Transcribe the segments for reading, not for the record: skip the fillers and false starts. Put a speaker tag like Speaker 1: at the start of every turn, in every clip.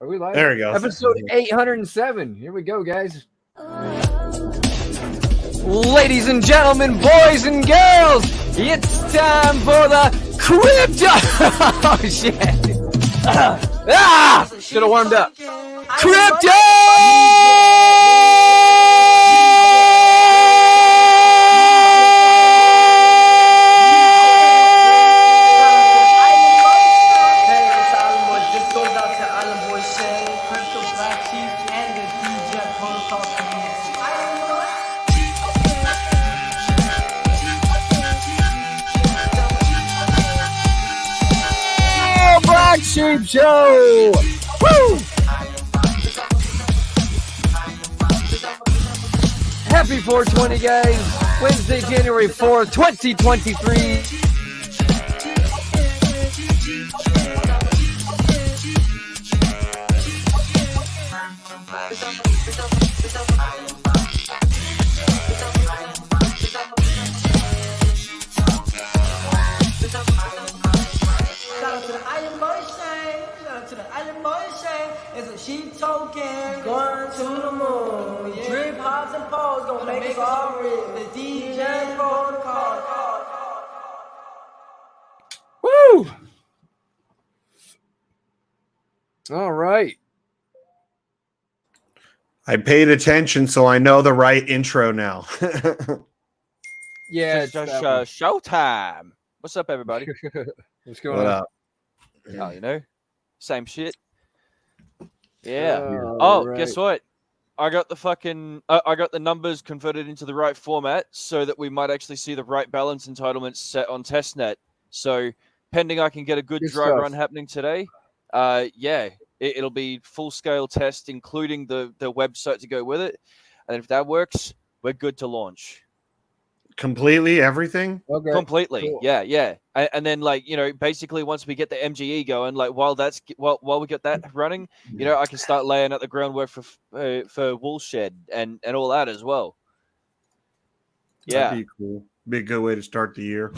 Speaker 1: Are we live?
Speaker 2: There we go.
Speaker 1: Episode 807. Here we go, guys. Ladies and gentlemen, boys and girls, it's time for the crypto. Oh shit! Should have warmed up. Crypto. BlackSheep Show! Woo! Happy 420, guys. Wednesday, January 4th, 2023.
Speaker 3: It's a sheep token going to the moon. Drip hops and poles gonna make us all rich. The Degen protocol.
Speaker 1: Woo! All right.
Speaker 2: I paid attention, so I know the right intro now.
Speaker 1: Yeah,
Speaker 4: It's showtime. What's up, everybody?
Speaker 1: What's going
Speaker 2: What
Speaker 1: on?
Speaker 2: up?
Speaker 4: Oh, you know, same shit. Yeah.
Speaker 1: Right.
Speaker 4: Guess what? I got the fucking I got the numbers converted into the right format so that we might actually see the right balance entitlements set on testnet. So pending I can get a good
Speaker 1: Good
Speaker 4: dry
Speaker 1: stuff.
Speaker 4: run happening today. It'll be full scale test, including the website to go with it. And if that works, we're good to launch.
Speaker 2: Completely everything?
Speaker 1: Okay.
Speaker 4: Completely.
Speaker 1: Cool.
Speaker 4: Yeah. And then, like, you know, basically once we get the MGE going, like while we get that running, you know, I can start laying out the groundwork for Woolshed and all that as well. Yeah.
Speaker 2: That'd be cool. Be a good way to start the year.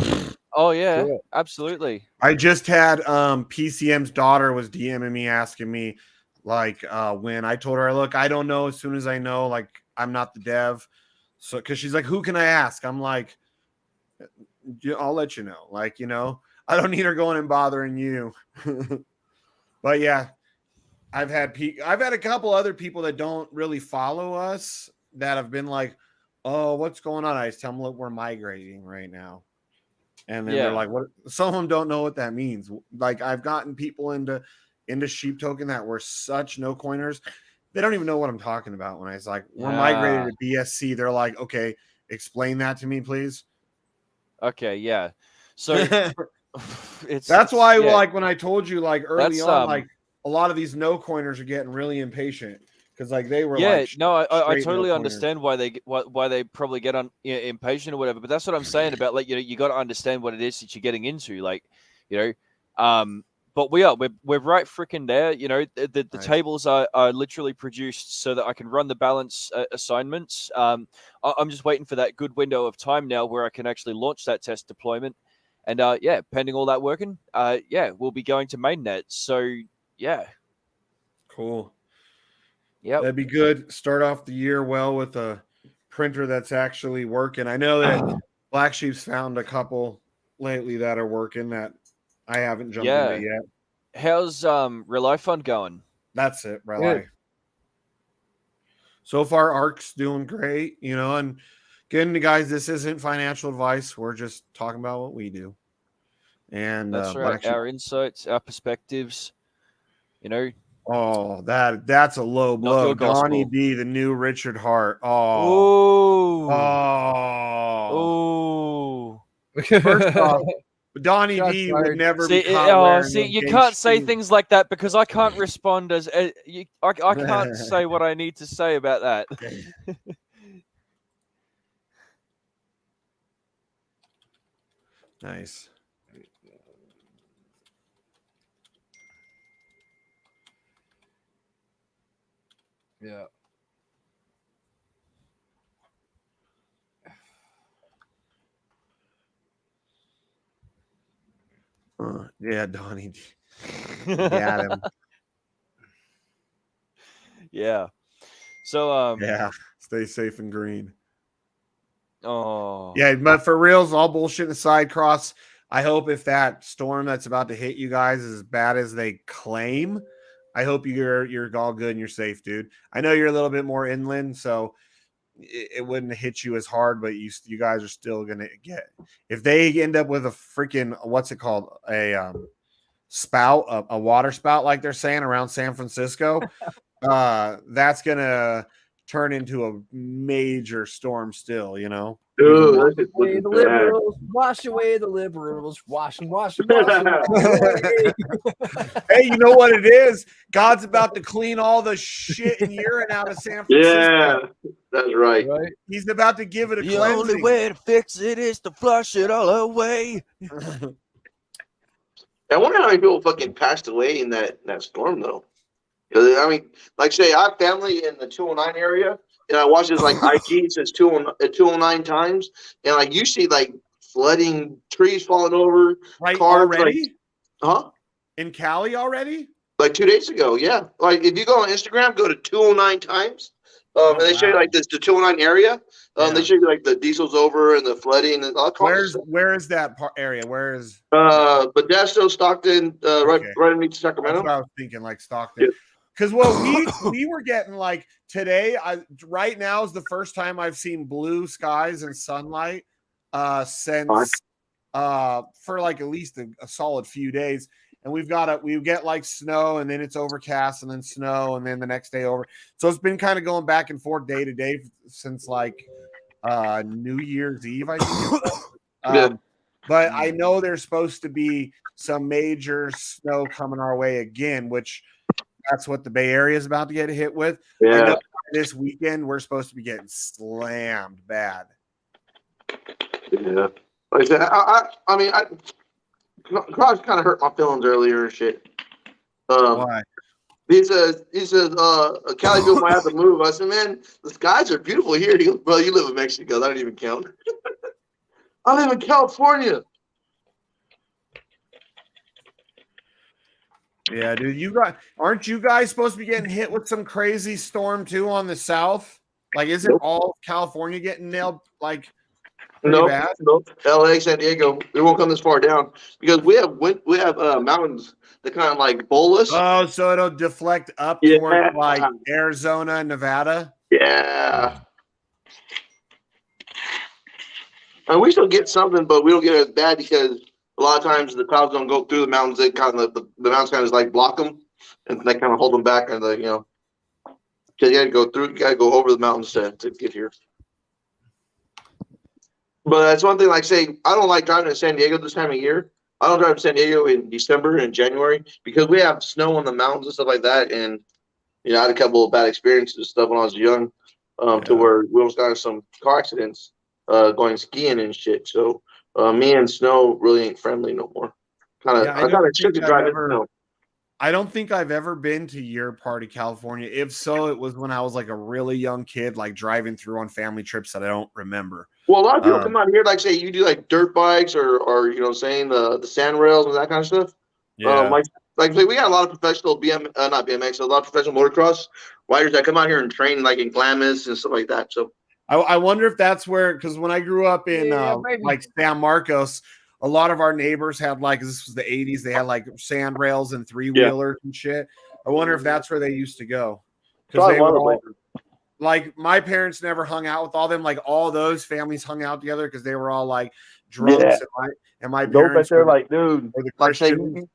Speaker 4: Oh yeah,
Speaker 1: Cool.
Speaker 4: absolutely.
Speaker 2: I just had PCM's daughter was DMing me asking me like when I told her, look, I don't know, as soon as I know, like I'm not the dev. So because she's like, who can I ask? I'm like, I'll let you know. Like, you know, I don't need her going and bothering you. But yeah, I've had a couple other people that don't really follow us that have been like, oh, what's going on? I just tell them, look, we're migrating right now. And then they're like, what? Some of them don't know what that means. Like I've gotten people into Sheep Token that were such no coiners. They don't even know what I'm talking about. When I was like, we're migrated to BSC. They're like, okay, explain that to me, please.
Speaker 4: Okay, yeah. So
Speaker 2: that's why,
Speaker 4: yeah.
Speaker 2: like when I told you, like early
Speaker 4: That's,
Speaker 2: on, like a lot of these no coiners are getting really impatient because like they were
Speaker 4: I
Speaker 2: straight
Speaker 4: totally
Speaker 2: no-coiners.
Speaker 4: understand why they probably get impatient or whatever. But that's what I'm saying about, like, you know, you got to understand what it is that you're getting into, like, you know. But we're right freaking there. You know, the
Speaker 2: Nice.
Speaker 4: tables are literally produced so that I can run the balance assignments. I'm just waiting for that good window of time now where I can actually launch that test deployment. And pending all that working, we'll be going to mainnet. So yeah,
Speaker 2: Cool.
Speaker 4: yeah,
Speaker 2: That'd be good. Start off the year well with a printer that's actually working. I know that BlackSheep's found a couple lately that are working that I haven't jumped into yet.
Speaker 4: How's RELYFUND going?
Speaker 2: That's it, Relay. So far, ARC's doing great, you know, and again, guys, this isn't financial advice. We're just talking about what we do. And
Speaker 4: That's right. Our insights, our perspectives, you know.
Speaker 2: Oh, that's a low blow.
Speaker 4: your gospel.
Speaker 2: Donnie D, the new Richard Hart. Oh. First off, Donnie
Speaker 1: Shots
Speaker 2: D
Speaker 1: fired.
Speaker 2: would never
Speaker 4: See,
Speaker 2: be caught wearing
Speaker 4: you
Speaker 2: those
Speaker 4: can't say
Speaker 2: shoes.
Speaker 4: things like that because I can't respond as I can't say what I need to say about that.
Speaker 2: Nice.
Speaker 1: Yeah.
Speaker 2: Yeah, Donnie. Got him.
Speaker 4: Yeah. So
Speaker 2: Yeah, stay safe and green.
Speaker 4: oh
Speaker 2: Yeah, but for reals, all bullshit aside, Cross, I hope if that storm that's about to hit you guys is as bad as they claim, I hope you're all good and you're safe, dude. I know you're a little bit more inland, so it wouldn't hit you as hard, but you guys are still gonna get, if they end up with a freaking, what's it called, a spout, a water spout like they're saying around San Francisco, that's gonna turn into a major storm still, you know. Even
Speaker 5: Dude,
Speaker 2: more.
Speaker 5: that shit's
Speaker 1: Away
Speaker 5: looking
Speaker 1: the
Speaker 5: bad.
Speaker 1: liberals, wash away the liberals, wash them away.
Speaker 2: Hey, you know what it is? God's about to clean all the shit and urine out of San Francisco.
Speaker 5: Yeah, that's right.
Speaker 1: Right?
Speaker 2: He's about to give it a
Speaker 4: the
Speaker 2: cleansing.
Speaker 4: only way to fix it is to flush it all away.
Speaker 5: I wonder how many people fucking passed away in that storm, though. 'Cause, I mean, like say, I have family in the 209 area, and I watch this like IG says 209 times, and like you see like flooding, trees falling over,
Speaker 2: Right,
Speaker 5: cars
Speaker 2: already?
Speaker 5: huh?
Speaker 2: In Cali already?
Speaker 5: Like 2 days ago, yeah. Like if you go on Instagram, go to 209 times, and they show you
Speaker 2: wow.
Speaker 5: like this the 209 area.
Speaker 2: Yeah.
Speaker 5: They show you like the diesel's over and the flooding and all kinds of
Speaker 2: Where is that area? Where is
Speaker 5: stuff. Modesto, Stockton, right
Speaker 2: Okay.
Speaker 5: underneath
Speaker 2: That's
Speaker 5: Sacramento.
Speaker 2: what I was thinking, like Stockton.
Speaker 5: Yeah.
Speaker 2: Because what we were getting like today, right now is the first time I've seen blue skies and sunlight since for like at least a solid few days. And we get like snow, and then it's overcast, and then snow, and then the next day over. So it's been kind of going back and forth day to day since like New Year's Eve, I think.
Speaker 5: Yeah.
Speaker 2: But I know there's supposed to be some major snow coming our way again, which that's what the Bay Area is about to get hit with. I
Speaker 5: Yeah.
Speaker 2: know this weekend we're supposed to be getting slammed bad.
Speaker 5: Yeah. Like I said, I mean, Cross kind of hurt my feelings earlier and shit.
Speaker 2: Why?
Speaker 5: He says, California might have to move. I said, man, the skies are beautiful here. He goes, bro, you live in Mexico. That don't even count. I live in California.
Speaker 2: Yeah, dude, aren't you guys supposed to be getting hit with some crazy storm too on the south? Like, isn't all California getting nailed like pretty bad?
Speaker 5: Nope. LA, San Diego, we won't come this far down because we have mountains that kind of like bowl us.
Speaker 2: Oh, so it'll deflect up
Speaker 5: Yeah.
Speaker 2: toward like Arizona and Nevada.
Speaker 5: Yeah. And we still get something, but we don't get it as bad because a lot of times the clouds don't go through the mountains. They kind of the mountains kind of like block them, and they kind of hold them back. And because you got to go through, you got to go over the mountains to get here. But that's one thing. Like say, I don't like driving to San Diego this time of year. I don't drive to San Diego in December and January because we have snow on the mountains and stuff like that. And I had a couple of bad experiences and stuff when I was young, to where we almost got in some car accidents going skiing and shit. So me and snow really ain't friendly no more. I got sick to drive in snow.
Speaker 2: I don't think I've ever been to your part of California. If so, it was when I was like a really young kid, like driving through on family trips that I don't remember.
Speaker 5: Well, a lot of people come out here, like say you do like dirt bikes or saying the sand rails and that kind of stuff.
Speaker 2: Yeah.
Speaker 5: Like we got a lot of professional not BMX, a lot of professional motocross riders that come out here and train like in Glamis and stuff like that. So
Speaker 2: I wonder if that's where, because when I grew up in like San Marcos, a lot of our neighbors had like, this was the 80s, they had like sand rails and three-wheelers and shit. I wonder if that's where they used to go. Because they were all, like, my parents never hung out with all them. Like, all those families hung out together because they were all like drunks.
Speaker 5: Yeah.
Speaker 2: And my
Speaker 5: those
Speaker 2: parents
Speaker 5: they're like, dude, like say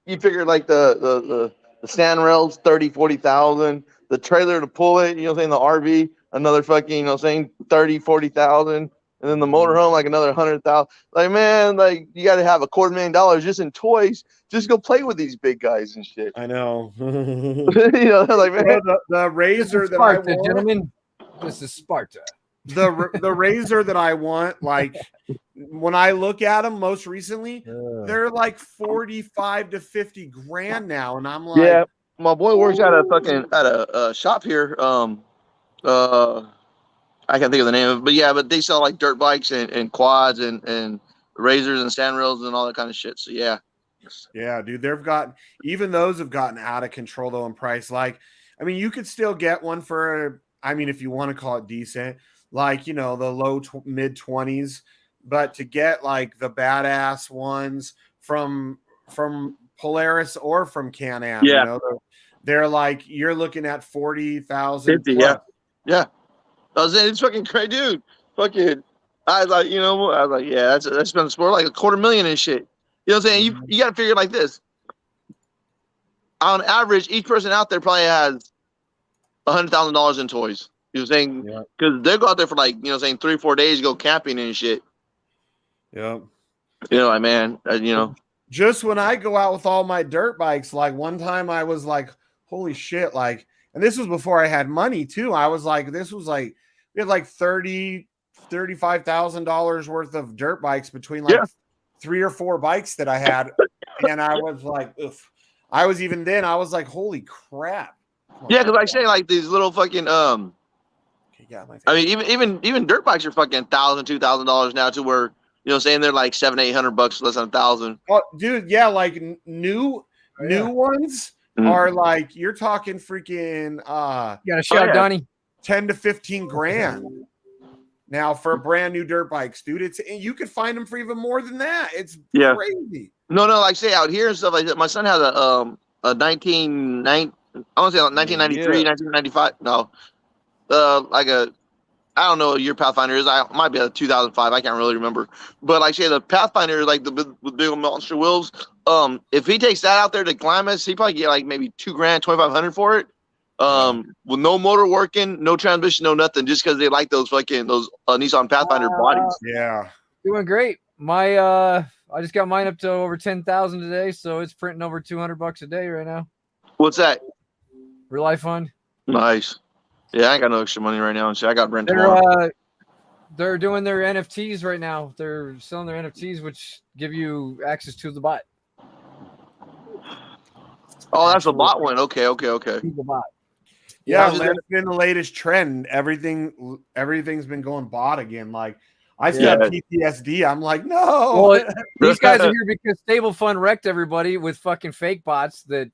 Speaker 5: you figure like the sand rails 30,000-40,000, the trailer to pull it, the RV another fucking 30,000-40,000, and then the motorhome like another 100,000. Like, man, like you got to have $250,000 just in toys. Just go play with these big guys and shit.
Speaker 2: I know.
Speaker 5: Like, man,
Speaker 2: the razor that
Speaker 1: Sparta,
Speaker 2: I want,
Speaker 1: gentlemen. This is Sparta.
Speaker 2: the razor that I want, like when I look at them most recently, they're like 45 to 50 grand now, and I'm like,
Speaker 5: yeah, my boy works at a shop here. I can't think of the name of it, but they sell like dirt bikes and quads and razors and sand rails and all that kind of shit. So yeah,
Speaker 2: dude, even those have gotten out of control though in price. Like I mean, you could still get one for, I mean, if you want to call it decent, like, you know, the low mid 20s, but to get like the badass ones from Polaris or from Can-Am,
Speaker 5: Yeah.
Speaker 2: you know, they're like, you're looking at 40,000
Speaker 5: 50,
Speaker 2: plus.
Speaker 5: Yeah. I was saying, it's fucking crazy, dude. Fucking, I was like, I was like, yeah, that's been sport like $250,000 and shit. You know what I'm saying? You got to figure it like this. On average, each person out there probably has $100,000 in toys. You know what I'm saying? Because they go out there for like, 3-4 days, go camping and shit.
Speaker 2: Yep.
Speaker 5: Like, man,
Speaker 2: Just when I go out with all my dirt bikes, like one time I was like, holy shit, like, and this was before I had money too. I was like, we had like $35,000 worth of dirt bikes between like 3 or 4 bikes that I had. And I was like, oof. I was like, holy crap.
Speaker 5: Yeah, because I say like these little fucking I mean, even dirt bikes are fucking $1,000-$2,000 now, to where saying they're like $700-800 less than $1,000.
Speaker 2: Oh, dude, yeah, like new ones are like, you're talking freaking
Speaker 1: You got a shout, Donnie.
Speaker 2: 10 to 15 grand now for a brand new dirt bikes, dude. You could find them for even more than that. It's crazy.
Speaker 5: No, like say out here and stuff like that. My son has a 1993, 1995. No, like a, I don't know what year Pathfinder is. I might be a 2005. I can't really remember. But like say the Pathfinder, like with big monster wheels. If he takes that out there to Glamis, he probably get like maybe $2,000, $2,500 for it. With no motor working, no transmission, no nothing, just because they like those Nissan Pathfinder bodies.
Speaker 2: Yeah,
Speaker 1: doing great. I just got mine up to over 10,000 today, so it's printing over $200 a day right now.
Speaker 5: What's that?
Speaker 1: RELYFUND.
Speaker 5: Nice. Yeah, I ain't got no extra money right now, and shit. I got rent tomorrow.
Speaker 1: They're doing their NFTs right now. They're selling their NFTs, which give you access to the bot.
Speaker 5: Oh, that's a bot one. Okay.
Speaker 1: The bot.
Speaker 2: Yeah, that's been the latest trend. Everything's been going bot again. Like, I still have PTSD. I'm like, no.
Speaker 1: Well, these guys are here because StableFund wrecked everybody with fucking fake bots that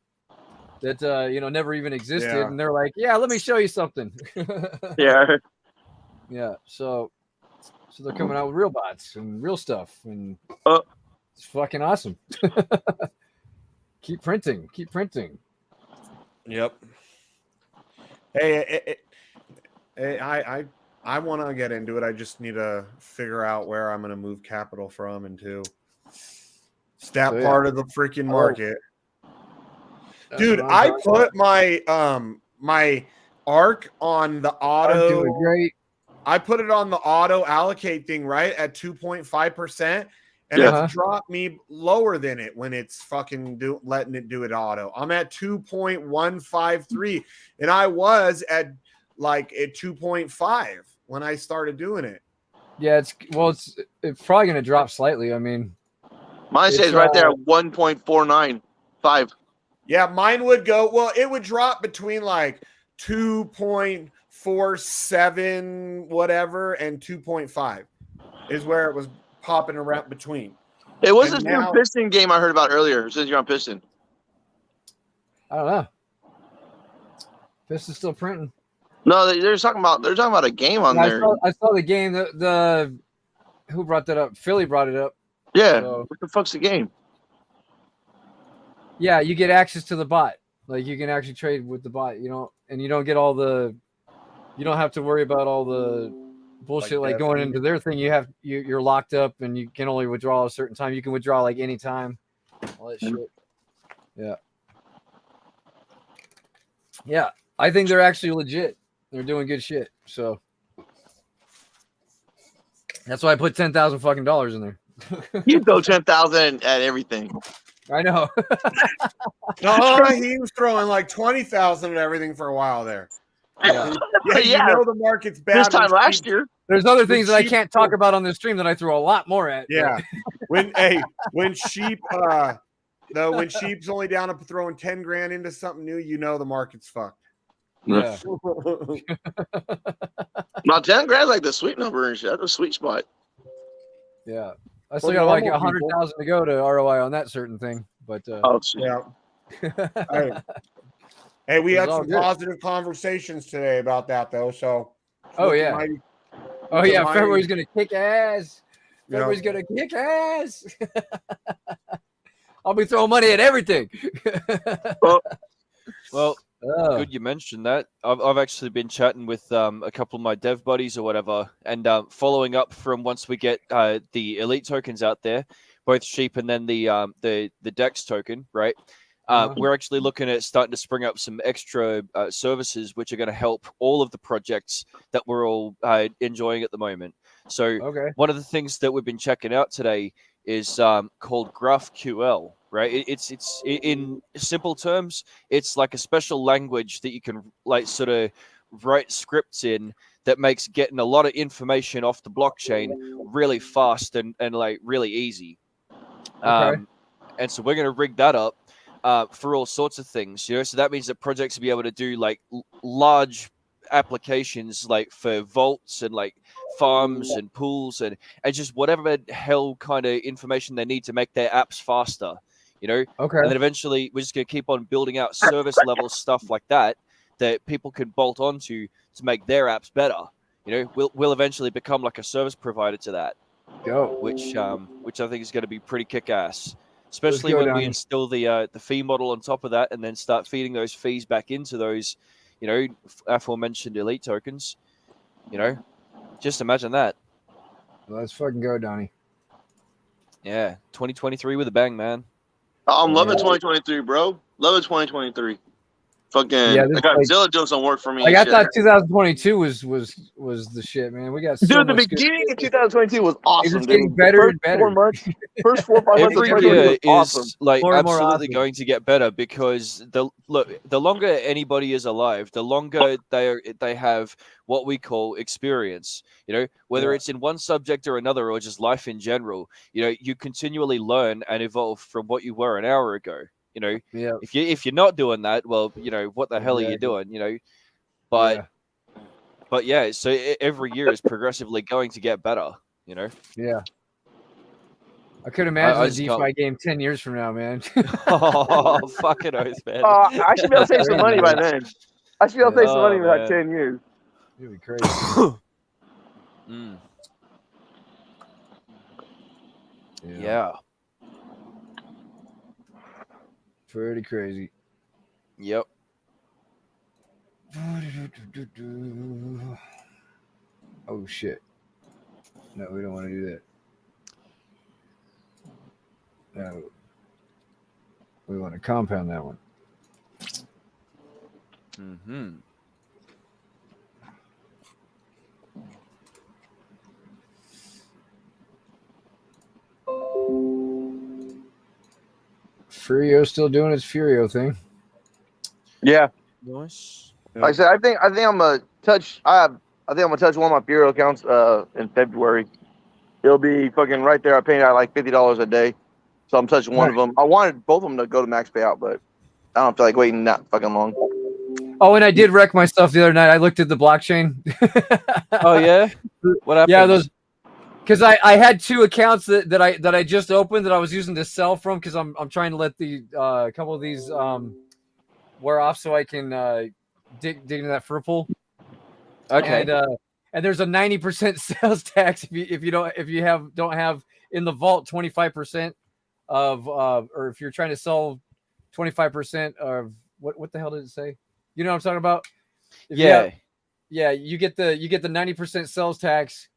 Speaker 1: never even existed, and they're like, yeah, let me show you something. Yeah. So they're coming out with real bots and real stuff, and it's fucking awesome. Keep printing.
Speaker 2: Yep. Hey, I want to get into it. I just need to figure out where I'm going to move capital from into. It's that part of the freaking market. Dude, I put my my ARC on the auto.
Speaker 1: I'm doing great.
Speaker 2: I put it on the auto allocate thing, right, at 2.5%, and it's dropped me lower than it when it's fucking letting it do it auto. I'm at 2.153, and I was at 2.5 when I started doing it.
Speaker 1: Yeah, it's probably going to drop slightly. I mean,
Speaker 5: mine says right there 1.495.
Speaker 2: Yeah, mine would go, well, it would drop between like 2.47 whatever and 2.5 is where it was popping around between.
Speaker 5: It was this new Piston game I heard about earlier, since you're on Piston.
Speaker 1: I don't know. Piston's still printing.
Speaker 5: No, they're talking about a game on there.
Speaker 1: I saw the game. The who brought that up? Philly brought it up.
Speaker 5: Yeah. So, what the fuck's the game?
Speaker 1: Yeah, you get access to the bot. Like, you can actually trade with the bot, and you don't get you don't have to worry about all the bullshit like going into their thing. You're locked up and you can only withdraw a certain time. You can withdraw like any time. All that shit. Yeah. Yeah. I think they're actually legit. They're doing good shit. So that's why I put $10,000 fucking dollars in there.
Speaker 5: You throw 10,000 at everything.
Speaker 1: I know.
Speaker 2: No, he was throwing like 20,000 at everything for a while there.
Speaker 5: Yeah.
Speaker 2: You know the market's bad.
Speaker 5: This time last year.
Speaker 1: There's other things that I can't talk about on this stream that I threw a lot more at.
Speaker 2: Yeah. when Sheep's only down to throwing 10 grand into something new, the market's fucked.
Speaker 1: Yeah.
Speaker 5: Now 10 grand like the sweet number and shit. That's a sweet spot.
Speaker 1: Yeah. I still got like 100,000 to go to ROI on that certain thing, but
Speaker 2: yeah. Hey, we
Speaker 1: It was
Speaker 2: had
Speaker 1: all
Speaker 2: some
Speaker 1: good.
Speaker 2: positive conversations today about that, though. So,
Speaker 1: Oh yeah. Oh yeah. February's gonna kick ass. February's gonna kick ass. I'll be throwing money at everything.
Speaker 4: Well, good you mentioned that. I've actually been chatting with a couple of my dev buddies or whatever, and following up from once we get the elite tokens out there, both sheep and then the Dex token, right? We're actually looking at starting to spring up some extra services which are going to help all of the projects that we're all enjoying at the moment. So one of the things that we've been checking out today is called GraphQL, right? It's in simple terms, it's like a special language that you can like sort of write scripts in that makes getting a lot of information off the blockchain really fast and like really easy. And so we're going to rig that up for all sorts of things, you know. So that means that projects will be able to do like large applications, like for vaults and like farms and pools and just whatever the hell kind of information they need to make their apps faster, you know. And then eventually we're just going to keep on building out service level stuff like that people can bolt onto to make their apps better. You know, we'll eventually become like a service provider to that. Which I think is going to be pretty kick-ass, especially when we instill the fee model on top of that, and then start feeding those fees back into those, you know, aforementioned elite tokens. You know, just imagine that.
Speaker 1: Let's fucking go, Donnie.
Speaker 4: Yeah, 2023 with a bang, man.
Speaker 5: I'm loving 2023, bro. Loving 2023. Fucking, I got Zilla doing some work for me.
Speaker 1: Like I thought 2022 was the shit, man. We got so
Speaker 5: dude. The
Speaker 1: much
Speaker 5: beginning of 2022 was awesome.
Speaker 1: It's getting better and better.
Speaker 5: 4 months, first 4 or 5 months
Speaker 4: Every
Speaker 5: of
Speaker 4: year is
Speaker 5: awesome.
Speaker 4: like
Speaker 1: more
Speaker 4: absolutely
Speaker 1: awesome.
Speaker 4: going to get better, because the longer anybody is alive, the longer they have what we call experience. You know, whether it's in one subject or another, or just life in general. You know, you continually learn and evolve from what you were an hour ago. You know, if you're not doing that, well, you know, what the hell are you doing? You know, but yeah, so every year is progressively going to get better. You know.
Speaker 1: Yeah. I could imagine a DeFi game 10 years from now, man.
Speaker 4: Oh, fucking oath, man.
Speaker 5: I should be able to save some money by then. I should be able to save some money in like 10 years.
Speaker 1: It'd be crazy.
Speaker 4: Yeah.
Speaker 1: Pretty crazy.
Speaker 4: Yep.
Speaker 1: Oh shit. No, we don't want to do that. No. We want to compound that one. Furio still doing its Furio thing.
Speaker 5: Yeah.
Speaker 4: Nice.
Speaker 5: Like I said, I think I'm gonna touch. I think I'm gonna touch one of my Bureau accounts in February. It'll be fucking right there. I paid out like $50 a day, so I'm touching one of them. I wanted both of them to go to max payout, but I don't feel like waiting that fucking long.
Speaker 1: Oh, and I did wreck myself the other night. I looked at the blockchain.
Speaker 4: Oh yeah, what happened?
Speaker 1: Yeah, those. Because I had two accounts that I just opened that I was using to sell from, because I'm trying to let the couple of these wear off so I can dig into that fur pool.
Speaker 4: Okay.
Speaker 1: And there's a 90% sales tax if you don't have in the vault 25% of or if you're trying to sell 25% of what the hell did it say? You know what I'm talking about? You get the 90% sales tax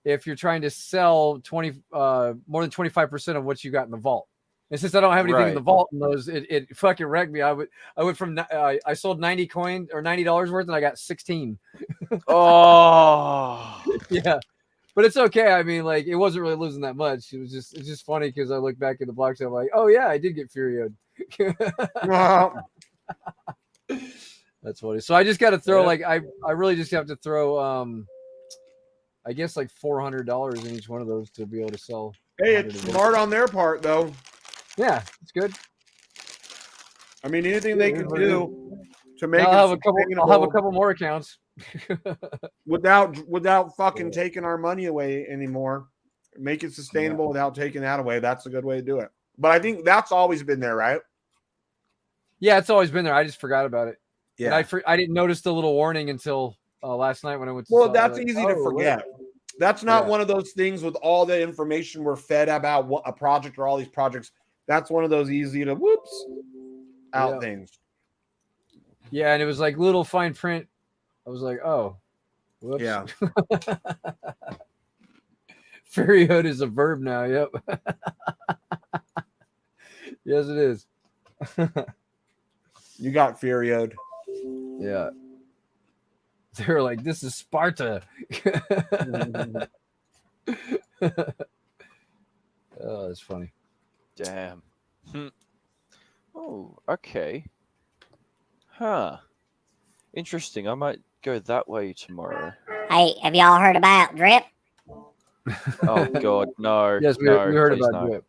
Speaker 1: if you're trying to sell more than 25% of what you got in the vault. And since I don't have anything in the vault in those, it fucking wrecked me. I went from I sold 90 coins or $90 worth, and I got 16.
Speaker 4: Oh
Speaker 1: yeah, but it's okay. I mean, like, it wasn't really losing that much. It's just funny because I look back at the blockchain, I'm like, oh yeah, I did get Furioed. That's funny. So I just got to throw like I really just have to throw I guess like $400 in each one of those to be able to sell.
Speaker 2: Hey, it's smart on their part, though.
Speaker 1: Yeah, it's good.
Speaker 2: I mean, anything they can do to make
Speaker 1: I'll have a couple more accounts
Speaker 2: without fucking taking our money away anymore. Make it sustainable without taking that away. That's a good way to do it. But I think that's always been there, right?
Speaker 1: Yeah, it's always been there. I just forgot about it. And I didn't notice the little warning until last night when I went to.
Speaker 2: Well, that's easy to forget.
Speaker 1: Wait.
Speaker 2: That's not one of those things with all the information we're fed about what a project or all these projects. That's one of those easy to out things.
Speaker 1: Yeah, and it was like little fine print. I was like, oh, whoops.
Speaker 2: Yeah.
Speaker 1: Fairyhood is a verb now. Yep. Yes, it is.
Speaker 2: You got Furioed.
Speaker 1: Yeah. They were like, this is Sparta. Oh, that's funny.
Speaker 4: Damn. Oh, okay. Huh. Interesting. I might go that way tomorrow.
Speaker 6: Hey, have y'all heard about drip?
Speaker 4: Oh God, no.
Speaker 1: Yes, we
Speaker 4: no,
Speaker 1: heard
Speaker 4: please
Speaker 1: about
Speaker 4: no.
Speaker 1: drip.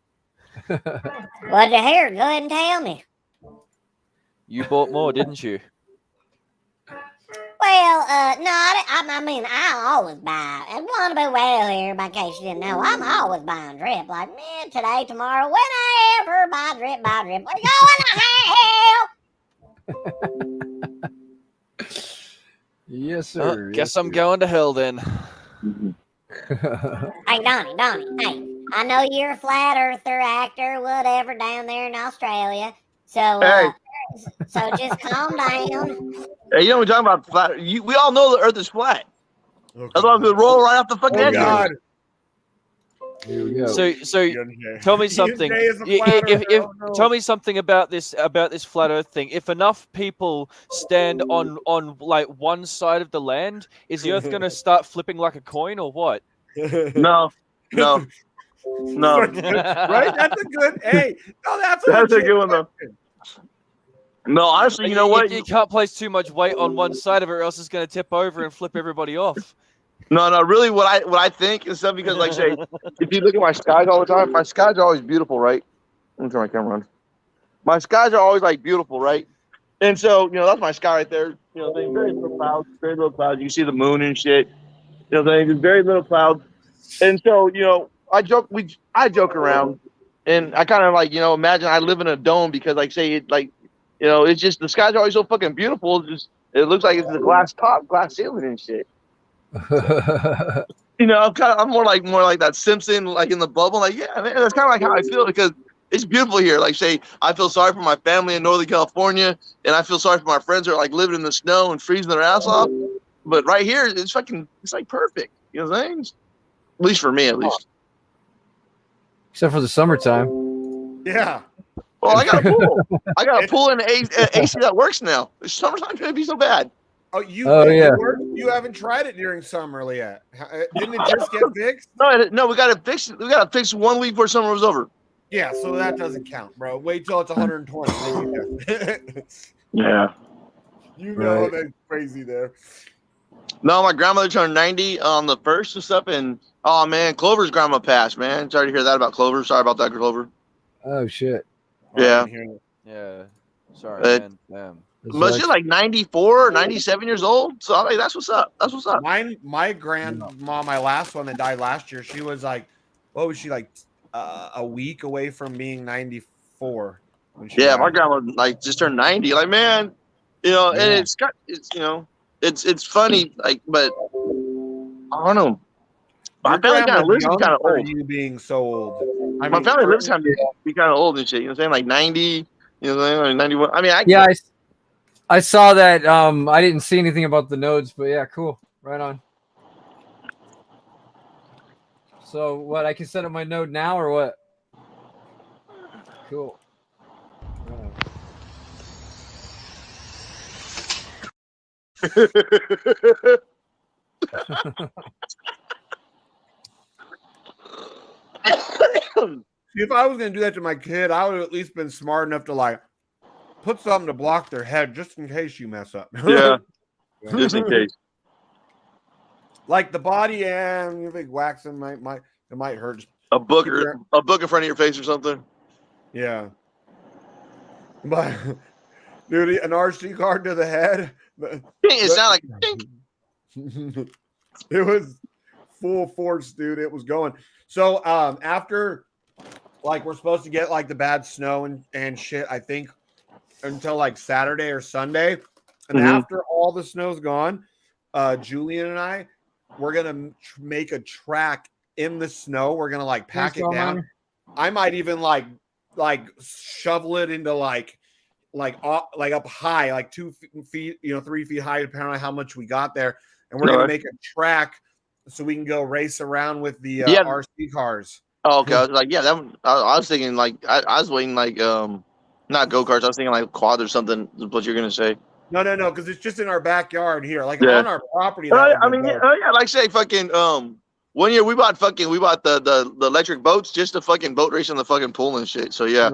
Speaker 6: What'd you hear? Go ahead and tell me.
Speaker 4: You bought more, didn't you?
Speaker 6: Well, no, I mean, I always buy. And want to be well here, by case you didn't know, I'm always buying drip. Like, man, today, tomorrow, whenever, buy drip, buy drip. We're going to hell.
Speaker 1: Yes, sir.
Speaker 4: Guess I'm going to hell then.
Speaker 6: Hey, Donnie, hey, I know you're a flat earther, actor, whatever, down there in Australia. So, so just calm down.
Speaker 5: Hey, you know what we're talking about? Flat. We all know the Earth is flat. Otherwise, we roll right off the fucking edge.
Speaker 2: God.
Speaker 1: Here we go.
Speaker 4: So tell me something. Tell me something about this flat Earth thing. If enough people stand on like one side of the land, is the Earth going to start flipping like a coin or what?
Speaker 5: No.
Speaker 2: Right? That's a good. Hey, no, that's a
Speaker 5: good one though. No, honestly, you know what?
Speaker 4: You can't place too much weight on one side of it, or else it's going to tip over and flip everybody off.
Speaker 5: No. Really, what I think is stuff because, like, say, if you look at my skies all the time, my skies are always beautiful, right? Let me turn my camera on. My skies are always like beautiful, right? And so, that's my sky right there. Very little clouds, very little clouds. You can see the moon and shit. There's very little clouds. And so, I joke around, and I kind of like, imagine I live in a dome because, like, say it, like, it's just the skies are always so fucking beautiful. It looks like it's a glass top, glass ceiling and shit. I'm more like that Simpson, like in the bubble. Like, yeah, man, that's kind of like how I feel because it's beautiful here. Like, say, I feel sorry for my family in Northern California, and I feel sorry for my friends who are like living in the snow and freezing their ass off. But right here, it's like perfect. You know what I'm saying? At least for me, at least.
Speaker 1: Except for the summertime.
Speaker 2: Yeah.
Speaker 5: Well, I got a pool. I got a pool and AC that works now. Summertime can't be so bad.
Speaker 2: You haven't tried it during summer yet. Didn't it just get fixed?
Speaker 5: No, we got to fix it. We got to fix 1 week before summer was over.
Speaker 2: Yeah, so that doesn't count, bro. Wait till it's 120.
Speaker 5: Yeah.
Speaker 2: That's crazy there.
Speaker 5: No, my grandmother turned 90 on the 1st and stuff, and oh man, Clover's grandma passed, man. Sorry to hear that about Clover. Sorry about that, Clover.
Speaker 1: Oh shit.
Speaker 5: Yeah.
Speaker 4: Yeah. Sorry, man. Damn.
Speaker 5: But she's like 94 or 97 years old. So I'm like, that's what's up. That's what's up.
Speaker 2: My grandma, my last one that died last year, she was like, what was she like, a week away from being 94?
Speaker 5: Yeah, my grandma like just turned 90. Like, man, and it's it's funny, like, but I don't know. My family kind of lives kind of old.
Speaker 2: You being so old.
Speaker 5: My family lives kind of be kind of old and shit. You know what I'm saying? Like 90. You know what I'm saying? Like 91. I mean,
Speaker 1: I saw that. I didn't see anything about the nodes, but yeah, cool. Right on. So what? I can set up my node now or what? Cool.
Speaker 2: If I was going to do that to my kid, I would have at least been smart enough to like put something to block their head just in case you mess up.
Speaker 5: Yeah, just in case.
Speaker 2: Like the body, and you think waxing might hurt.
Speaker 5: A book in front of your face or something.
Speaker 2: Yeah. But dude, an RC card to the head.
Speaker 5: It sounded like dink.
Speaker 2: It was full force, dude. It was going. So after like we're supposed to get like the bad snow and shit, I think until like Saturday or Sunday. And
Speaker 5: Mhm.
Speaker 2: after all the snow's gone, Julian and I, we're gonna make a track in the snow. We're gonna like pack it down. I might even like shovel it into like up high, like 2 feet, 3 feet high, depending on how much we got there. And we're gonna make a track so we can go race around with the RC cars.
Speaker 5: Oh, okay. I was like, yeah, I was thinking like I was waiting like not go-karts. I was thinking like quad or something is what you're gonna say.
Speaker 2: No, because it's just in our backyard here, like
Speaker 5: Yeah.
Speaker 2: on our property.
Speaker 5: I mean, yeah, like say fucking 1 year we bought the electric boats just to fucking boat race on the fucking pool and shit. So yeah,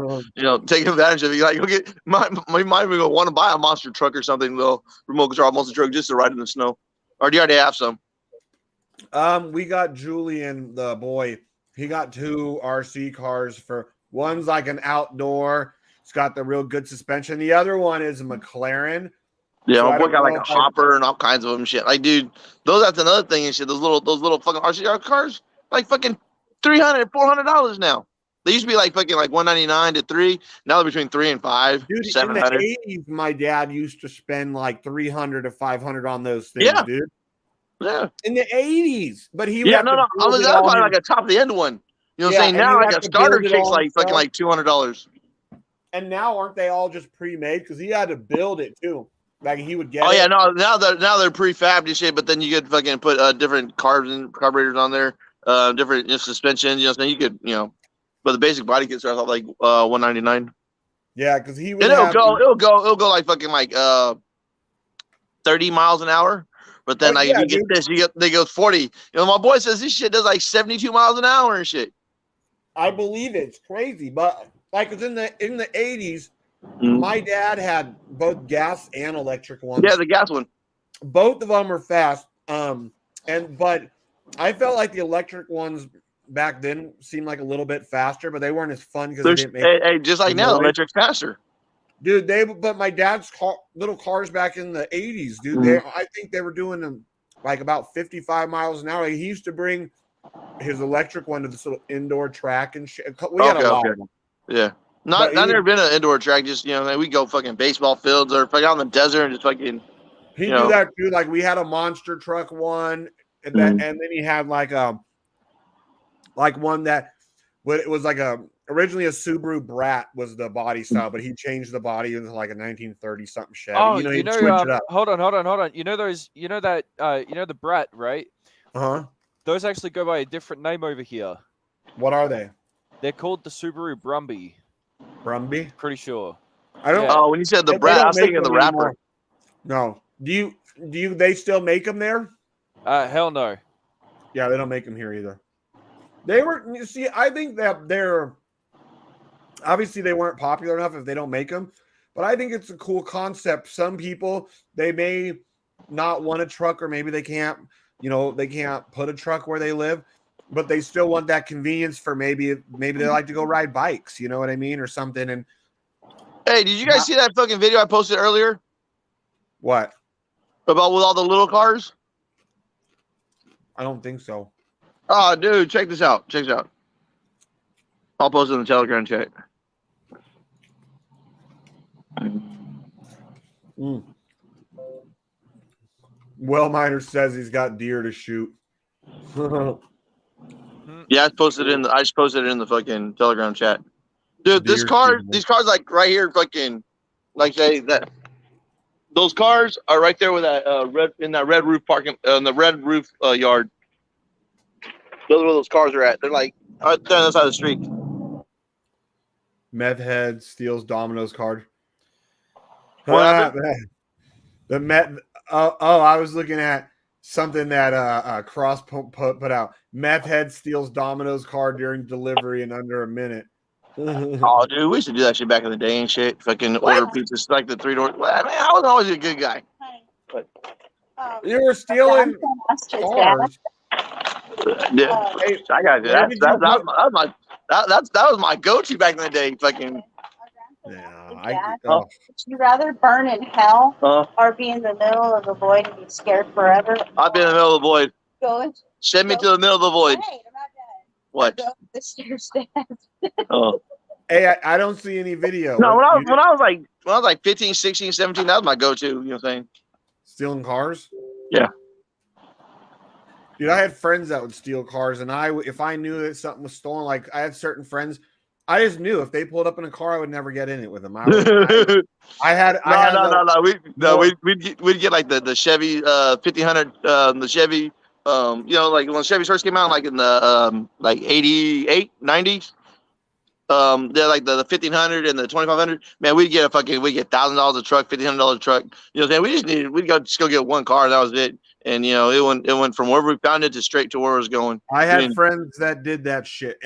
Speaker 5: taking advantage of it. Like, okay, might want to buy a monster truck or something, though, remote control monster truck just to ride in the snow. Or do you already have some?
Speaker 2: We got Julian, the boy. He got 2 RC cars. For one's like an outdoor. It's got the real good suspension. The other one is a McLaren.
Speaker 5: Yeah,
Speaker 2: So
Speaker 5: my boy got like a hopper and all kinds of them shit. Like, dude, that's another thing and shit. Those little fucking RC cars, like fucking $300, $400 now. They used to be like fucking like $199 to $300. Now they're between $300 and $500,
Speaker 2: dude,
Speaker 5: $700.
Speaker 2: In the 80s, my dad used to spend like $300 to $500 on those things, dude.
Speaker 5: Yeah.
Speaker 2: In the 80s, but he
Speaker 5: I was probably like a top of the end one. You know what I'm saying? Now like a starter kicks like fucking like $200.
Speaker 2: And now aren't they all just pre-made? Because he had to build it too. Like he would get.
Speaker 5: Oh yeah, no. Now they're prefabbed and shit. But then you could fucking put different carbs and carburetors on there, different suspensions. You know, so you could but the basic body kit starts off like $199.
Speaker 2: Yeah, because he would.
Speaker 5: And it'll go like fucking like 30 miles an hour. But then if you get this, they go 40. My boy says this shit does like 72 miles an hour and shit.
Speaker 2: I believe it's crazy, but like it's in the 80s. My dad had both gas and electric ones.
Speaker 5: Yeah, the gas one.
Speaker 2: Both of them are fast. But I felt like the electric ones back then seemed like a little bit faster, but they weren't as fun because they didn't make
Speaker 5: just like now, electric's faster.
Speaker 2: Dude, but my dad's little cars back in the 80s, dude, I think they were doing them like about 55 miles an hour. Like, he used to bring his electric one to this little indoor track and shit. We had a lot of them.
Speaker 5: Yeah. I've never been to an indoor track. Just, we go fucking baseball fields or fucking out in the desert and just fucking.
Speaker 2: He do that too. Like, we had a monster truck one, and then he had like one that, it was like originally a Subaru Brat was the body style, but he changed the body into like a 1930 something Chevy.
Speaker 4: Oh,
Speaker 2: he switched it up.
Speaker 4: Hold on. The Brat, right? Those actually go by a different name over here.
Speaker 2: What are they?
Speaker 4: They're called the Subaru Brumby.
Speaker 2: Brumby?
Speaker 4: Pretty sure.
Speaker 2: I don't.
Speaker 5: Oh, when you said the Brat, I was thinking of the rapper.
Speaker 2: No. Do they still make them there?
Speaker 4: Hell no.
Speaker 2: Yeah, they don't make them here either. I think that they're obviously they weren't popular enough if they don't make them, but I think it's a cool concept. Some people, they may not want a truck, or maybe they can't put a truck where they live, but they still want that convenience for maybe they like to go ride bikes, you know what I mean, or something. And
Speaker 5: hey, did you guys see that fucking video I posted earlier?
Speaker 2: What?
Speaker 5: About with all the little cars?
Speaker 2: I don't think so.
Speaker 5: Oh, dude, check this out. I'll post it in the Telegram chat.
Speaker 2: Well, Miner says he's got deer to shoot.
Speaker 5: Yeah, I just posted it in the fucking Telegram chat. Dude, these cars like right here, fucking, like say that those cars are right there with that red roof parking in the red roof yard. Those are where those cars are at. They're like right there on the side of the street.
Speaker 2: Meth head steals Domino's card.
Speaker 5: What happened?
Speaker 2: I was looking at something that Cross put out. Meth head steals Domino's card during delivery in under a minute.
Speaker 5: Oh, dude, we used to do that shit back in the day and shit. Fucking order pizzas like the 3-door. I mean, I was always a good guy. But
Speaker 2: you were stealing cars.
Speaker 5: Yeah, hey, I got it. That was my go-to back in the day. Fucking.
Speaker 7: Yeah. Would you rather burn in hell or be in the middle of the void and be scared forever?
Speaker 5: I'd be in the middle of the void. Send me to the middle of the void.
Speaker 7: Hey, I'm not done.
Speaker 5: What?
Speaker 7: Go up the stairs, Dad.
Speaker 2: Oh. Hey, I don't see any video.
Speaker 5: No, when I was like when I was like 15, 16, 17, that was my go-to. You know what I'm saying?
Speaker 2: Stealing cars?
Speaker 5: Yeah.
Speaker 2: Dude, I had friends that would steal cars, and if I knew that something was stolen, like I had certain friends, I just knew if they pulled up in a car, I would never get in it with them.
Speaker 5: No. We'd get like the Chevy 1500, the Chevy, like when Chevy first came out, like in the like 88, 90s. They're like the 1500 and the 2500. Man, we get $1,000 a truck, $1,500 a truck. You know what I'm saying? We'd just go get one car, and that was it. And it went from wherever we found it to straight to where it was going.
Speaker 2: I had friends that did that shit,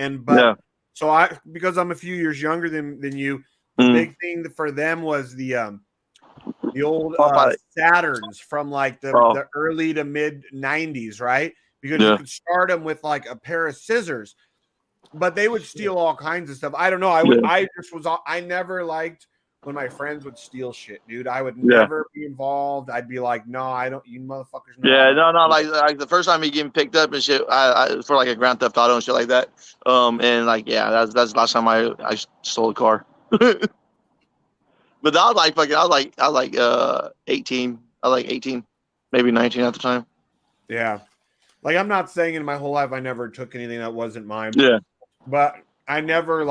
Speaker 2: so because I'm a few years younger than you, the big thing for them was the old Saturns from like the early to mid 90s, right? Because you could start them with like a pair of scissors, but they would steal all kinds of stuff. I don't know. I never liked when my friends would steal shit, dude. I would never be involved. I'd be like, no, I don't. You motherfuckers.
Speaker 5: Like the first time he getting picked up and shit, I for like a Grand Theft Auto and shit like that. That's the last time I stole a car. But I was like 18. I was like 18, maybe 19 at the time.
Speaker 2: Yeah. Like, I'm not saying in my whole life I never took anything that wasn't mine.
Speaker 5: Yeah.
Speaker 2: But I never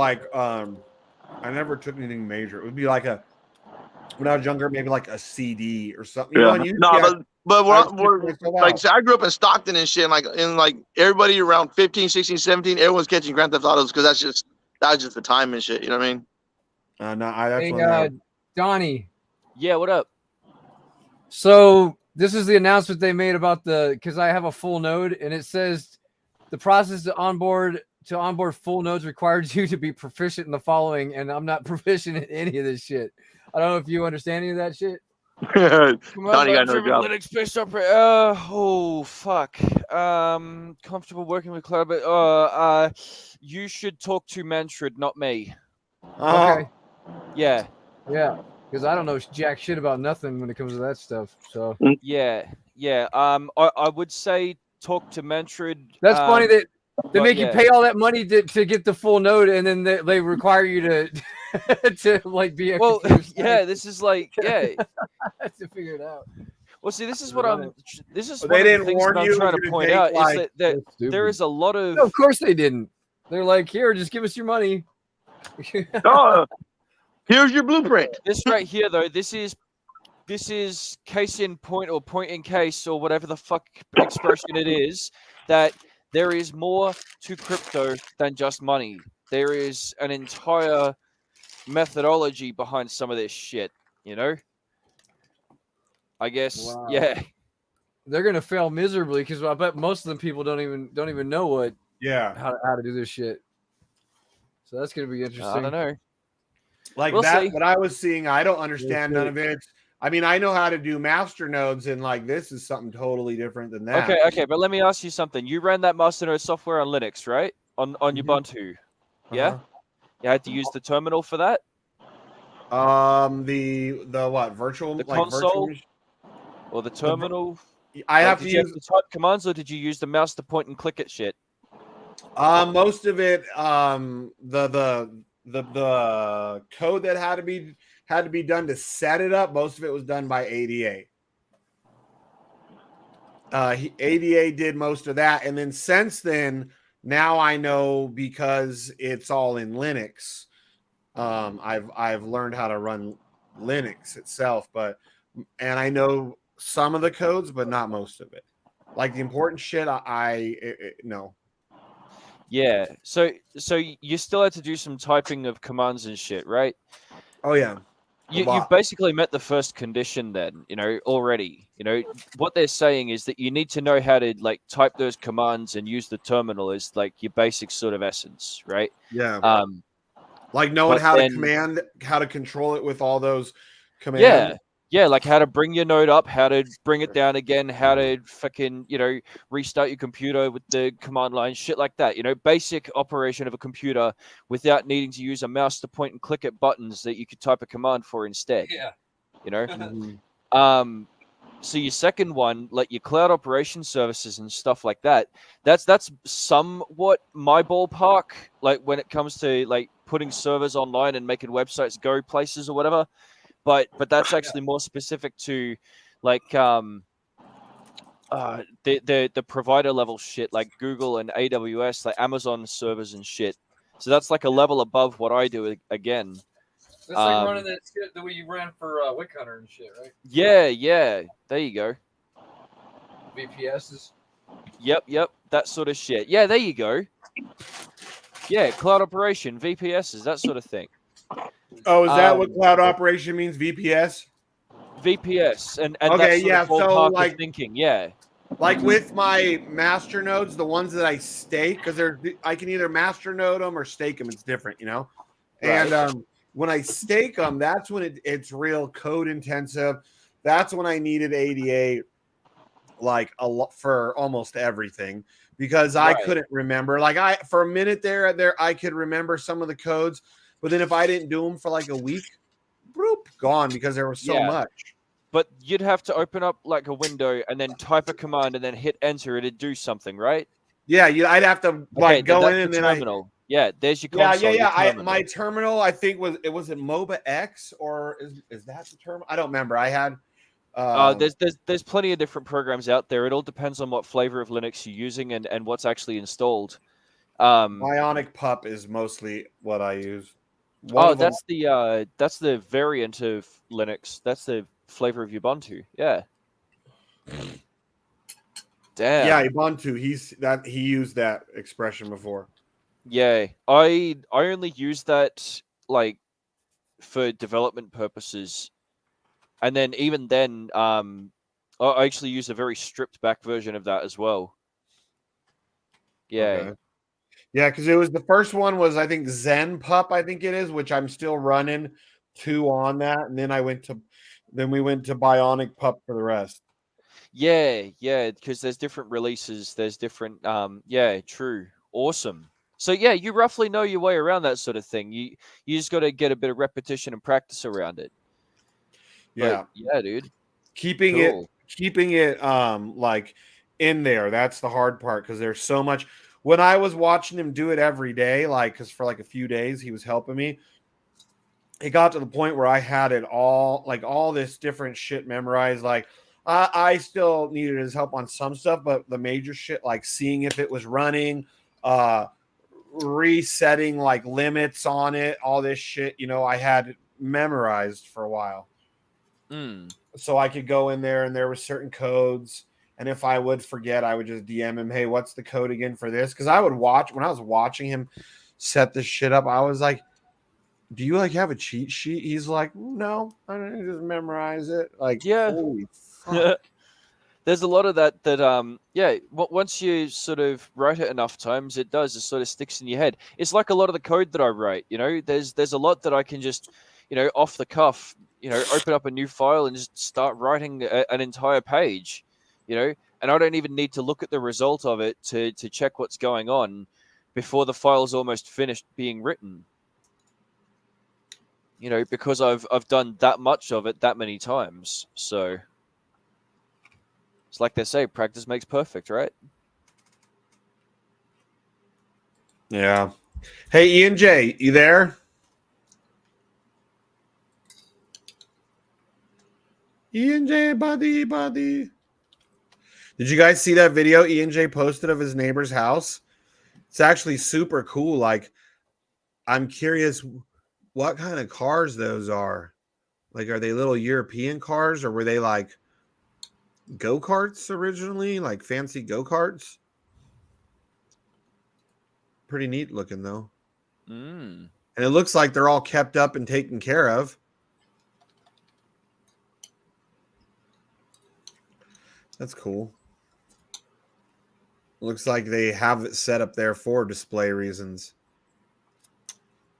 Speaker 2: I never took anything major. It would be like when I was younger, maybe like a CD or something.
Speaker 5: But we're like, I grew up in Stockton and shit. And like everybody around 15, 16, 17, everyone's catching Grand Theft Autos because that was just the time and shit. You know what I mean?
Speaker 1: Hey, Donnie.
Speaker 4: Yeah, what up?
Speaker 1: So this is the announcement they made about because I have a full node, and it says the process to onboard full nodes requires you to be proficient in the following, and I'm not proficient in any of this shit. I don't know if you understand any of that shit.
Speaker 5: Donnie got no job.
Speaker 4: Linux-based operator. Oh fuck. Comfortable working with cloud, but you should talk to Manfred, not me.
Speaker 1: Okay.
Speaker 4: Yeah.
Speaker 1: Because I don't know jack shit about nothing when it comes to that stuff. So
Speaker 4: yeah. I would say talk to Manfred.
Speaker 1: That's funny that they make you pay all that money to get the full node, and then they require you to to like be a
Speaker 4: this is like to
Speaker 1: figure it out.
Speaker 4: Well, see, this is what I'm. This is
Speaker 2: they
Speaker 4: one of
Speaker 2: didn't
Speaker 4: the things
Speaker 2: warn
Speaker 4: that I'm
Speaker 2: you
Speaker 4: trying to point out is that there is a lot of.
Speaker 1: No, of course they didn't. They're like, here, just give us your money.
Speaker 5: Here's your blueprint.
Speaker 4: This right here, though, this is case in point or point in case or whatever the fuck expression it is, that there is more to crypto than just money. There is an entire methodology behind some of this shit, you know? I guess, yeah.
Speaker 1: They're gonna fail miserably because I bet most of the people don't even know how to do this shit. So that's gonna be interesting.
Speaker 4: I don't know.
Speaker 2: Like we'll see. What I was seeing, I don't understand none of it. I mean, I know how to do master nodes, and like this is something totally different than that.
Speaker 4: Okay, but let me ask you something. You ran that master node software on Linux, right? On Ubuntu, yeah? You had to use the terminal for that.
Speaker 2: The what virtual
Speaker 4: the console
Speaker 2: virtual...
Speaker 4: or the terminal?
Speaker 2: I have to use
Speaker 4: the type commands, or did you use the mouse to point and click at shit?
Speaker 2: Most of it, the code that had to be done to set it up, most of it was done by ADA. ADA did most of that, and then since then, now I know because it's all in Linux. I've learned how to run Linux itself, and I know some of the codes, but not most of it. Like the important shit, no.
Speaker 4: Yeah, so you still had to do some typing of commands and shit, right?
Speaker 2: Oh yeah.
Speaker 4: You've basically met the first condition then, already. What they're saying is that you need to know how to like type those commands and use the terminal as like your basic sort of essence, right?
Speaker 2: Yeah. Like knowing how to control it with all those commands.
Speaker 4: Yeah, like how to bring your node up, how to bring it down again, how to fucking, restart your computer with the command line, shit like that. Basic operation of a computer without needing to use a mouse to point and click at buttons that you could type a command for instead.
Speaker 1: Yeah.
Speaker 4: So your second one, like your cloud operation services and stuff like that, that's somewhat my ballpark. Like when it comes to like putting servers online and making websites go places or whatever. but that's actually more specific to like the provider level shit, like Google and AWS, like Amazon servers and shit. So that's like a level above what I do again.
Speaker 1: That's like running that shit that we ran for Wick Hunter and shit, right?
Speaker 4: Yeah. There you go.
Speaker 1: VPSs.
Speaker 4: Yep. That sort of shit. Yeah, there you go. Yeah, cloud operation, VPSs, that sort of thing.
Speaker 2: Oh, is that what cloud operation means? VPS?
Speaker 4: VPS and
Speaker 2: okay,
Speaker 4: that sort
Speaker 2: yeah.
Speaker 4: of ballpark
Speaker 2: So like
Speaker 4: of thinking, yeah.
Speaker 2: Like with my master nodes, the ones that I stake, because I can either master node them or stake them. It's different, you know.
Speaker 4: Right.
Speaker 2: And when I stake them, that's when it's real code intensive. That's when I needed ADA like a lot for almost everything because I couldn't remember. Like for a minute there I could remember some of the codes, but then if I didn't do them for like a week, bloop, gone because there was so much.
Speaker 4: But you'd have to open up like a window and then type a command and then hit enter. It'd do something, right?
Speaker 2: Yeah, I'd have to like go in and then
Speaker 4: terminal. There's your console.
Speaker 2: Yeah. My terminal, I think was it MOBA X or is that the term? I don't remember. I had.
Speaker 4: There's plenty of different programs out there. It all depends on what flavor of Linux you're using and what's actually installed.
Speaker 2: Bionic Pup is mostly what I use.
Speaker 4: That's the variant of Linux. That's the flavor of Ubuntu. Yeah. Damn.
Speaker 2: Yeah, Ubuntu. He used that expression before.
Speaker 4: Yeah, I only use that like for development purposes, and then even then, I actually use a very stripped back version of that as well. Yeah.
Speaker 2: Okay. Yeah, because it was the first one was I think Zen Pup, I think it is, which I'm still running 2 on that, and then we went to Bionic Pup for the rest.
Speaker 4: Yeah, because there's different releases, there's different true. Awesome. So yeah, you roughly know your way around that sort of thing. You just got to get a bit of repetition and practice around it.
Speaker 2: Yeah.
Speaker 4: But, yeah, dude.
Speaker 2: Keeping it like in there, that's the hard part because there's so much. When I was watching him do it every day, like because for like a few days he was helping me, it got to the point where I had it all, like all this different shit memorized. Like I still needed his help on some stuff, but the major shit, like seeing if it was running, resetting like limits on it, all this shit, I had memorized for a while. So I could go in there and there were certain codes. And if I would forget, I would just DM him, hey, what's the code again for this? Because I would when I was watching him set this shit up, I was like, do you like have a cheat sheet? He's like, no, I don't just memorize it. Like,
Speaker 4: yeah.
Speaker 2: Holy fuck.
Speaker 4: There's a lot of that once you sort of write it enough times, it sort of sticks in your head. It's like a lot of the code that I write, there's a lot that I can just, off the cuff, open up a new file and just start writing an entire page. And I don't even need to look at the result of it to check what's going on before the file's almost finished being written. Because I've done that much of it that many times. So it's like they say, practice makes perfect, right?
Speaker 2: Yeah. Hey, Ian J, you there? Ian J, buddy. Did you guys see that video Ian J posted of his neighbor's house? It's actually super cool. Like, I'm curious what kind of cars those are. Like, are they little European cars or were they like go-karts originally? Like fancy go-karts? Pretty neat looking though. And it looks like they're all kept up and taken care of. That's cool. Looks like they have it set up there for display reasons.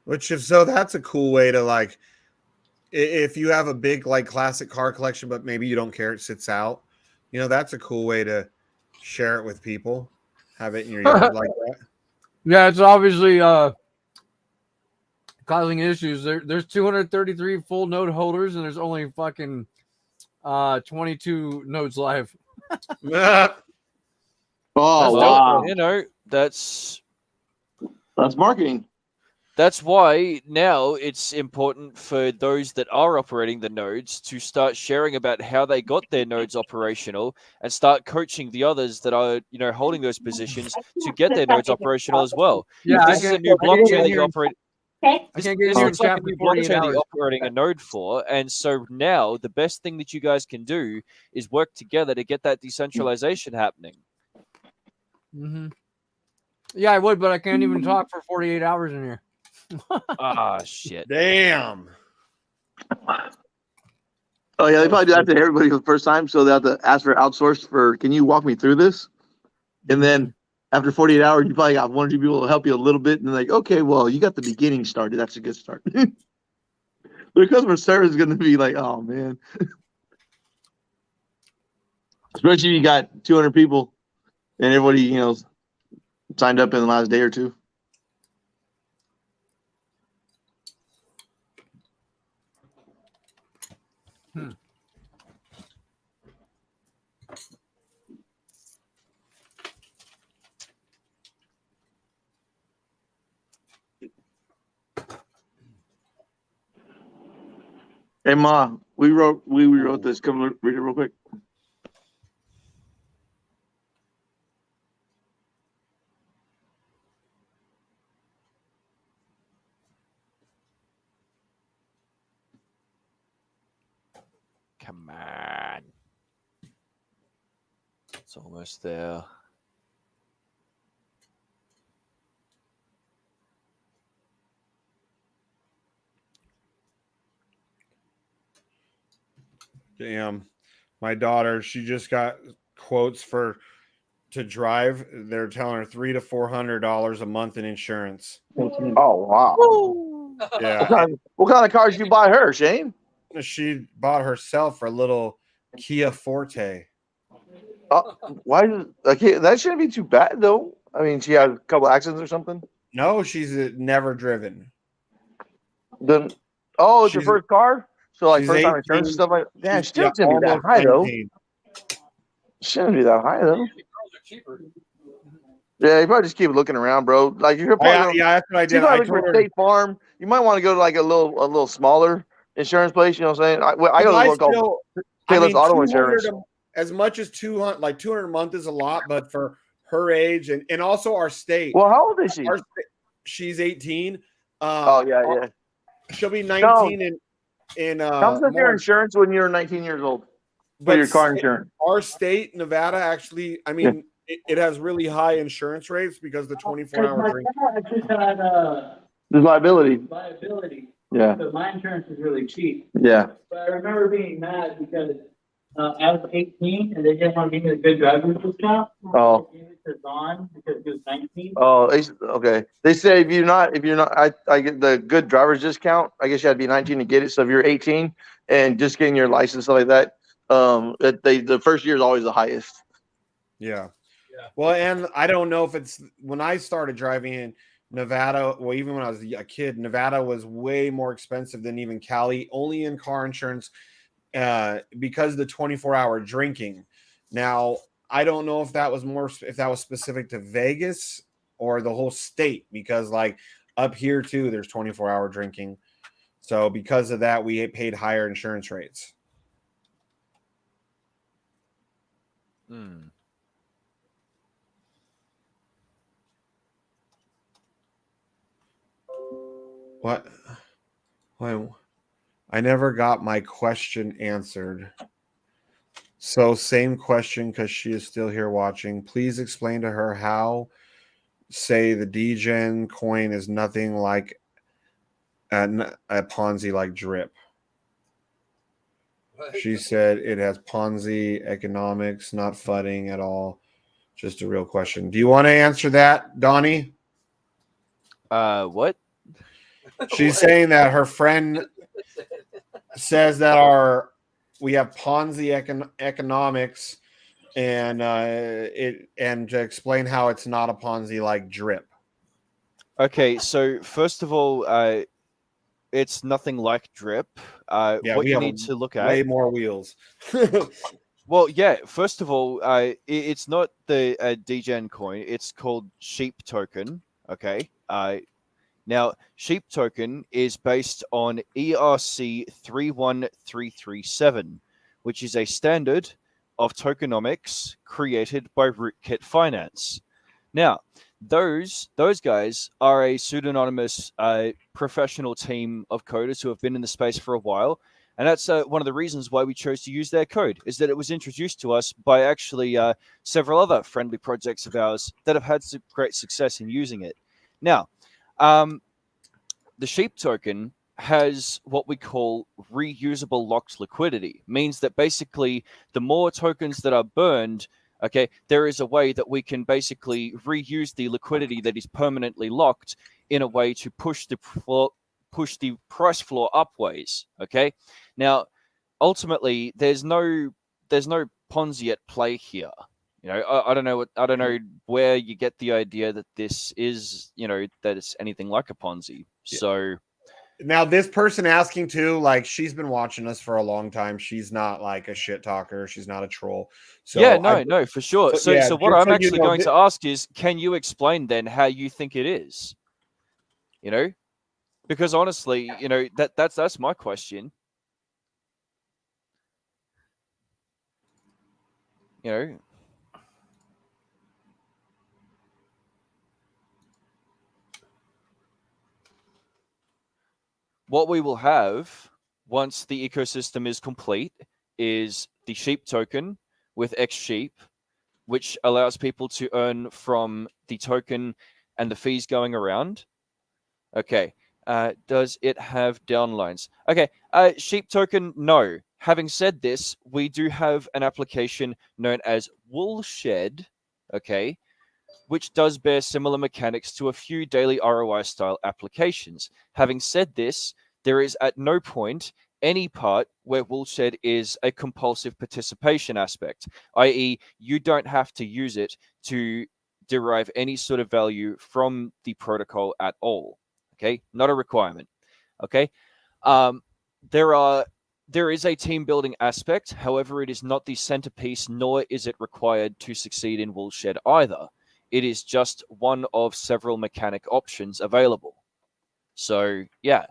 Speaker 2: Which, if so, that's a cool way to, like, if you have a big, like, classic car collection, but maybe you don't care, it sits out. That's a cool way to share it with people. Have it in your yard like that.
Speaker 1: Yeah, it's obviously causing issues. There's 233 full node holders, and there's only fucking 22 nodes live.
Speaker 5: Oh, wow.
Speaker 4: That's
Speaker 5: marketing.
Speaker 4: That's why now it's important for those that are operating the nodes to start sharing about how they got their nodes operational and start coaching the others that are, holding those positions to get their nodes operational as well.
Speaker 1: Yeah,
Speaker 4: If
Speaker 1: I
Speaker 4: this is a
Speaker 1: can't.
Speaker 4: new
Speaker 1: I can't get
Speaker 4: blockchain
Speaker 1: in
Speaker 4: that you
Speaker 1: here.
Speaker 4: operate,
Speaker 1: I can't get in
Speaker 4: this
Speaker 1: here and
Speaker 4: looks like a
Speaker 1: chat for
Speaker 4: new
Speaker 1: 48
Speaker 4: blockchain that
Speaker 1: hours.
Speaker 4: you're operating a node for. And so now the best thing that you guys can do is work together to get that decentralization happening.
Speaker 1: Mm-hmm. Yeah, I would, but I can't even talk for 48 hours in here.
Speaker 4: Ah, shit.
Speaker 2: Damn.
Speaker 5: Oh yeah, they probably do that to everybody for the first time, so they have to ask for outsource for. Can you walk me through this? And then after 48 hours, you probably got one or two people to help you a little bit, and they're like, okay, well, you got the beginning started. That's a good start. Their customer service is going to be like, oh man. Especially if you got 200 people and everybody, signed up in the last day or two. Hey Ma, we wrote this. Come read it real quick.
Speaker 4: Come on. It's almost there.
Speaker 2: Damn. My daughter, she just got quotes to drive. They're telling her $300 to $400 a month in insurance.
Speaker 5: Oh wow.
Speaker 2: Yeah.
Speaker 5: What kind of cars you buy her, Shane?
Speaker 2: She bought herself a little Kia Forte.
Speaker 5: Why is okay? That shouldn't be too bad though. I mean, she had a couple accidents or something.
Speaker 2: No, she's never driven.
Speaker 5: Then, it's your
Speaker 2: She's-
Speaker 5: first car, so like
Speaker 2: she's
Speaker 5: first time
Speaker 2: 18.
Speaker 5: insurance and stuff like. Yeah,
Speaker 2: She's-
Speaker 5: still shouldn't be that
Speaker 2: almost
Speaker 5: high though.
Speaker 2: 19.
Speaker 5: Shouldn't be that high though. Yeah, you probably just keep looking around, bro. Like you're probably
Speaker 2: Yeah, that's what I did.
Speaker 5: you gotta
Speaker 2: I
Speaker 5: look
Speaker 2: told
Speaker 5: for
Speaker 2: her.
Speaker 5: State Farm. You might want to go to like a little smaller insurance place. You know what I'm saying? I go to one called Payless Auto Insurance.
Speaker 2: As much as 200, like 200 a month is a lot, but for her age and also our state.
Speaker 5: Well, how old is she?
Speaker 2: She's 18.
Speaker 5: Yeah.
Speaker 2: She'll be 19 in
Speaker 5: Comes with your
Speaker 2: March.
Speaker 5: insurance when you're 19 years old. For your car insurance.
Speaker 2: Our state, Nevada, actually, I mean, it has really high insurance rates because the 24-hour drink.
Speaker 5: There's liability. Yeah.
Speaker 8: So my insurance is really cheap.
Speaker 5: Yeah.
Speaker 8: But I remember being mad because I was 18 and they didn't want to give me the good driver's discount.
Speaker 5: Oh.
Speaker 8: They gave it to Don because he was 19.
Speaker 5: Oh, okay. They say if you're not, I get the good driver's discount. I guess you had to be 19 to get it. So if you're 18 and just getting your license stuff like that, the first year is always the highest.
Speaker 2: Yeah. Well, and I don't know if it's when I started driving in Nevada, well, even when I was a kid, Nevada was way more expensive than even Cali, only in car insurance because of the 24-hour drinking. Now, I don't know if that was specific to Vegas or the whole state, because like up here too, there's 24-hour drinking. So because of that, we paid higher insurance rates. What? I never got my question answered. So same question because she is still here watching. Please explain to her how, say, the Degen coin is nothing like a Ponzi like drip. She said it has Ponzi economics, not fudding at all. Just a real question. Do you want to answer that, Donnie?
Speaker 4: What?
Speaker 2: She's saying that her friend says that we have Ponzi economics, and to explain how it's not a Ponzi like drip.
Speaker 4: Okay, so first of all, it's nothing like drip. What you need to look at
Speaker 2: way more wheels.
Speaker 4: Well, yeah. First of all, it's not the Degen coin. It's called Sheep token. Okay. Now, Sheep token is based on ERC 31337, which is a standard of tokenomics created by Rootkit Finance. Now, those guys are a pseudonymous professional team of coders who have been in the space for a while. And that's one of the reasons why we chose to use their code, is that it was introduced to us by actually several other friendly projects of ours that have had some great success in using it. Now, the Sheep token has what we call reusable locked liquidity. Means that basically the more tokens that are burned, okay, there is a way that we can basically reuse the liquidity that is permanently locked in a way to push the price floor upways. Okay, now ultimately there's no Ponzi at play here. You know, I don't know where you get the idea that this is, you know, that it's anything like a Ponzi. So
Speaker 2: now this person asking too, like, she's been watching us for a long time. She's not like a shit talker. She's not a troll. So
Speaker 4: yeah, no, for sure. So what I'm actually going to ask is, can you explain then how you think it is? You know, because honestly, you know, that's my question. You know. What we will have once the ecosystem is complete is the Sheep token with X Sheep, which allows people to earn from the token and the fees going around. Okay. Does it have downlines? Okay. Sheep token, no. Having said this, we do have an application known as Woolshed, okay, which does bear similar mechanics to a few daily ROI style applications. Having said this, there is at no point any part where Woolshed is a compulsive participation aspect, i.e., you don't have to use it to derive any sort of value from the protocol at all. Okay, not a requirement. Okay, there is a team building aspect. However, it is not the centerpiece, nor is it required to succeed in Woolshed either. It is just one of several mechanic options available. So, yeah.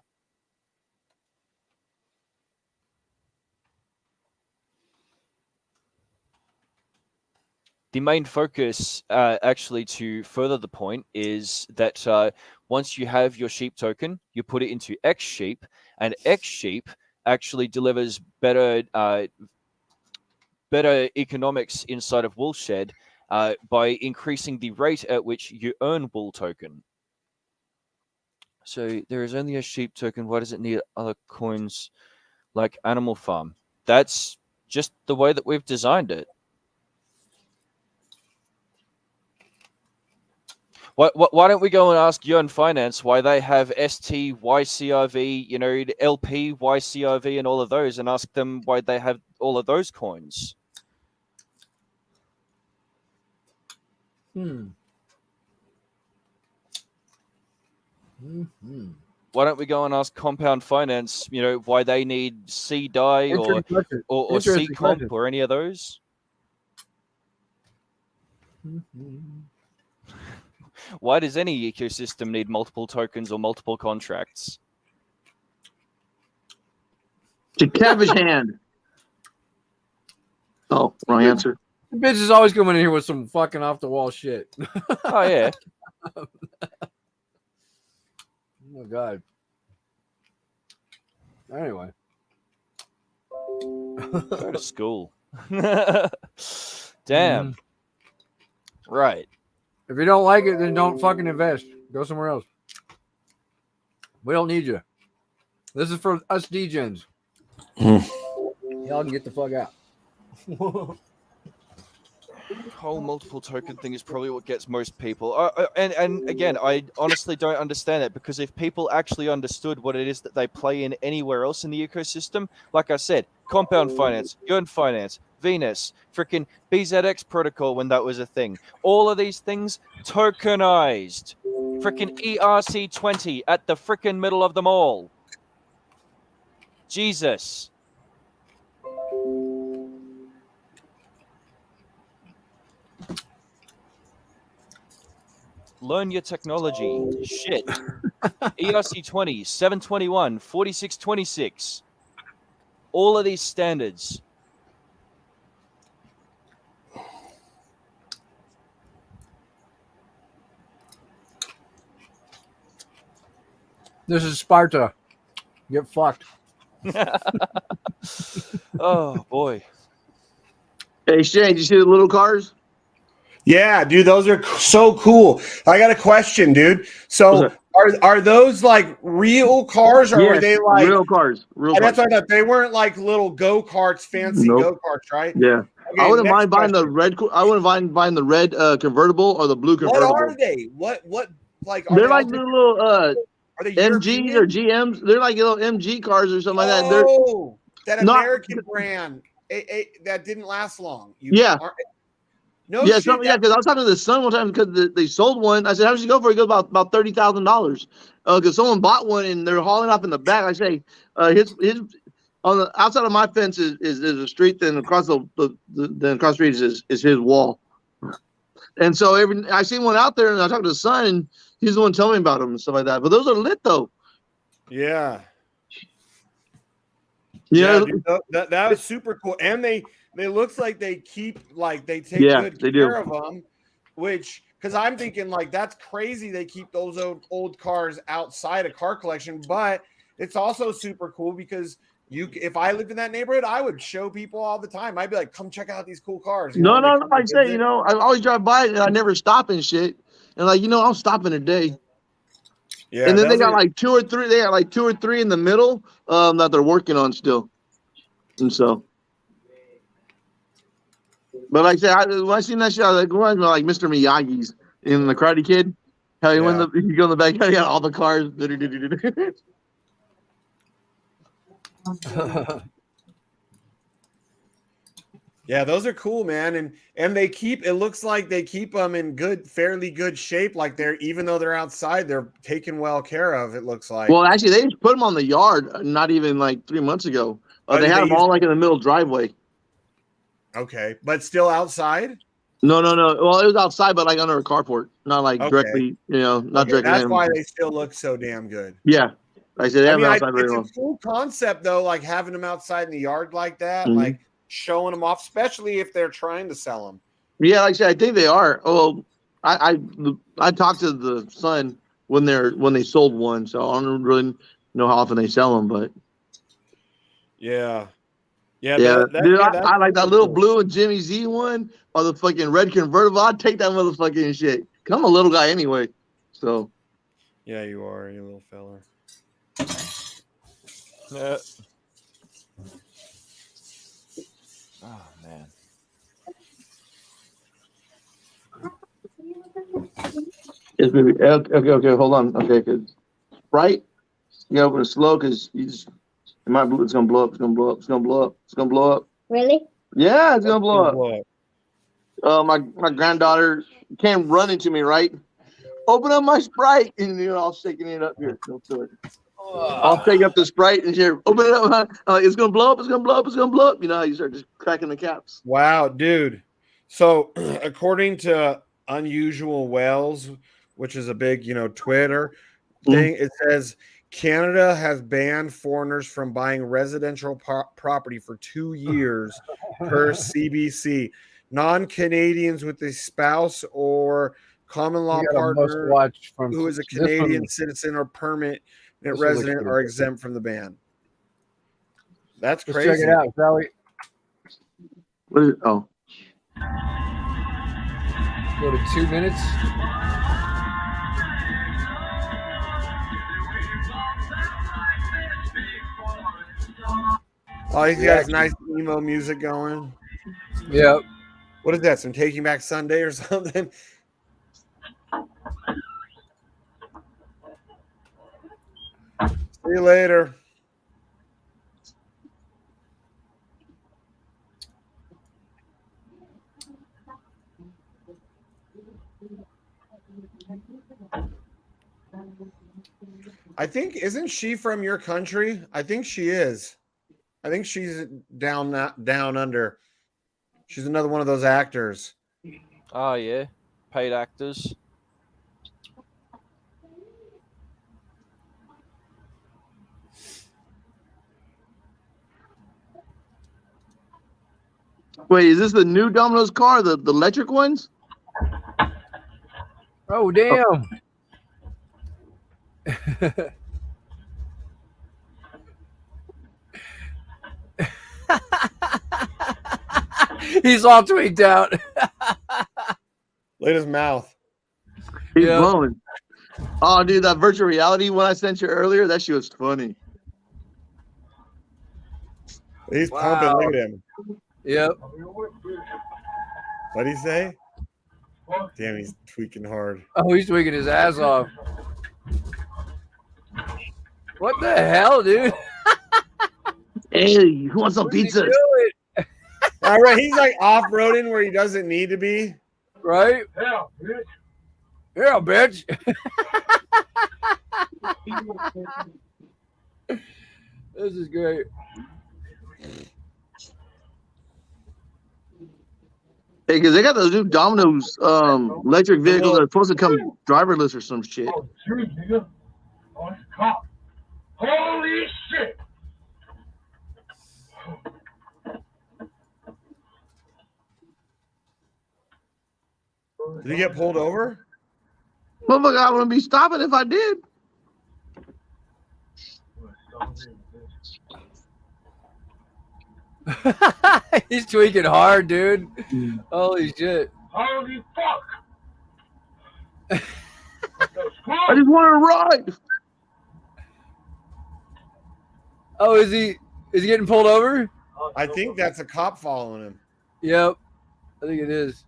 Speaker 4: The main focus, actually, to further the point, is that once you have your Sheep token, you put it into X Sheep, and X Sheep actually delivers better economics inside of Woolshed by increasing the rate at which you earn Wool token. So there is only a Sheep token. Why does it need other coins like Animal Farm? That's just the way that we've designed it. Why don't we go and ask Yearn Finance why they have ST, YCRV, you know, LP, YCRV, and all of those, and ask them why they have all of those coins? Why don't we go and ask Compound Finance, you know, why they need C-DI or C-Comp or any of those? Why does any ecosystem need multiple tokens or multiple contracts?
Speaker 5: To cabbage hand. Oh, wrong answer.
Speaker 1: The bitch is always coming in here with some fucking off the wall shit.
Speaker 4: Oh yeah.
Speaker 1: Oh my god. Anyway.
Speaker 4: Go to school. Damn. Right.
Speaker 1: If you don't like it, then don't fucking invest. Go somewhere else. We don't need you. This is for us degens. Y'all can get the fuck out.
Speaker 4: Whole multiple token thing is probably what gets most people. And again, I honestly don't understand it, because if people actually understood what it is that they play in anywhere else in the ecosystem, like I said, Compound Finance, Yearn Finance, Venus, freaking BZX protocol when that was a thing. All of these things tokenized. Freaking ERC20 at the freaking middle of them all. Jesus. Learn your technology. Shit. ERC 20, 721, 4626. All of these standards.
Speaker 1: This is Sparta. Get fucked.
Speaker 4: Oh boy.
Speaker 5: Hey Shane, did you see the little cars?
Speaker 2: Yeah, dude, those are so cool. I got a question, dude. So are those like real cars, or are they like
Speaker 5: real cars? Real
Speaker 2: and
Speaker 5: cars.
Speaker 2: that's what I thought. They weren't like little go-karts, fancy
Speaker 5: Nope.
Speaker 2: go-karts, right?
Speaker 5: Yeah.
Speaker 2: Okay,
Speaker 5: I wouldn't
Speaker 2: next
Speaker 5: mind buying the
Speaker 2: question.
Speaker 5: red. I wouldn't mind buying the red convertible or the blue
Speaker 2: What
Speaker 5: convertible.
Speaker 2: are they? What like are
Speaker 5: They're
Speaker 2: they all
Speaker 5: like the little
Speaker 2: are they
Speaker 5: MGs or GMs. They're like little MG cars or something like that. They're
Speaker 2: Oh, that
Speaker 5: not-
Speaker 2: American brand that didn't last long.
Speaker 5: Yeah.
Speaker 2: No
Speaker 5: Yeah,
Speaker 2: shit.
Speaker 5: because I was talking to the son one time because they sold one. I said, "How much you go for?" He goes about $30,000. Because someone bought one and they're hauling off in the back. I say, his on the outside of my fence is a street. Then across then across the street is his wall. And so I seen one out there, and I talked to the son, and he's the one telling me about them and stuff like that. But those are lit though.
Speaker 2: Yeah.
Speaker 5: Yeah,
Speaker 2: dude, that was super cool. And they looks like they keep they take good
Speaker 5: they
Speaker 2: care
Speaker 5: do.
Speaker 2: of them, which because I'm thinking like that's crazy they keep those old cars outside a car collection, but it's also super cool because if I lived in that neighborhood, I would show people all the time. I'd be like, come check out these cool cars.
Speaker 5: No. Like I say, I always drive by it and I never stop and shit. And I'll stop in a day.
Speaker 2: Yeah.
Speaker 5: And then they got like two or three. They got like two or three in the middle that they're working on still. And so, but like I said, when I seen that shit, I was like Mr. Miyagi's in the Karate Kid. How you you go in the back, you got all the cars.
Speaker 2: Yeah, those are cool, man. And they keep it looks like they keep them in fairly good shape. Like even though they're outside, they're taken well care of. It looks like.
Speaker 5: Well, actually, they just put them on the yard not even like 3 months ago. They had them all like in the middle driveway.
Speaker 2: Okay, but still outside.
Speaker 5: No. Well, it was outside, but like under a carport, not like directly. Not directly.
Speaker 2: That's why they still look so damn good.
Speaker 5: Yeah, I said they have them outside very
Speaker 2: it's
Speaker 5: well.
Speaker 2: a cool concept though, like having them outside in the yard like that, like showing them off, especially if they're trying to sell them.
Speaker 5: Yeah, like I said, I think they are. Oh, I talked to the son when they sold one, so I don't really know how often they sell them, but
Speaker 2: yeah.
Speaker 5: Dude, I like that little blue and Jimmy Z one or the fucking red convertible. I'd take that motherfucking shit. Cause I'm a little guy anyway, so.
Speaker 2: Yeah, you are, you little feller.
Speaker 4: Oh man.
Speaker 5: Yes, baby. Okay, hold on. Okay, cause Sprite, you gotta open it slow because it's gonna blow up. It's gonna blow up. It's gonna blow up. It's gonna blow up.
Speaker 6: Really?
Speaker 5: Yeah, it's gonna blow up. My granddaughter came running to me, right? Open up my Sprite, and I'll shaking it up here. Don't do it. I'll take up the Sprite and here. Open it up. It's gonna blow up. It's gonna blow up. It's gonna blow up. You start just cracking the caps.
Speaker 2: Wow, dude. So according to Unusual Whales, which is a big, Twitter thing, it says Canada has banned foreigners from buying residential property for 2 years per CBC. Non-Canadians with a spouse or common law partner who is a Canadian citizen or permanent resident are exempt from the ban. That's crazy.
Speaker 1: Check it out, Sally.
Speaker 5: What is it? Oh.
Speaker 1: Go to 2 minutes.
Speaker 2: Oh, he's got his nice emo music going.
Speaker 1: Yep.
Speaker 2: What is that? Some Taking Back Sunday or something? See you later. I think, isn't she from your country? I think she is. I think she's down under. She's another one of those actors.
Speaker 4: Oh yeah, paid actors.
Speaker 5: Wait, is this the new Domino's car, the electric ones?
Speaker 1: Oh damn! He's all tweaked out.
Speaker 2: Look at his mouth.
Speaker 5: He's
Speaker 1: Yep.
Speaker 5: blowing. Oh, dude, that virtual reality one I sent you earlier, that shit was funny.
Speaker 2: He's
Speaker 1: Wow.
Speaker 2: pumping. Look at him.
Speaker 1: Yep.
Speaker 2: What'd he say? Damn, he's tweaking hard.
Speaker 1: Oh, he's tweaking his ass off. What the hell, dude?
Speaker 5: Hey, who wants some pizza?
Speaker 2: All right, he's like off-roading where he doesn't need to be.
Speaker 1: Right? Yeah, bitch. This is great.
Speaker 5: Hey, because they got those new Domino's electric vehicles that are supposed to come driverless or some shit.
Speaker 8: Oh, shoot, nigga. Oh, it's a cop. Holy shit.
Speaker 2: Did he get pulled over?
Speaker 5: Motherfucker, I wouldn't be stopping if I did.
Speaker 1: He's tweaking hard, dude. Holy shit.
Speaker 8: Holy fuck.
Speaker 5: I just want to ride.
Speaker 1: Oh, is he getting pulled over?
Speaker 2: I think that's a cop following him.
Speaker 1: Yep. I think it is.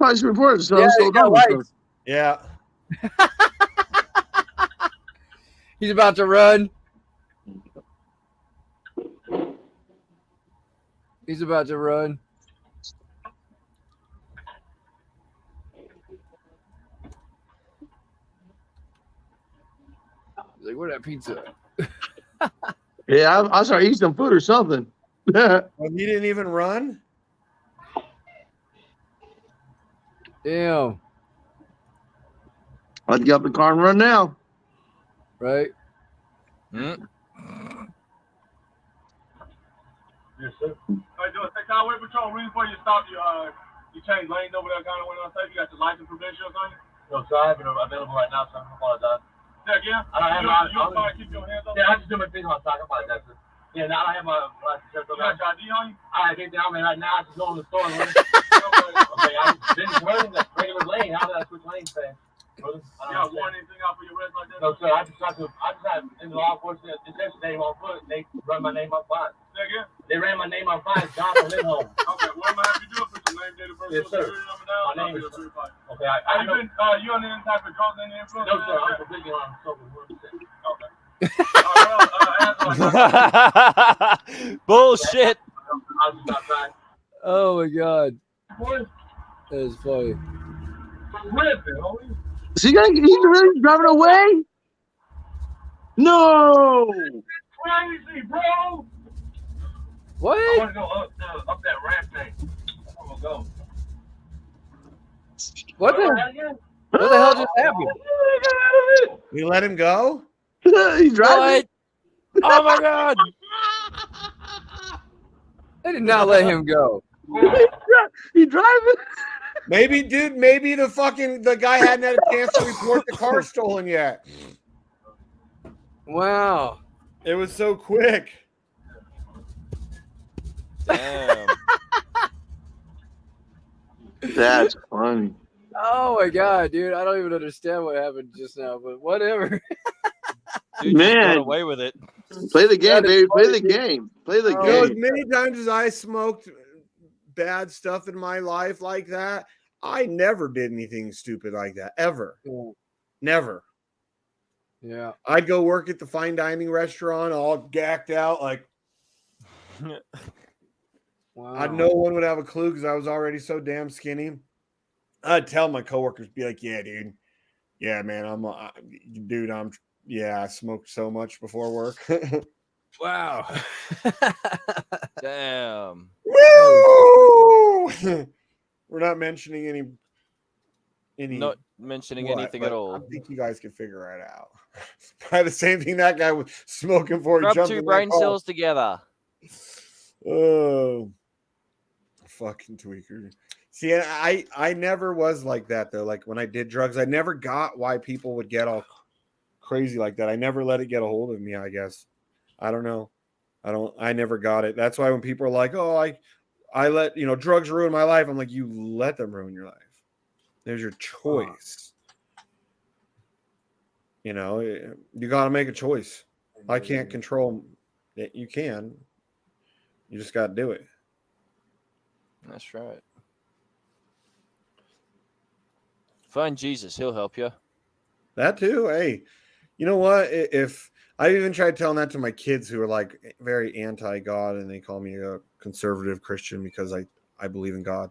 Speaker 5: I just reported so
Speaker 1: Yeah,
Speaker 5: so
Speaker 1: he got lights.
Speaker 2: Yeah.
Speaker 1: He's about to run. He's about to run. He's like, where's that pizza?
Speaker 5: Yeah, I started eating some food or something.
Speaker 2: Well, he didn't even run?
Speaker 1: Damn.
Speaker 5: I'd get up the car and run now.
Speaker 1: Right?
Speaker 8: Yes, sir. How you doing? Hey, Highway Patrol, reason for you stop you change lanes over there, kind of went on safe. You got your license credentials on you? No, sir, I have it available right now, so I apologize. Yeah, again? I don't have you don't keep your hands up? Yeah, I just do my thing on top. I apologize, sir. Yeah, now I don't have my license. You got your ID on you? I can't tell me right now. I just go in the store and okay, I just been turning the regular lane. How did I switch lanes fast? You got warrant anything out for your arrest like that? No, sir. I just have in the law enforcement detention name on foot. They run my name on fine. Say again? They ran my name on fine. John from Lindholm. Okay, what am I have you do? Put your name, date of birth, yes, sir. Number down. My name is. Okay, I know. You on any type of drugs, any influence? No, sir. I'm completely on sober. Okay.
Speaker 4: Bullshit.
Speaker 1: Oh my god. That is funny.
Speaker 5: Is he really driving away? No.
Speaker 8: Crazy, bro.
Speaker 1: What?
Speaker 8: I want to go up that ramp thing. I'm gonna go.
Speaker 1: What the hell just happened?
Speaker 2: You let him go?
Speaker 5: He's driving.
Speaker 1: What? Oh my god. They did not let him go.
Speaker 5: He's driving.
Speaker 2: Maybe, dude, maybe the guy hadn't had a chance to report the car stolen yet.
Speaker 1: Wow.
Speaker 2: It was so quick.
Speaker 4: Damn.
Speaker 5: That's funny.
Speaker 1: Oh my god, dude. I don't even understand what happened just now, but whatever.
Speaker 4: Dude,
Speaker 5: Man.
Speaker 4: you got away with it.
Speaker 5: Play the game,
Speaker 1: That is
Speaker 5: baby. Play
Speaker 1: funny,
Speaker 5: the game. Play the
Speaker 2: You know, as
Speaker 5: game.
Speaker 2: many times as I smoked bad stuff in my life like that, I never did anything stupid like that. Ever.
Speaker 1: Yeah.
Speaker 2: Never.
Speaker 1: Yeah.
Speaker 2: I'd go work at the fine dining restaurant all gacked out. Like,
Speaker 1: Wow.
Speaker 2: no one would have a clue because I was already so damn skinny. I'd tell my coworkers, be like, yeah, dude. Yeah, man, I smoked so much before work.
Speaker 1: Wow.
Speaker 4: Damn.
Speaker 2: Woo! We're not mentioning any
Speaker 4: Not mentioning
Speaker 2: what,
Speaker 4: anything
Speaker 2: but
Speaker 4: at all.
Speaker 2: I think you guys can figure it out. Probably the same thing that guy was smoking for. He
Speaker 4: Rub
Speaker 2: jumped
Speaker 4: two
Speaker 2: in
Speaker 4: brain
Speaker 2: that car.
Speaker 4: cells together.
Speaker 2: Oh, fucking tweaker. See, I never was like that though. Like when I did drugs, I never got why people would get all crazy like that. I never let it get a hold of me, I guess. I don't know. I never got it. That's why when people are like, "Oh, I let, drugs ruin my life." I'm like, "You let them ruin your life. There's your choice." You got to make a choice. I can't control it. You can. You just got to do it.
Speaker 4: That's right. Find Jesus. He'll help you.
Speaker 2: That too. Hey, you know what? If I even tried telling that to my kids who are like very anti-God and they call me a conservative Christian because I believe in God.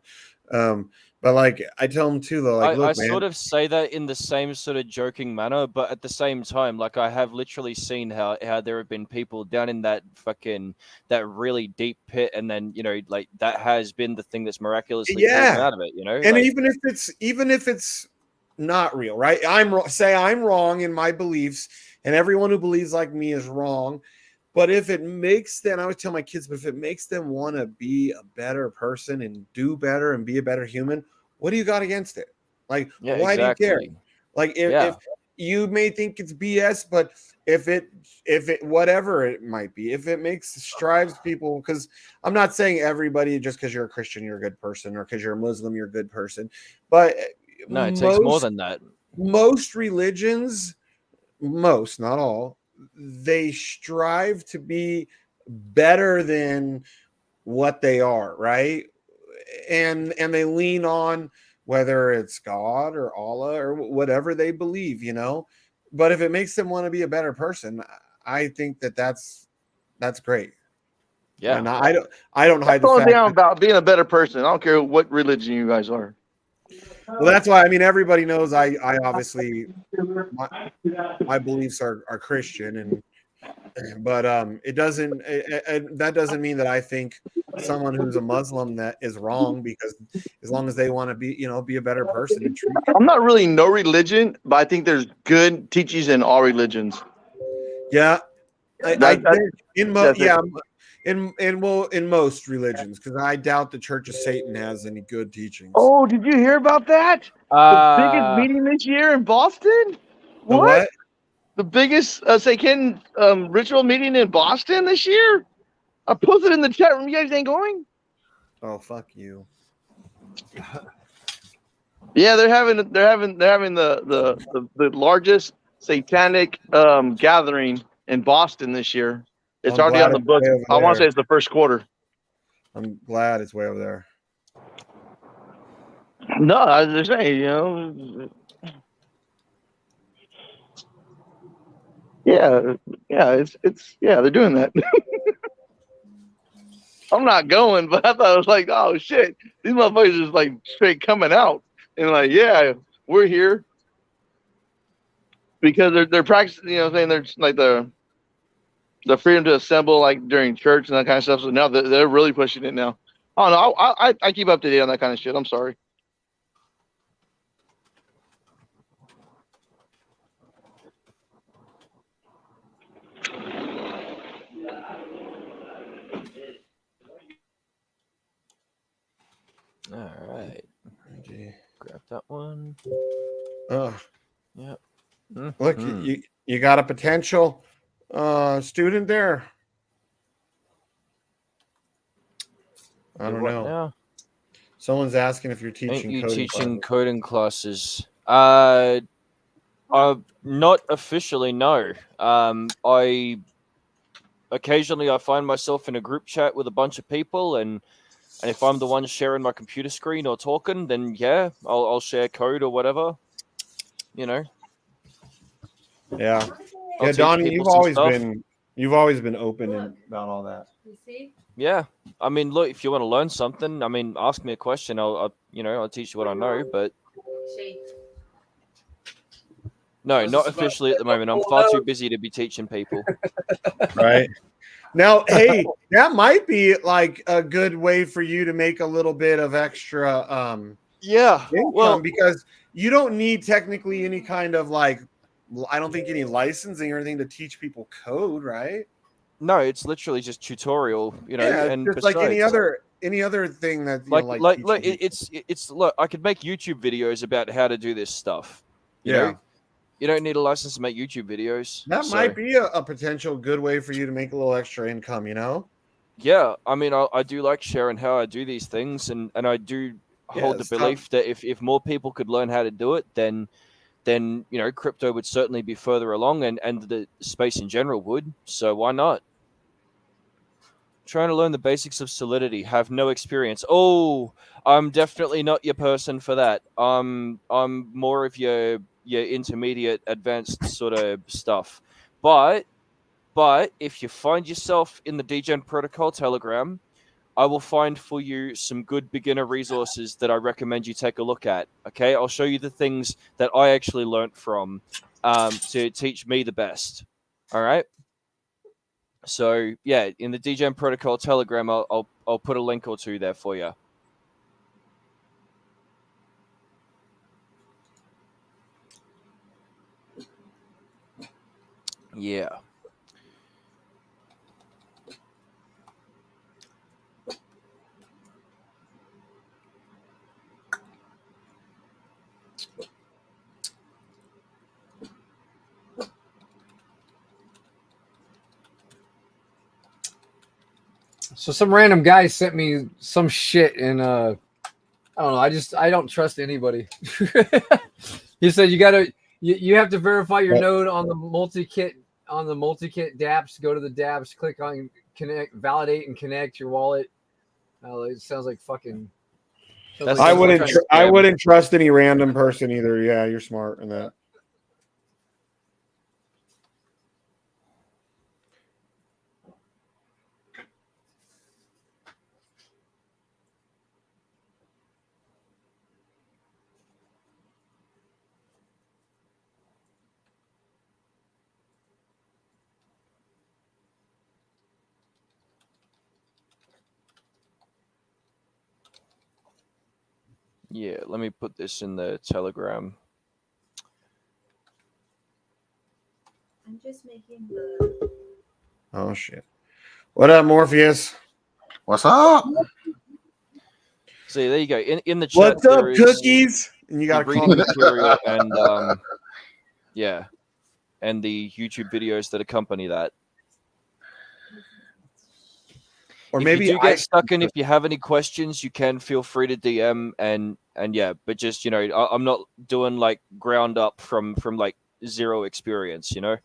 Speaker 2: But like I tell them too, though, like, look,
Speaker 4: I sort of say that in the same sort of joking manner, but at the same time, like I have literally seen how there have been people down in that really deep pit, and then like that has been the thing that's miraculously pulled them out of it.
Speaker 2: And
Speaker 4: like,
Speaker 2: even if it's not real, right? I'm wrong in my beliefs, and everyone who believes like me is wrong. But if it makes them, I always tell my kids, but if it makes them want to be a better person and do better and be a better human, what do you got against it? Like, why do you care? Like, if you may think it's BS, but if it whatever it might be, if it strives people, because I'm not saying everybody just because you're a Christian you're a good person, or because you're a Muslim you're a good person, but
Speaker 4: no, it takes more than that.
Speaker 2: Most religions, not all, they strive to be better than what they are, right? And they lean on whether it's God or Allah or whatever they believe, But if it makes them want to be a better person, I think that's great.
Speaker 4: Yeah,
Speaker 2: and I don't hide the
Speaker 5: fact.
Speaker 2: fact
Speaker 5: about being a better person. I don't care what religion you guys are.
Speaker 2: Well, that's why, everybody knows I obviously my beliefs are Christian, but it doesn't that doesn't mean that I think someone who's a Muslim that is wrong, because as long as they want to be a better person and treat.
Speaker 5: I'm not really no religion, but I think there's good teachings in all religions.
Speaker 2: Yeah, in most religions, because I doubt the Church of Satan has any good teachings.
Speaker 5: Oh, did you hear about that? The biggest meeting this year in Boston?
Speaker 2: What?
Speaker 5: The biggest Satan ritual meeting in Boston this year? I posted in the chat room. You guys ain't going?
Speaker 2: Oh, fuck you.
Speaker 5: Yeah, they're having the largest satanic gathering in Boston this year. It's already on the books. I want to say it's the first quarter.
Speaker 2: I'm glad it's way over there.
Speaker 5: No, I was just saying, yeah, they're doing that. I'm not going, but I thought it was like, oh shit, these motherfuckers just like straight coming out and like, yeah, we're here because they're practicing, saying they're like the freedom to assemble like during church and that kind of stuff. So now they're really pushing it now. Oh no, I keep up to date on that kind of shit. I'm sorry.
Speaker 4: All right. Grab that one.
Speaker 2: Oh,
Speaker 4: yep.
Speaker 2: Look, you got a potential student there. I don't know.
Speaker 4: Now?
Speaker 2: Someone's asking if you're teaching.
Speaker 4: Ain't you
Speaker 2: coding
Speaker 4: teaching
Speaker 2: classes.
Speaker 4: coding classes? Not officially, no. I occasionally find myself in a group chat with a bunch of people, and if I'm the one sharing my computer screen or talking, then yeah, I'll share code or whatever.
Speaker 2: Yeah,
Speaker 4: I'll
Speaker 2: Donnie, you've always been open about all that.
Speaker 4: Yeah, I mean, look, if you want to learn something, ask me a question. I'll teach you what I know, but no, not officially at the moment. I'm far too busy to be teaching people.
Speaker 2: Right. Now, hey, that might be like a good way for you to make a little bit of extra income, because you don't need technically any kind of I don't think any licensing or anything to teach people code, right?
Speaker 4: No, it's literally just tutorial, you know.
Speaker 2: Yeah,
Speaker 4: and
Speaker 2: just
Speaker 4: besides,
Speaker 2: like any other thing that you
Speaker 4: like
Speaker 2: know,
Speaker 4: like
Speaker 2: teaching you.
Speaker 4: it's look, I could make YouTube videos about how to do this stuff. You
Speaker 2: Yeah.
Speaker 4: know, you don't need a license to make YouTube videos.
Speaker 2: That
Speaker 4: so,
Speaker 2: might be a potential good way for you to make a little extra income, you know?
Speaker 4: Yeah, I mean, I do like sharing how I do these things, and I do hold the
Speaker 2: stop.
Speaker 4: belief that if more people could learn how to do it, then you know, crypto would certainly be further along, and the space in general would. So why not? Trying to learn the basics of Solidity, have no experience. Oh, I'm definitely not your person for that. I'm more of your intermediate, advanced sort of stuff. But if you find yourself in the Degen Protocol Telegram, I will find for you some good beginner resources that I recommend you take a look at. Okay, I'll show you the things that I actually learned from to teach me the best. All right. So yeah, in the Degen Protocol Telegram, I'll put a link or two there for you. Yeah.
Speaker 1: So some random guy sent me some shit and I don't know. I don't trust anybody. He said you have to verify your node on the multi-kit dApps. Go to the dApps, click on connect, validate, and connect your wallet. It sounds like fucking.
Speaker 2: I wouldn't trust any random person either. Yeah, you're smart in that.
Speaker 4: Yeah, let me put this in the Telegram.
Speaker 7: I'm just making the.
Speaker 2: Oh shit! What up, Morpheus?
Speaker 9: What's up?
Speaker 4: See, there you go. In the chat,
Speaker 2: what's up, cookies? And you got
Speaker 4: reading material and yeah, and the YouTube videos that accompany that.
Speaker 2: Or
Speaker 4: if
Speaker 2: maybe
Speaker 4: you do get stuck in, if you have any questions, you can feel free to DM and yeah, but just, you know, I'm not doing like ground up from like zero experience, you know.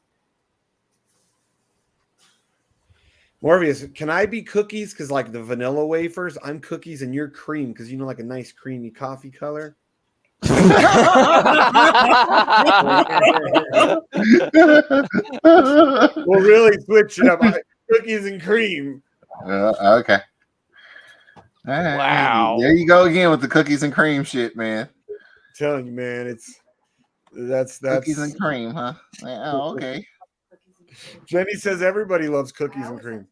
Speaker 2: Morpheus, can I be cookies? Because like the vanilla wafers, I'm cookies and you're cream because you know, like a nice creamy coffee color.
Speaker 9: We'll
Speaker 2: really switch it up. Cookies and cream.
Speaker 9: Okay.
Speaker 4: Wow.
Speaker 9: There you go again with the cookies and cream shit, man.
Speaker 2: I'm telling you, man, that's
Speaker 9: cookies and cream, huh? Oh, okay.
Speaker 2: Jenny says everybody loves cookies and cream.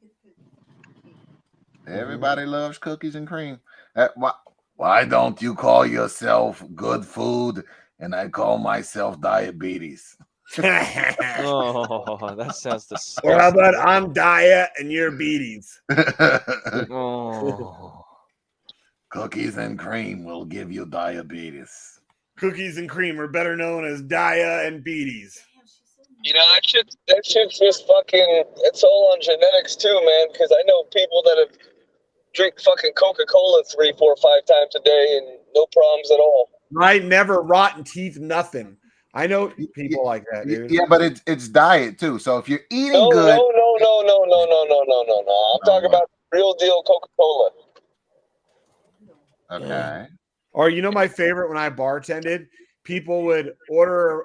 Speaker 9: Everybody loves cookies and cream. Why don't you call yourself good food and I call myself diabetes?
Speaker 4: Oh, that sounds disgusting.
Speaker 2: Or how about I'm diet and you're beaties?
Speaker 4: Oh.
Speaker 9: Cookies and cream will give you diabetes.
Speaker 2: Cookies and cream are better known as dia and beaties.
Speaker 10: You know, that shit's just fucking, it's all on genetics too, man, because I know people that have drink fucking Coca-Cola 3, 4, 5 times a day and no problems at all.
Speaker 2: Right, never rotten teeth, nothing. I know people like that, dude.
Speaker 9: Yeah, but it's diet too. So if you're eating good,
Speaker 10: No. I'm talking about real deal Coca-Cola.
Speaker 9: Okay.
Speaker 2: Or you know, my favorite when I bartended, people would order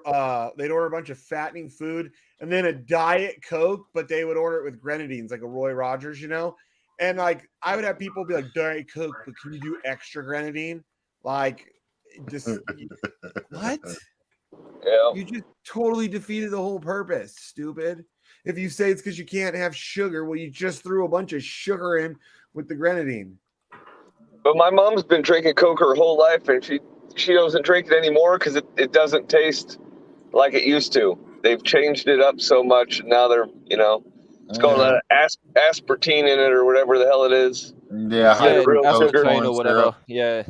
Speaker 2: they'd order a bunch of fattening food and then a diet Coke, but they would order it with grenadines, like a Roy Rogers, you know. And like I would have people be like, Diet Coke, but can you do extra grenadine? Like, just what?
Speaker 10: Yeah.
Speaker 2: You just totally defeated the whole purpose, stupid. If you say it's because you can't have sugar, well, you just threw a bunch of sugar in with the grenadine.
Speaker 10: But my mom's been drinking Coke her whole life, and she doesn't drink it anymore because it doesn't taste like it used to. They've changed it up so much, and now they're, you know, It's called aspartame in it or whatever the hell it is.
Speaker 9: Yeah, high fructose
Speaker 10: sugar.
Speaker 9: corn
Speaker 4: or whatever.
Speaker 9: syrup.
Speaker 4: Yeah.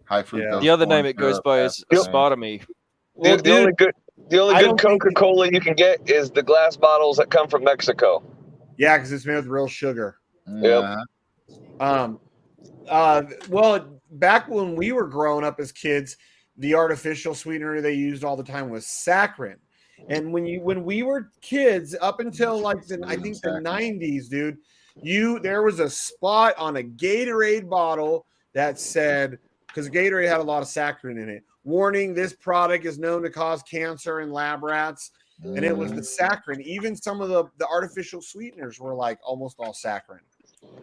Speaker 9: High fructose.
Speaker 4: The other name
Speaker 9: corn
Speaker 4: it goes
Speaker 9: syrup,
Speaker 4: by is aspartame.
Speaker 5: Well,
Speaker 10: The only good
Speaker 5: don't think
Speaker 10: Coca-Cola you can get is the glass bottles that come from Mexico.
Speaker 2: Yeah, because it's made with real sugar.
Speaker 9: Yeah.
Speaker 2: Well, back when we were growing up as kids, the artificial sweetener they used all the time was saccharin. And when we were kids, up until like the 90s, dude, there was a spot on a Gatorade bottle that said, because Gatorade had a lot of saccharin in it, warning: this product is known to cause cancer in lab rats. And it was the saccharin. Even some of the artificial sweeteners were like almost all saccharin.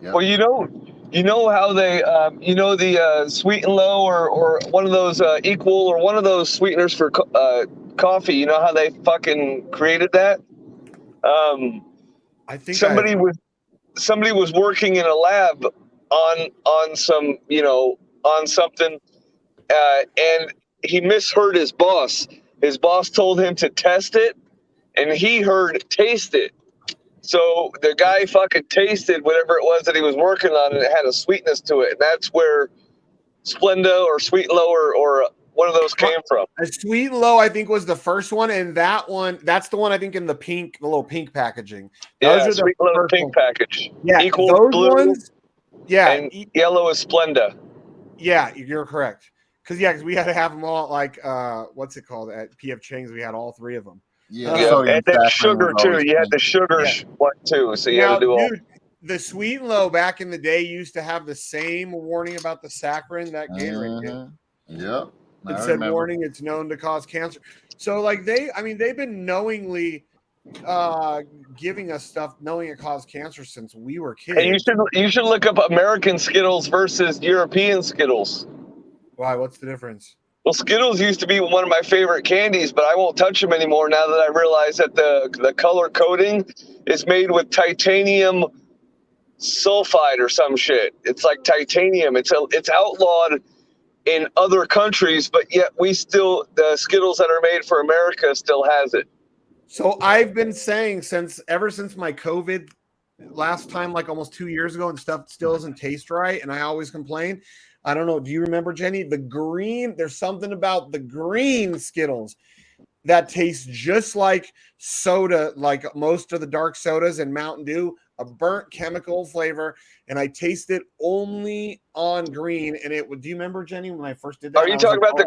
Speaker 9: Yep.
Speaker 10: Well, you know how they, the Sweet and Low or one of those Equal or one of those sweeteners for coffee. You know how they fucking created that?
Speaker 2: I think
Speaker 10: somebody was working in a lab on some, on something, and he misheard his boss. His boss told him to test it, and he heard taste it. So the guy fucking tasted whatever it was that he was working on, and it had a sweetness to it. And that's where Splenda or Sweet and Low or one of those came from.
Speaker 2: A Sweet and Low, I think, was the first one, and that's the one I think in the little pink packaging. Those are
Speaker 10: Sweet and Low pink package.
Speaker 2: Yeah,
Speaker 10: Equal
Speaker 2: those
Speaker 10: blue,
Speaker 2: ones. Yeah,
Speaker 10: and yellow is Splenda.
Speaker 2: Yeah, you're correct. Because we had to have them all like what's it called at PF Chang's? We had all three of them.
Speaker 9: Yeah,
Speaker 10: and then sugar too. You had the sugar one too, so you had to do all.
Speaker 2: The Sweet and Low back in the day used to have the same warning about the saccharin that Gatorade did.
Speaker 9: Yep.
Speaker 2: It said, warning, it's known to cause cancer. So like they've been knowingly giving us stuff knowing it caused cancer since we were kids.
Speaker 10: And you should look up American Skittles versus European Skittles.
Speaker 2: Why? What's the difference?
Speaker 10: Well, Skittles used to be one of my favorite candies, but I won't touch them anymore now that I realize that the color coding is made with titanium sulfide or some shit. It's like titanium. It's outlawed in other countries, but yet the Skittles that are made for America still has it.
Speaker 2: So I've been saying ever since my COVID last time, like almost 2 years ago, and stuff still doesn't taste right, and I always complain. I don't know. Do you remember, Jenny? There's something about the green Skittles that tastes just like soda, like most of the dark sodas and Mountain Dew, a burnt chemical flavor. And I taste it only on green. And do you remember, Jenny, when I first did that?
Speaker 10: Are you talking about the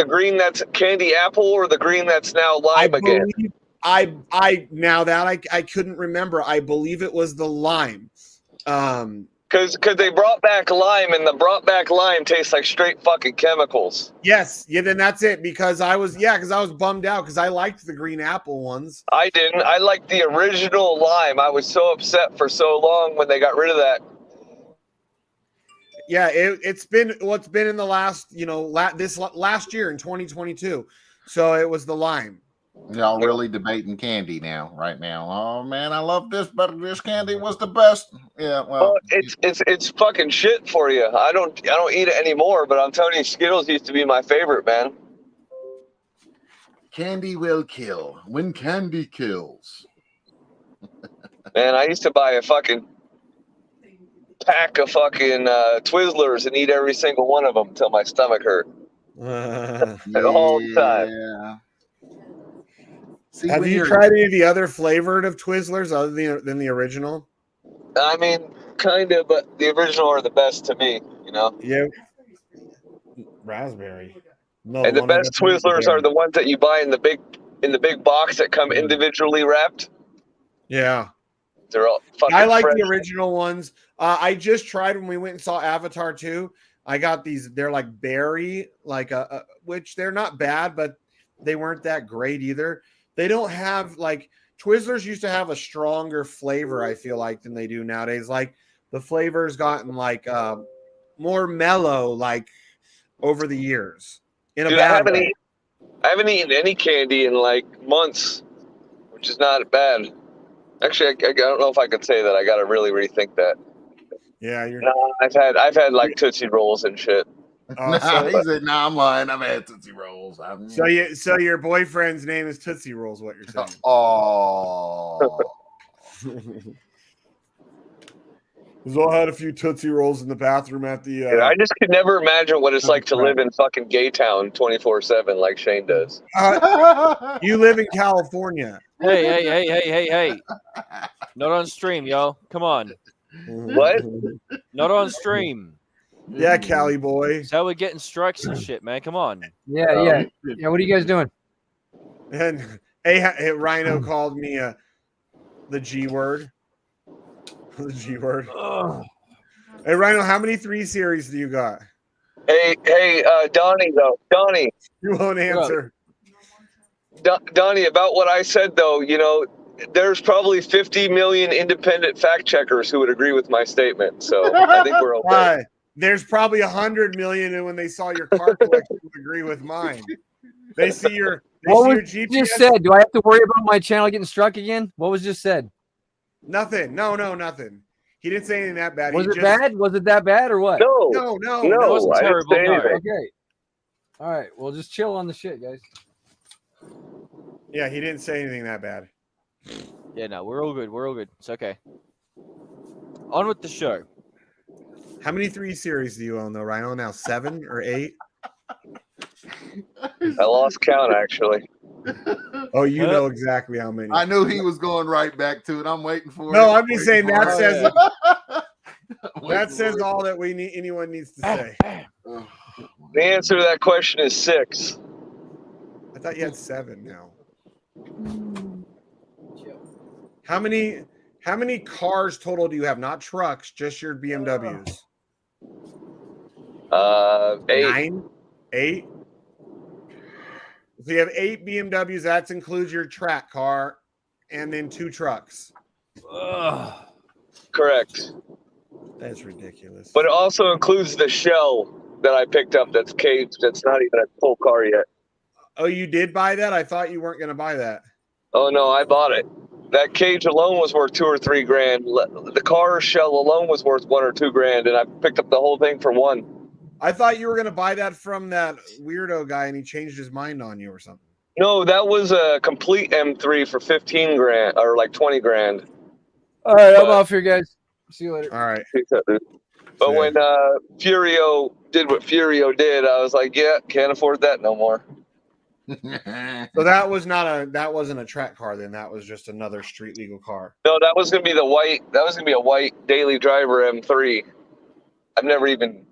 Speaker 10: green that's candy apple or the green that's now lime again?
Speaker 2: Now that I couldn't remember. I believe it was the lime.
Speaker 10: Because they brought back lime, and the brought back lime tastes like straight fucking chemicals.
Speaker 2: Yes, yeah, then that's it. Because I was bummed out because I liked the green apple ones.
Speaker 10: I didn't. I liked the original lime. I was so upset for so long when they got rid of that.
Speaker 2: Yeah, it's been in the last, this last year in 2022. So it was the lime.
Speaker 9: Y'all really debating candy right now. Oh man, I love this, but this candy was the best. Yeah, well,
Speaker 10: it's fucking shit for you. I don't eat it anymore, but I'm telling you, Skittles used to be my favorite, man.
Speaker 9: Candy will kill when candy kills.
Speaker 10: Man, I used to buy a fucking pack of fucking Twizzlers and eat every single one of them until my stomach hurt. All the time.
Speaker 9: Yeah.
Speaker 2: See, have you tried any of the other flavored of Twizzlers other than the original?
Speaker 10: I mean, kind of, but the original are the best to me,
Speaker 2: Yeah. Raspberry. No,
Speaker 10: and the best Twizzlers are the ones that you buy in the big box that come individually wrapped.
Speaker 2: Yeah.
Speaker 10: They're all fucking
Speaker 2: I like
Speaker 10: fresh.
Speaker 2: the original ones. I just tried when we went and saw Avatar 2. I got these. They're like berry, which they're not bad, but they weren't that great either. They don't have Twizzlers used to have a stronger flavor, I feel like, than they do nowadays. Like the flavor's gotten more mellow, over the years.
Speaker 10: Dude, I haven't eaten any candy in months, which is not bad. Actually, I don't know if I could say that. I got to really rethink that.
Speaker 2: Yeah,
Speaker 10: I've had Tootsie Rolls and shit.
Speaker 9: He said, "No, I'm lying. I've had Tootsie Rolls."
Speaker 2: So your boyfriend's name is Tootsie Rolls. What you're saying?
Speaker 9: Oh,
Speaker 2: Zoe had a few Tootsie Rolls in the bathroom at the.
Speaker 10: I just could never imagine what it's like to live in fucking Gay Town 24/7 like Shane does.
Speaker 2: You live in California.
Speaker 4: Hey. Not on stream, yo. Come on.
Speaker 10: What?
Speaker 4: Not on stream.
Speaker 2: Yeah, Cali boy.
Speaker 4: So we're getting strikes and shit, man. Come on.
Speaker 1: Yeah. What are you guys doing?
Speaker 2: And hey, Rhino called me the G word. The G word. Hey, Rhino, how many 3 series do you got?
Speaker 10: Hey, Donnie, though. Donnie.
Speaker 2: You won't answer.
Speaker 10: Donnie, about what I said, though, you know, there's probably 50 million independent fact checkers who would agree with my statement. So I think we're okay.
Speaker 2: There's probably 100 million, and when they saw your car collection, would agree with mine. They see your.
Speaker 1: What was just said? Do I have to worry about my channel getting struck again? What was just said?
Speaker 2: Nothing. No, nothing. He didn't say anything that bad.
Speaker 1: Was it bad? Was it that bad or what?
Speaker 10: No.
Speaker 4: It wasn't terrible. No.
Speaker 1: Okay. All right. Well, just chill on the shit, guys.
Speaker 2: Yeah, he didn't say anything that bad.
Speaker 4: Yeah, no, we're all good. We're all good. It's okay. On with the show.
Speaker 2: How many 3 series do you own, though, Rhino? Now 7 or 8?
Speaker 10: I lost count, actually.
Speaker 2: Oh, you know exactly how many.
Speaker 9: I knew he was going right back to it. I'm waiting for it.
Speaker 2: No, I'm just saying that says that says all that anyone needs to say.
Speaker 10: The answer to that question is 6.
Speaker 2: I thought you had 7 now. How many cars total do you have? Not trucks, just your BMWs.
Speaker 10: 8.
Speaker 2: 9? 8? So you have 8 BMWs. That includes your track car and then 2 trucks.
Speaker 10: Correct.
Speaker 2: That's ridiculous.
Speaker 10: But it also includes the shell that I picked up that's caged. That's not even a full car yet.
Speaker 2: Oh, you did buy that? I thought you weren't going to buy that.
Speaker 10: Oh, no, I bought it. That cage alone was worth $2 or $3 grand. The car shell alone was worth $1 or $2 grand, and I picked up the whole thing for $1.
Speaker 2: I thought you were going to buy that from that weirdo guy, and he changed his mind on you or something.
Speaker 10: No, that was a complete M3 for 15 grand or like 20 grand.
Speaker 1: All right, I'm off here, guys. See you later.
Speaker 2: All right.
Speaker 10: But when Furio did what Furio did, I was like, yeah, can't afford that no more.
Speaker 2: So that wasn't a track car then. That was just another street legal car.
Speaker 10: No, that was gonna be a white daily driver M3. I've never even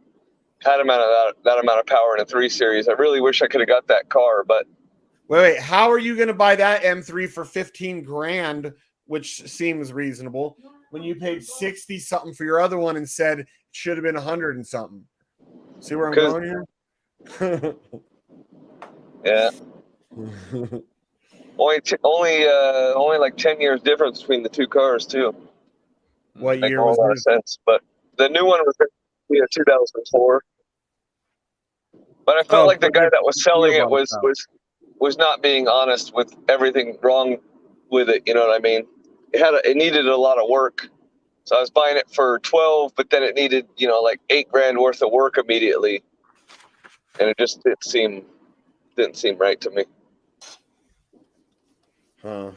Speaker 10: had that amount of power in a 3 Series. I really wish I could have got that car, but
Speaker 2: wait, how are you gonna buy that M3 for 15 grand, which seems reasonable, when you paid 60 something for your other one and said it should have been 100 and something? See where I'm going here?
Speaker 10: Yeah. only like 10 years difference between the 2 cars too.
Speaker 2: What year was
Speaker 10: a lot of sense, but the new one was 2004. But I felt like the guy that was selling it was not being honest with everything wrong with it. You know what I mean? It needed a lot of work, so I was buying it for 12, but then it needed like $8 grand worth of work immediately, and it just didn't seem right to me.
Speaker 2: Huh.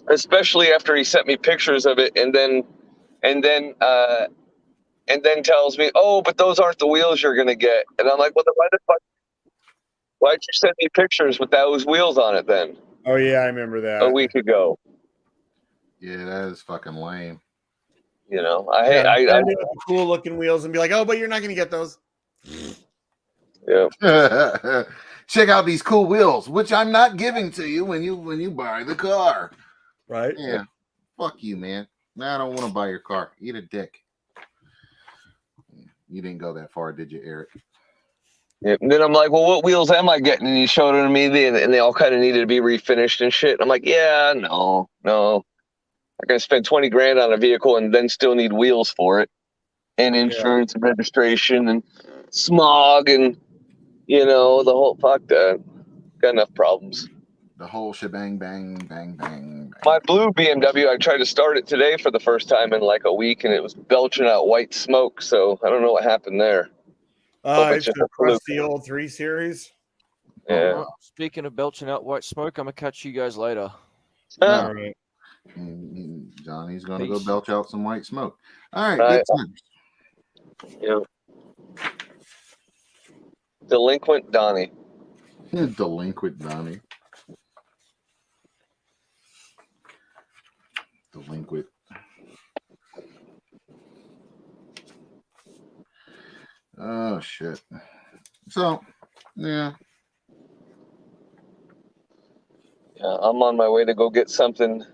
Speaker 10: Especially after he sent me pictures of it and then tells me, oh, but those aren't the wheels you're going to get. And I'm like, well, then why'd you send me pictures with those wheels on it then?
Speaker 2: Oh, yeah, I remember that.
Speaker 10: A week ago.
Speaker 9: Yeah, that is fucking lame.
Speaker 2: I cool looking wheels and be like, oh, but you're not going to get those.
Speaker 10: Yeah.
Speaker 9: Check out these cool wheels, which I'm not giving to you when you buy the car.
Speaker 2: Right?
Speaker 9: Yeah. Fuck you, man. Nah, I don't want to buy your car. Eat a dick. You didn't go that far, did you, Eric?
Speaker 10: Yeah. And then I'm like, well, what wheels am I getting? And he showed them to me, and they all kind of needed to be refinished and shit. I'm like, yeah, no. I'm going to spend 20 grand on a vehicle and then still need wheels for it, and insurance and registration and smog and the whole fuck that. Got enough problems.
Speaker 9: The whole shebang, bang, bang, bang, bang.
Speaker 10: My blue BMW, I tried to start it today for the first time in like a week, and it was belching out white smoke. So I don't know what happened there.
Speaker 2: It's a crusty old 3 Series.
Speaker 10: Yeah.
Speaker 4: Speaking of belching out white smoke, I'm gonna catch you guys later.
Speaker 2: All right.
Speaker 9: Johnny's going to go
Speaker 4: Peace.
Speaker 9: belch out some white smoke. All right, good times.
Speaker 10: Yeah. Delinquent Donnie.
Speaker 9: Delinquent Donnie. Delinquent. Oh shit. So, yeah.
Speaker 10: Yeah, I'm on my way to go get something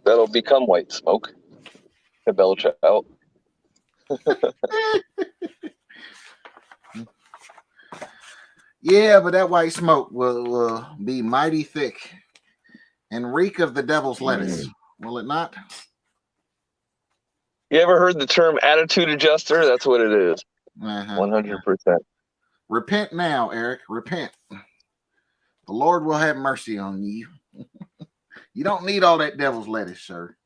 Speaker 10: that'll become white smoke to belch out.
Speaker 9: Yeah, but that white smoke will be mighty thick and reek of the devil's lettuce. Will it not?
Speaker 10: You ever heard the term attitude adjuster? That's what it is. 100%.
Speaker 9: Repent now, Eric. Repent. The Lord will have mercy on you. You don't need all that devil's lettuce, sir.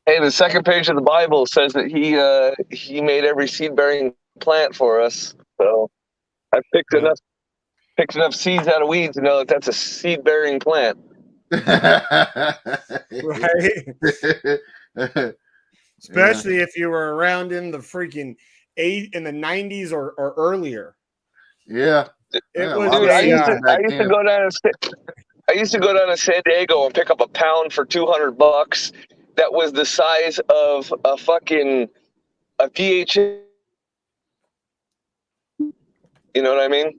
Speaker 10: Hey, the second page of the Bible says that he made every seed-bearing plant for us. So I picked enough seeds out of weeds to know that that's a seed-bearing plant.
Speaker 2: Right. Especially if you were around in the freaking in the 90s or earlier.
Speaker 9: Yeah.
Speaker 10: It was. Dude, I used to go down to San Diego and pick up a pound for $200. That was the size of a VHS. You know what I mean?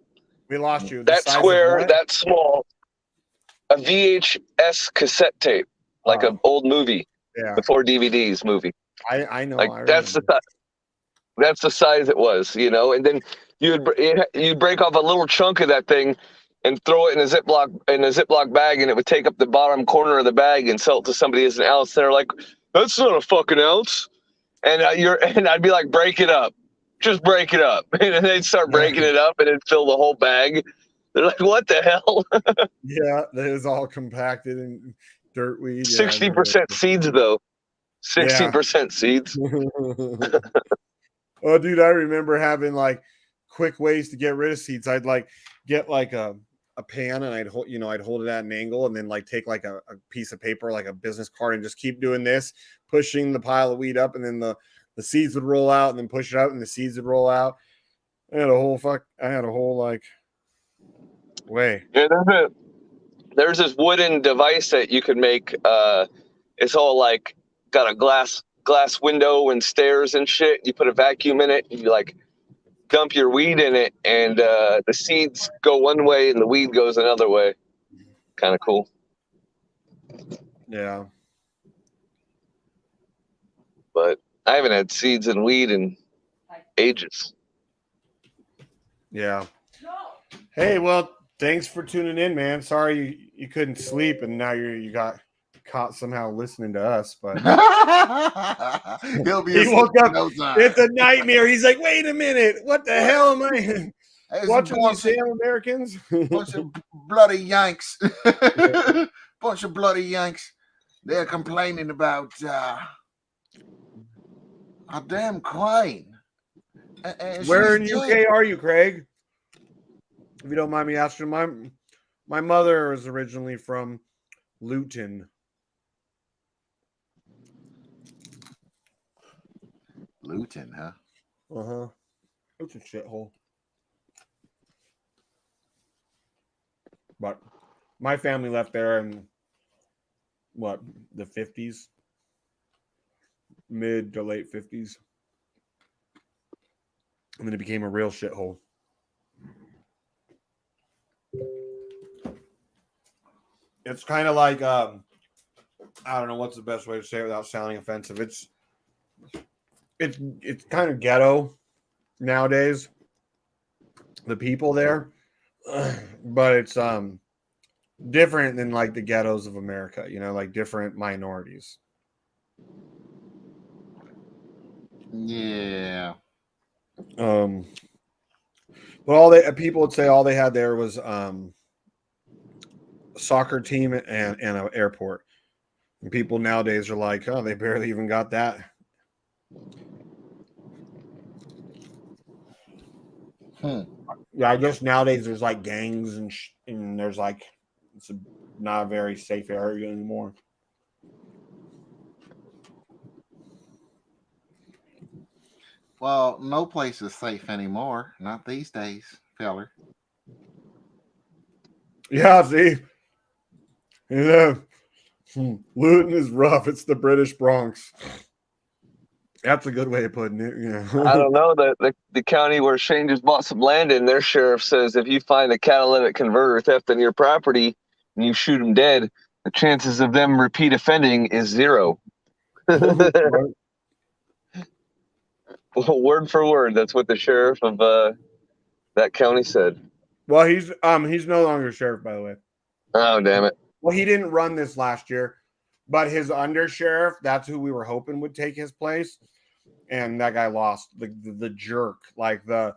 Speaker 2: We lost you.
Speaker 10: That square, that small, a VHS cassette tape, like an old movie, before DVDs movie.
Speaker 2: I know.
Speaker 10: Like that's the size it was, you know. And then you'd break off a little chunk of that thing and throw it in a Ziploc bag, and it would take up the bottom corner of the bag and sell it to somebody as an ounce. They're like, "That's not a fucking ounce," and I'd be like, "Break it up, just break it up," and they'd start breaking it up, and it'd fill the whole bag. They're like, "What the hell?"
Speaker 2: Yeah, it was all compacted and dirt weed.
Speaker 10: 60% seeds, though. 60% seeds.
Speaker 2: Oh, dude, I remember having like quick ways to get rid of seeds. I'd like get like a pan, and I'd hold it at an angle, and then like take like a piece of paper, like a business card, and just keep doing this, pushing the pile of weed up, and then the seeds would roll out, and then push it out, and the seeds would roll out. I had a whole like way.
Speaker 10: Yeah, there's this wooden device that you can make. It's all like got a glass window and stairs and shit. You put a vacuum in it, and you like dump your weed in it, and the seeds go one way and the weed goes another way. Kind of cool.
Speaker 2: Yeah.
Speaker 10: But I haven't had seeds and weed in ages.
Speaker 2: Yeah. Hey, well, thanks for tuning in, man. Sorry you couldn't sleep, and now you got caught somehow listening to us, but he woke up. It's a nightmare. He's like, wait a minute, what the hell am I watching these damn Americans?
Speaker 9: Bunch of bloody Yanks. Bunch of bloody Yanks. They're complaining about a damn queen.
Speaker 2: Where in UK are you, Craig? If you don't mind me asking, my mother is originally from Luton.
Speaker 9: Luton, huh?
Speaker 2: Uh-huh. It's a shithole. But my family left there in the 50s? Mid to late 50s. And then it became a real shithole. It's kind of like I don't know what's the best way to say it without sounding offensive. It's kind of ghetto nowadays, the people there, but it's different than like the ghettos of America, you know, like different minorities.
Speaker 9: Yeah.
Speaker 2: But people would say all they had there was a soccer team and an airport. And people nowadays are like, oh, they barely even got that. Yeah, I guess nowadays there's like gangs and there's like it's not a very safe area anymore.
Speaker 9: Well, no place is safe anymore. Not these days, feller.
Speaker 2: Yeah, see, yeah. Luton is rough. It's the British Bronx. That's a good way of putting it. Yeah.
Speaker 10: I don't know. The county where Shane just bought some land in, their sheriff says if you find a catalytic converter theft on your property and you shoot them dead, the chances of them repeat offending is 0. Word for word, that's what the sheriff of that county said.
Speaker 2: Well, he's no longer sheriff, by the way.
Speaker 10: Oh, damn it.
Speaker 2: Well, he didn't run this last year, but his undersheriff, that's who we were hoping would take his place, and that guy lost. The jerk, like the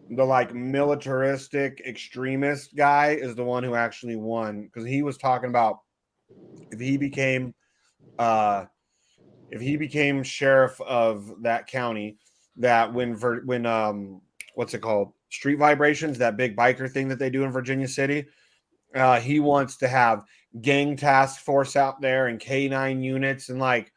Speaker 2: like militaristic extremist guy, is the one who actually won, because he was talking about if he became sheriff of that county, that when what's it called, street vibrations, that big biker thing that they do in Virginia City, he wants to have gang task force out there and K9 units, and like,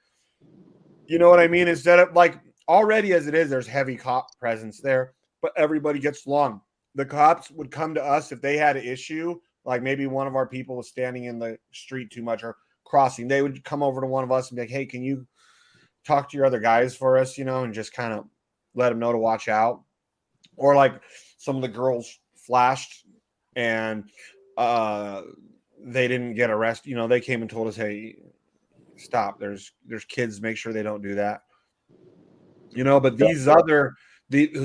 Speaker 2: you know what I mean? Instead of like, already as it is, there's heavy cop presence there, but everybody gets along. The cops would come to us if they had an issue, like maybe one of our people was standing in the street too much or crossing. They would come over to one of us and be like, hey, can you talk to your other guys for us, and just kind of let them know to watch out. Or like some of the girls flashed and they didn't get arrested. They came and told us, hey, stop. There's kids. Make sure they don't do that. But these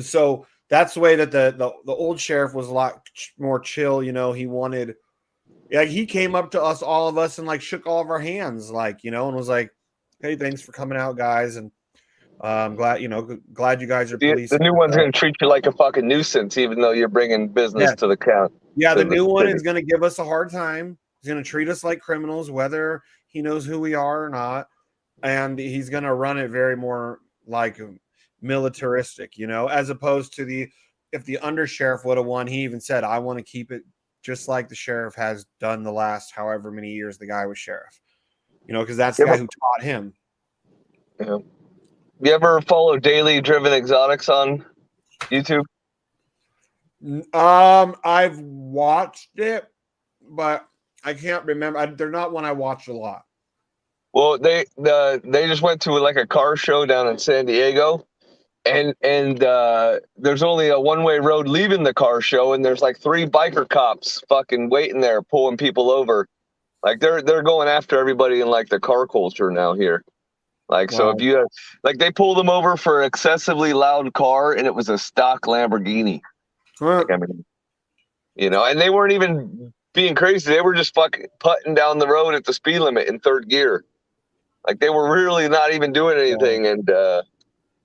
Speaker 2: so that's the way that the old sheriff was a lot more chill. He wanted, like, he came up to us, all of us, and like shook all of our hands, like, and was like, hey, thanks for coming out, guys. And I'm glad you guys are police.
Speaker 10: The new one's going to treat you like a fucking nuisance, even though you're bringing business to the count.
Speaker 2: Yeah, the new one is going to give us a hard time. He's going to treat us like criminals, whether he knows who we are or not. And he's going to run it very more like militaristic, as opposed to if the undersheriff would have won, he even said, I want to keep it just like the sheriff has done the last however many years the guy was sheriff, because that's the guy who taught him.
Speaker 10: Yeah. You ever follow Daily Driven Exotics on YouTube?
Speaker 2: I've watched it, but I can't remember. They're not one I watched a lot.
Speaker 10: Well, they just went to like a car show down in San Diego, and there's only a one-way road leaving the car show, and there's like 3 biker cops fucking waiting there, pulling people over. Like they're going after everybody in like the car culture now here. Like, wow. So if you like, they pulled them over for an excessively loud car, and it was a stock Lamborghini. Like, I mean, and they weren't even being crazy. They were just fucking putting down the road at the speed limit in 3rd gear. Like, they were really not even doing anything. And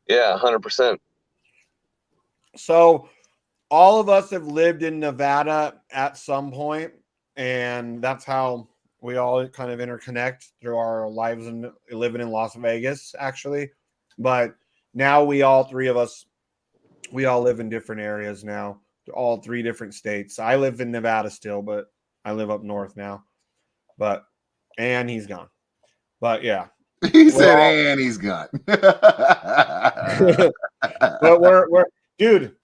Speaker 10: yeah, 100%.
Speaker 2: So all of us have lived in Nevada at some point, and that's how we all kind of interconnect through our lives and living in Las Vegas, actually. But now we all 3 of us, we all live in different areas now, all 3 different states. I live in Nevada still, but I live up north now. And he's gone. But yeah.
Speaker 9: He said, and he's gone.
Speaker 2: But we're dude.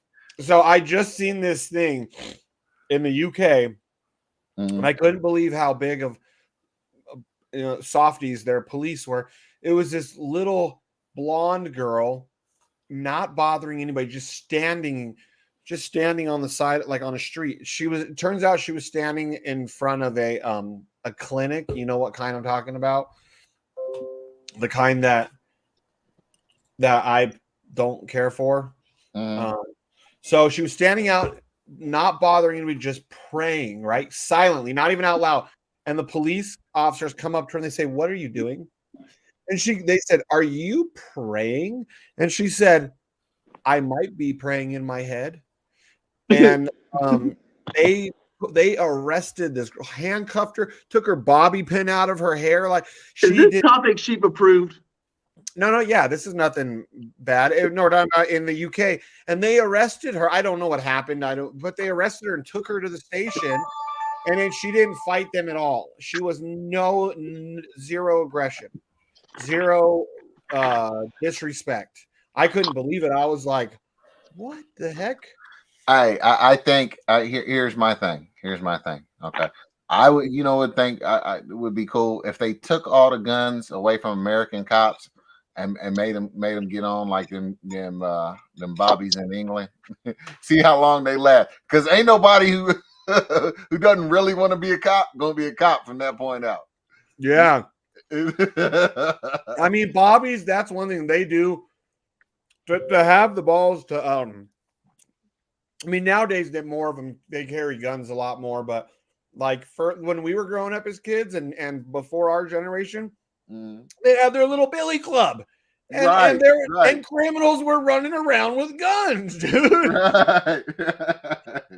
Speaker 2: So I just seen this thing in the UK, and I couldn't believe how big of softies their police were. It was this little blonde girl, not bothering anybody, just standing on the side, like on a street. It turns out she was standing in front of a clinic. You know what kind I'm talking about? The kind that I don't care for. So she was standing out, not bothering anybody, just praying, right? Silently, not even out loud. And the police officers come up to her and they say, "What are you doing?" And they said, "Are you praying?" And she said, "I might be praying in my head." And they arrested this girl, handcuffed her, took her bobby pin out of her hair. Like,
Speaker 5: is this topic sheep approved?
Speaker 2: No, yeah, this is nothing bad. No, in the UK, and they arrested her. I don't know what happened. But they arrested her and took her to the station, and then she didn't fight them at all. She was zero aggression, zero disrespect. I couldn't believe it. I was like, what the heck?
Speaker 9: I think here's my thing. Okay. I would, would think it would be cool if they took all the guns away from American cops and made them get on like them bobbies in England. See how long they last. Because ain't nobody who who doesn't really want to be a cop gonna be a cop from that point out.
Speaker 2: Yeah. I mean, bobbies, that's one thing they do to have the balls to I mean, nowadays that more of them, they carry guns a lot more, but like when we were growing up as kids and before our generation, they had their little billy club. And and criminals were running around with guns, dude. Right.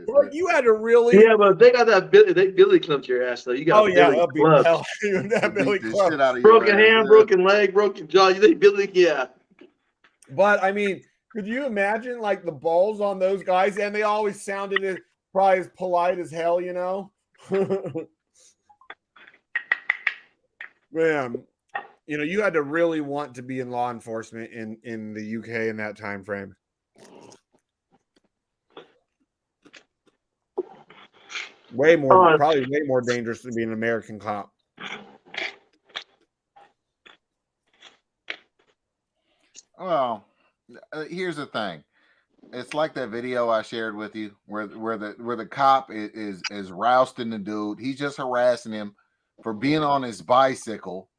Speaker 2: Like you had to really
Speaker 5: but they got that billy club to your ass though. You got
Speaker 2: that billy club.
Speaker 5: Broken hand, broken leg, broken jaw. You think billy? Yeah.
Speaker 2: But I mean, could you imagine like the balls on those guys? And they always sounded probably as polite as hell, you know. Man. You know, you had to really want to be in law enforcement in the UK in that time frame. Probably way more dangerous than being an American cop.
Speaker 9: Well, here's the thing. It's like that video I shared with you where the cop is rousting the dude. He's just harassing him for being on his bicycle.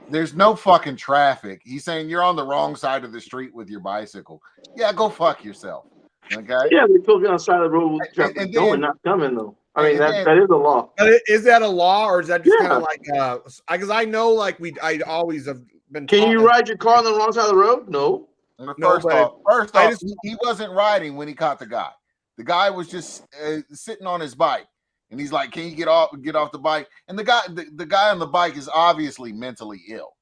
Speaker 9: There's no fucking traffic. He's saying you're on the wrong side of the street with your bicycle. Yeah, go fuck yourself. Okay.
Speaker 5: Yeah, they told you on the side of the road with going, not coming though. I mean, that is a law.
Speaker 2: Is that a law, or is that just kind of like because I know like I always have been.
Speaker 5: Can you ride your car on the wrong side of the road? No.
Speaker 9: First off, he wasn't riding when he caught the guy. The guy was just sitting on his bike. And he's like, "Can you get off the bike?" And the guy on the bike is obviously mentally ill,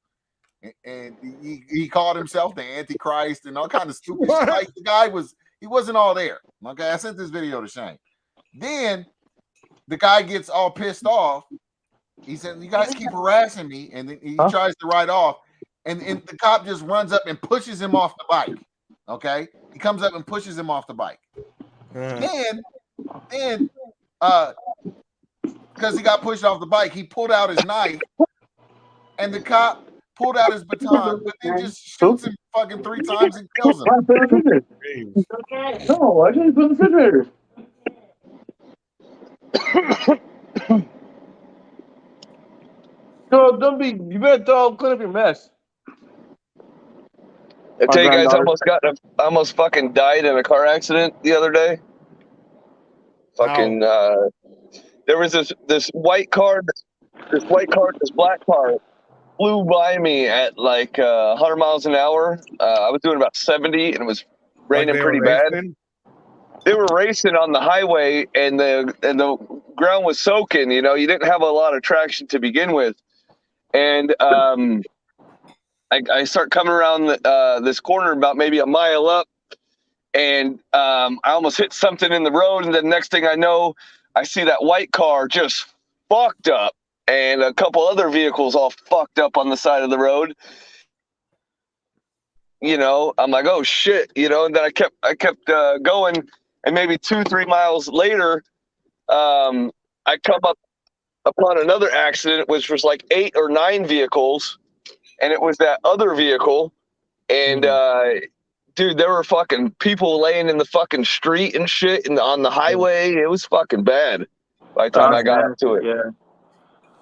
Speaker 9: and he called himself the Antichrist and all kind of stupid shit. Like he wasn't all there. Okay, I sent this video to Shane. Then the guy gets all pissed off. He said, "You guys keep harassing me," and then he tries to ride off, and the cop just runs up and pushes him off the bike. Okay, he comes up and pushes him off the bike. Then because he got pushed off the bike, he pulled out his knife, and the cop pulled out his baton, but then just shoots him fucking 3 times and kills him.
Speaker 5: No, I didn't put the refrigerator. No, don't be. You better clean up your mess.
Speaker 10: I tell you guys, almost fucking died in a car accident the other day. Fucking. There was this white car, this black car flew by me at like 100 miles an hour. I was doing about 70, and it was raining pretty bad. They were racing on the highway, and the ground was soaking. You know, you didn't have a lot of traction to begin with, and I start coming around this corner about maybe a mile up, and I almost hit something in the road, and the next thing I know, I see that white car just fucked up, and a couple other vehicles all fucked up on the side of the road. You know, I'm like, oh shit, you know, and then I kept going, and maybe 2-3 miles later, I come up upon another accident, which was like 8 or 9 vehicles, and it was that other vehicle, and dude, there were fucking people laying in the fucking street and shit on the highway. It was fucking bad by the time I got up to it.
Speaker 5: Yeah.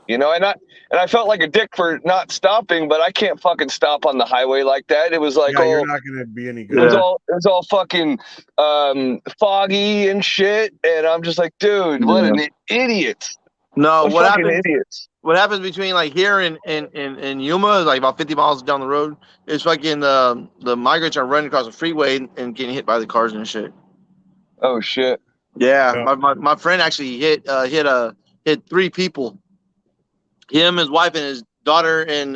Speaker 10: You know, and I felt like a dick for not stopping, but I can't fucking stop on the highway like that. It was like,
Speaker 2: you're not gonna be any good.
Speaker 10: It was all fucking foggy and shit, and I'm just like, dude, what an idiot.
Speaker 5: No, what
Speaker 10: fucking
Speaker 5: happens?
Speaker 10: Idiots.
Speaker 5: What happens between like here and Yuma is like about 50 miles down the road. It's fucking the migrants are running across the freeway and getting hit by the cars and shit.
Speaker 10: Oh shit.
Speaker 5: Yeah. My friend actually hit 3 people. Him, his wife, and his daughter, and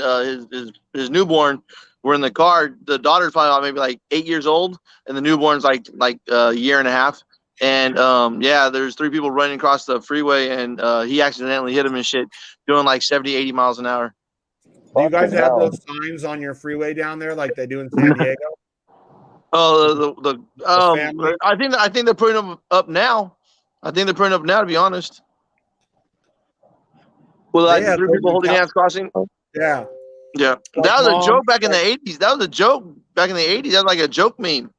Speaker 5: his newborn were in the car. The daughter's probably maybe like 8 years old, and the newborn's like a year and a half. And there's 3 people running across the freeway, and he accidentally hit him and shit, doing like 70, 80 miles an hour.
Speaker 2: Do you guys have those signs on your freeway down there like they do in San Diego?
Speaker 5: Oh,
Speaker 1: family?
Speaker 5: I think they're putting them up now. I think they're putting up now. To be honest, with like
Speaker 1: They
Speaker 5: the
Speaker 1: had
Speaker 5: 3
Speaker 1: those
Speaker 5: people
Speaker 1: in
Speaker 5: holding hands crossing.
Speaker 1: Yeah.
Speaker 5: Yeah,
Speaker 1: Like
Speaker 5: that was a
Speaker 1: mom,
Speaker 5: joke back in the
Speaker 1: like,
Speaker 5: '80s. That was a joke back in the '80s. That was like a joke meme.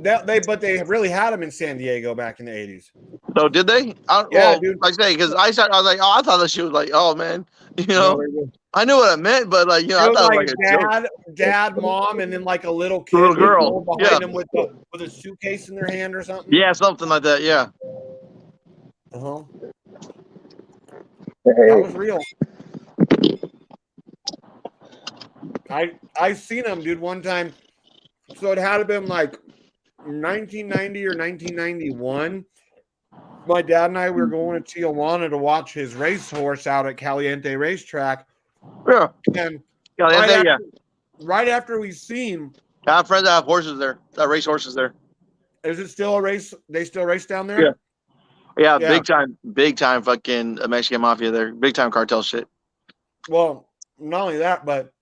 Speaker 1: but they really had them in San Diego back in the 80s.
Speaker 5: So did they?
Speaker 1: Yeah,
Speaker 5: Well,
Speaker 1: dude.
Speaker 5: like I say, because I was like, oh, I thought that shit was like, oh man, you
Speaker 1: No,
Speaker 5: know,
Speaker 1: they were.
Speaker 5: I knew what I meant, but like, you know,
Speaker 1: It
Speaker 5: I
Speaker 1: was
Speaker 5: thought it
Speaker 1: like
Speaker 5: was like a joke.
Speaker 1: dad, mom, and then like a little
Speaker 5: The little
Speaker 1: kid would
Speaker 5: girl,
Speaker 1: go
Speaker 5: yeah,
Speaker 1: behind them with a suitcase in their hand or something.
Speaker 5: yeah, something like that, yeah.
Speaker 1: Uh-huh. That was real. I seen them, dude, one time. So it had been like 1990 or 1991. My dad and I were going to Tijuana to watch his racehorse out at Caliente Racetrack.
Speaker 5: Yeah.
Speaker 1: And
Speaker 5: Yeah.
Speaker 1: right after we seen,
Speaker 5: I have friends that have horses there, that race horses there.
Speaker 1: is it still a race? They still race down there?
Speaker 5: Yeah, big time fucking Mexican mafia there. Big time cartel shit.
Speaker 1: Well, not only that, but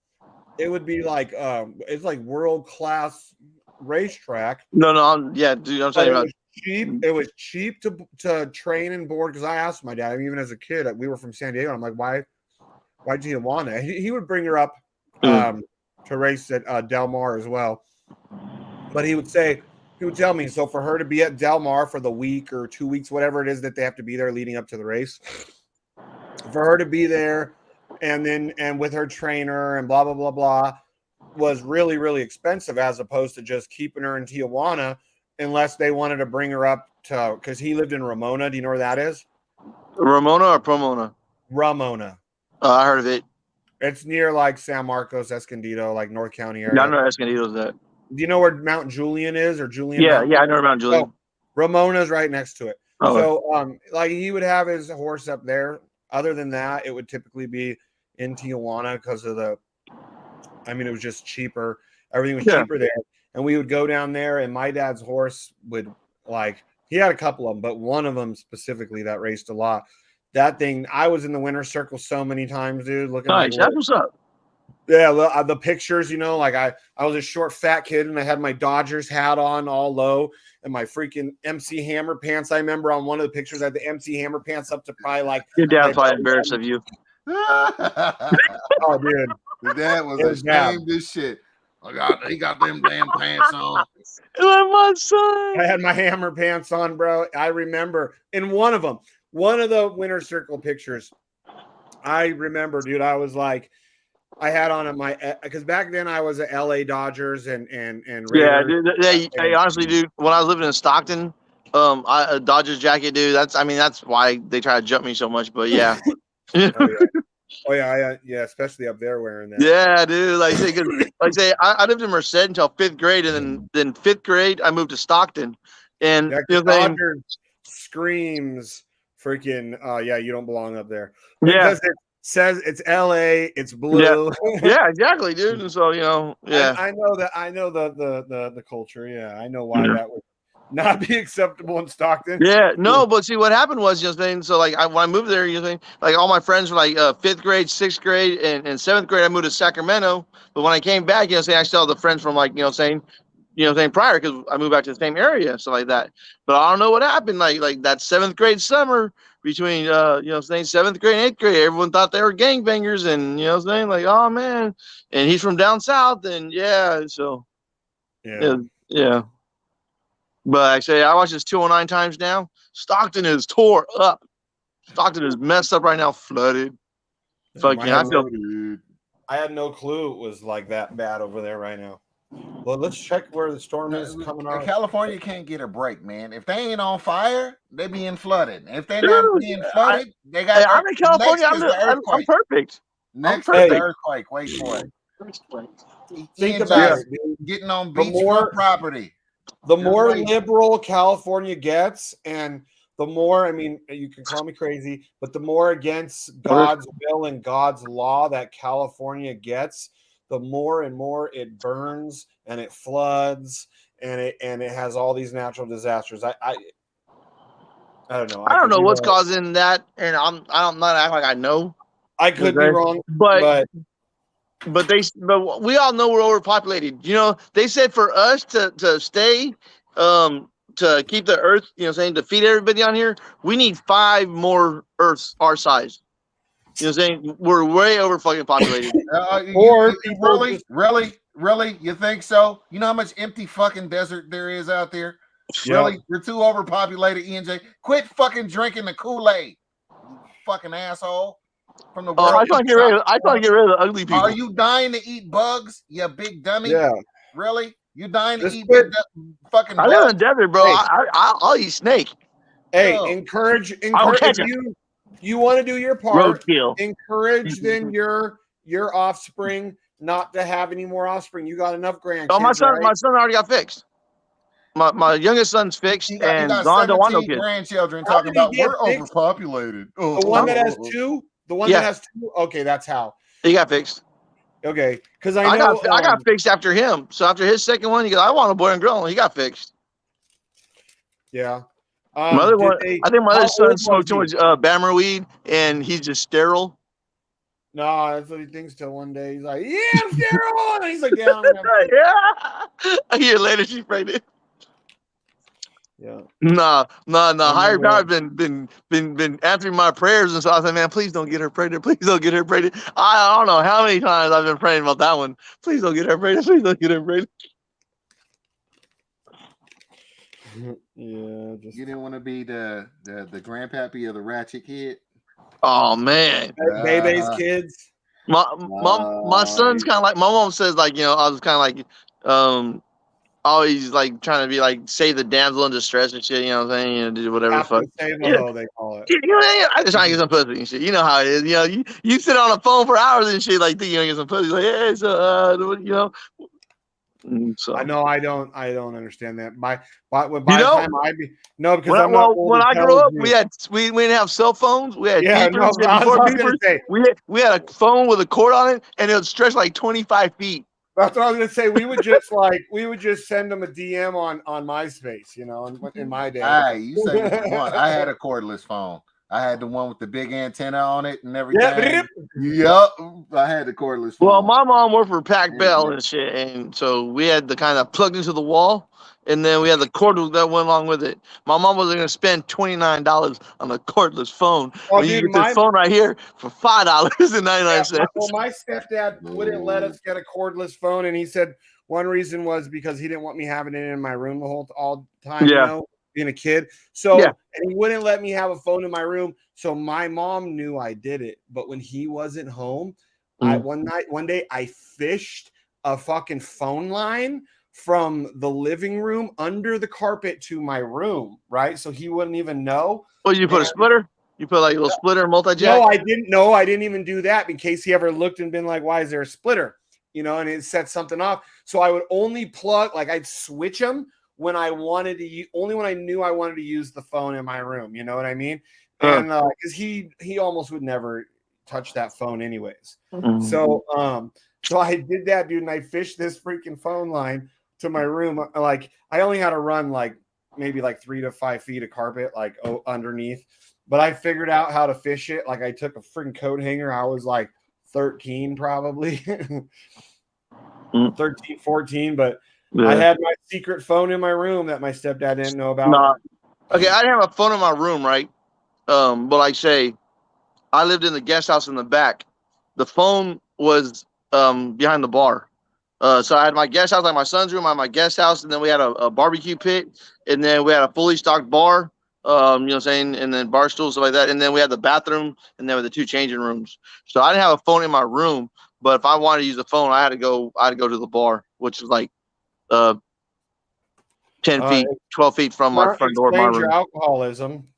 Speaker 1: it would be like it's like world class racetrack.
Speaker 5: No, yeah, dude, I'm saying about
Speaker 1: cheap. It was cheap to train and board because I asked my dad, I mean, even as a kid, we were from San Diego. I'm like, why Tijuana? He would bring her up to race at Del Mar as well. But he would tell me, so for her to be at Del Mar for the week or 2 weeks, whatever it is that they have to be there leading up to the race, for her to be there and with her trainer and blah, blah, blah, blah, was really, really expensive as opposed to just keeping her in Tijuana unless they wanted to bring her up to, because he lived in Ramona. Do you know where that is?
Speaker 5: Ramona or Pomona?
Speaker 1: Ramona.
Speaker 5: I heard of it.
Speaker 1: It's near like San Marcos, Escondido, like North County area.
Speaker 5: Yeah, I know Escondido's that.
Speaker 1: Do you know where Mount Julian is or Julian?
Speaker 5: Yeah,
Speaker 1: Mountain?
Speaker 5: yeah, I know Mount Julian.
Speaker 1: So, Ramona's right next to it.
Speaker 5: Oh,
Speaker 1: so like he would have his horse up there. Other than that, it would typically be in Tijuana because of it was just cheaper. Everything was cheaper there. And we would go down there and my dad's horse would he had a couple of them, but one of them specifically that raced a lot. That thing, I was in the winner's circle so many times, dude. Looking
Speaker 5: nice. That's what's up.
Speaker 1: Yeah, the pictures, I was a short, fat kid, and I had my Dodgers hat on all low, and my freaking MC Hammer pants. I remember on one of the pictures, I had the MC Hammer pants up to probably
Speaker 5: your dad's probably embarrassed of you.
Speaker 1: Oh, dude,
Speaker 9: the dad was ashamed as shit. He got them damn pants on.
Speaker 5: My son.
Speaker 1: I had my Hammer pants on, bro. I remember in one of the winner's circle pictures. I remember, dude. I was like, I had on because back then I was at LA Dodgers and Raiders.
Speaker 5: Yeah, dude. Hey, honestly, dude, when I was living in Stockton, a Dodgers jacket, dude. That's why they try to jump me so much. But yeah.
Speaker 1: Oh yeah, especially up there wearing that.
Speaker 5: Yeah, dude. I lived in Merced until 5th grade, and then 5th grade I moved to Stockton, and
Speaker 1: Dodgers screams freaking. You don't belong up there.
Speaker 5: Because
Speaker 1: it says it's LA, it's blue.
Speaker 5: Yeah, exactly, dude. And so
Speaker 1: I know the culture. Yeah, I know why that would not be acceptable in Stockton.
Speaker 5: Yeah, no, but see what happened was, so when I moved there, all my friends were 5th grade, 6th grade, and 7th grade I moved to Sacramento. But when I came back, I still have the friends from prior because I moved back to the same area, stuff like that. But I don't know what happened. Like that 7th grade summer between 7th grade and 8th grade, everyone thought they were gangbangers, and oh man, and he's from down south, and yeah. But I watch this 209 times now. Stockton is tore up. Stockton is messed up right now, flooded.
Speaker 1: I had no clue it was like that bad over there right now. Well, let's check where the storm is coming on.
Speaker 9: California can't get a break, man. If they ain't on fire, they being flooded. If they're not being flooded, they got.
Speaker 5: I'm in California. I'm perfect.
Speaker 9: Next is the earthquake. Wait for it. Think about it, dude. Getting on beachfront property.
Speaker 1: The more liberal California gets, and the more, you can call me crazy, but the more against God's will and God's law that California gets, the more and more it burns and it floods and it has all these natural disasters. I don't know.
Speaker 5: I don't know what's causing that, and I'm not acting like I know.
Speaker 1: I could be wrong,
Speaker 5: but But we all know we're overpopulated. You know, they said for us to stay, to keep the Earth, you know, saying to feed everybody on here, we need 5 more Earths our size. You know, what I'm saying we're way over fucking populated.
Speaker 9: Really, you think so? You know how much empty fucking desert there is out there?
Speaker 2: Yep.
Speaker 9: Really, you're too overpopulated. ENJ, quit fucking drinking the Kool-Aid, you fucking asshole. From the world,
Speaker 5: I try to get rid of the ugly people.
Speaker 9: Are you dying to eat bugs, you big dummy?
Speaker 2: Yeah.
Speaker 9: Really? You dying to eat fucking bugs?
Speaker 5: I live in the desert, bro.
Speaker 2: Hey.
Speaker 5: I'll eat snake.
Speaker 2: Hey, encourage if you want to do your part.
Speaker 5: Roadkill.
Speaker 2: Encourage then your offspring not to have any more offspring. You got enough grandkids.
Speaker 5: Oh, my son already got fixed. My youngest son's fixed, and Don don't want no kids.
Speaker 9: Grandchildren talking about we're overpopulated.
Speaker 2: The one that has 2. The one that has 2. Okay, that's how
Speaker 5: he got fixed.
Speaker 2: Okay, because I know
Speaker 5: I got fixed after him. So after his second one, he goes, "I want a boy and girl." And he got fixed.
Speaker 2: Yeah.
Speaker 5: I think my other son smoked too much Bammer weed, and he's just sterile.
Speaker 2: No, that's what he thinks till one day. He's like, "Yeah, I'm sterile," and he's like, "Yeah."
Speaker 5: Yeah. A year later, she's pregnant.
Speaker 2: Yeah.
Speaker 5: No. Higher power been answering my prayers, and so I said, "Man, please don't get her pregnant. Please don't get her pregnant." I don't know how many times I've been praying about that one. Please don't get her pregnant. Please don't get her pregnant.
Speaker 2: Yeah.
Speaker 9: You didn't want to be the grandpappy of the ratchet kid.
Speaker 5: Oh man,
Speaker 2: Baby's kids.
Speaker 5: My son's kind of like my mom says, like, you know, I was kind of like always like trying to be like save the damsel in distress and shit. You know what I'm saying? You know, do whatever the fuck.
Speaker 2: Save a hoe, they call it.
Speaker 5: You know, I just trying to get some pussy and shit. You know how it is. You know, you sit on the phone for hours and shit, like thinking you're gonna get some pussy. Like, hey, so you know. So
Speaker 2: I know I don't understand that. By the time because
Speaker 5: when I grew up, we didn't have cell phones. We had beepers. We had a phone with a cord on it, and it would stretch like 25 feet.
Speaker 2: That's what I was gonna say. We would just send them a DM on MySpace, you know, in my day.
Speaker 9: Hey, you say one. I had a cordless phone. I had the one with the big antenna on it and everything. Yep. I had the cordless phone.
Speaker 5: Well, my mom worked for Pac Bell and shit, and so we had the kind of plugged into the wall, and then we had the cord that went along with it. My mom was going to spend $29 on a cordless phone.
Speaker 2: Oh,
Speaker 5: when
Speaker 2: dude,
Speaker 5: you get this phone right here for $5.99.
Speaker 2: Well, my stepdad wouldn't let us get a cordless phone, and he said one reason was because he didn't want me having it in my room all the time.
Speaker 5: Yeah.
Speaker 2: You know? Being a kid, and he wouldn't let me have a phone in my room. So my mom knew I did it, but when he wasn't home, one day I fished a fucking phone line from the living room under the carpet to my room, right? So he wouldn't even know.
Speaker 5: Well, you put a splitter? You put like a little splitter, multi-jack?
Speaker 2: No, I didn't know. I didn't even do that in case he ever looked and been like, "Why is there a splitter?" You know, and it set something off. So I would only plug, like I'd switch them when I wanted to, only when I knew I wanted to use the phone in my room. You know what I mean? And because he almost would never touch that phone anyways. So I did that, dude, and I fished this freaking phone line to my room. Like I only had to run like maybe like 3 to 5 feet of carpet like underneath, but I figured out how to fish it. Like I took a freaking coat hanger. I was like 13 probably 13, 14, but I had my secret phone in my room that my stepdad didn't know about.
Speaker 5: Okay, I didn't have a phone in my room, right? But like say, I lived in the guest house in the back. The phone was behind the bar. So I had my guest house, like my son's room, I had my guest house, and then we had a barbecue pit, and then we had a fully stocked bar, you know what I'm saying, and then bar stools, stuff like that, and then we had the bathroom, and then with the 2 changing rooms. So I didn't have a phone in my room, but if I wanted to use the phone, I had to go to the bar, which is like 10 feet, 12 feet from my front door of my room.
Speaker 2: Your alcoholism.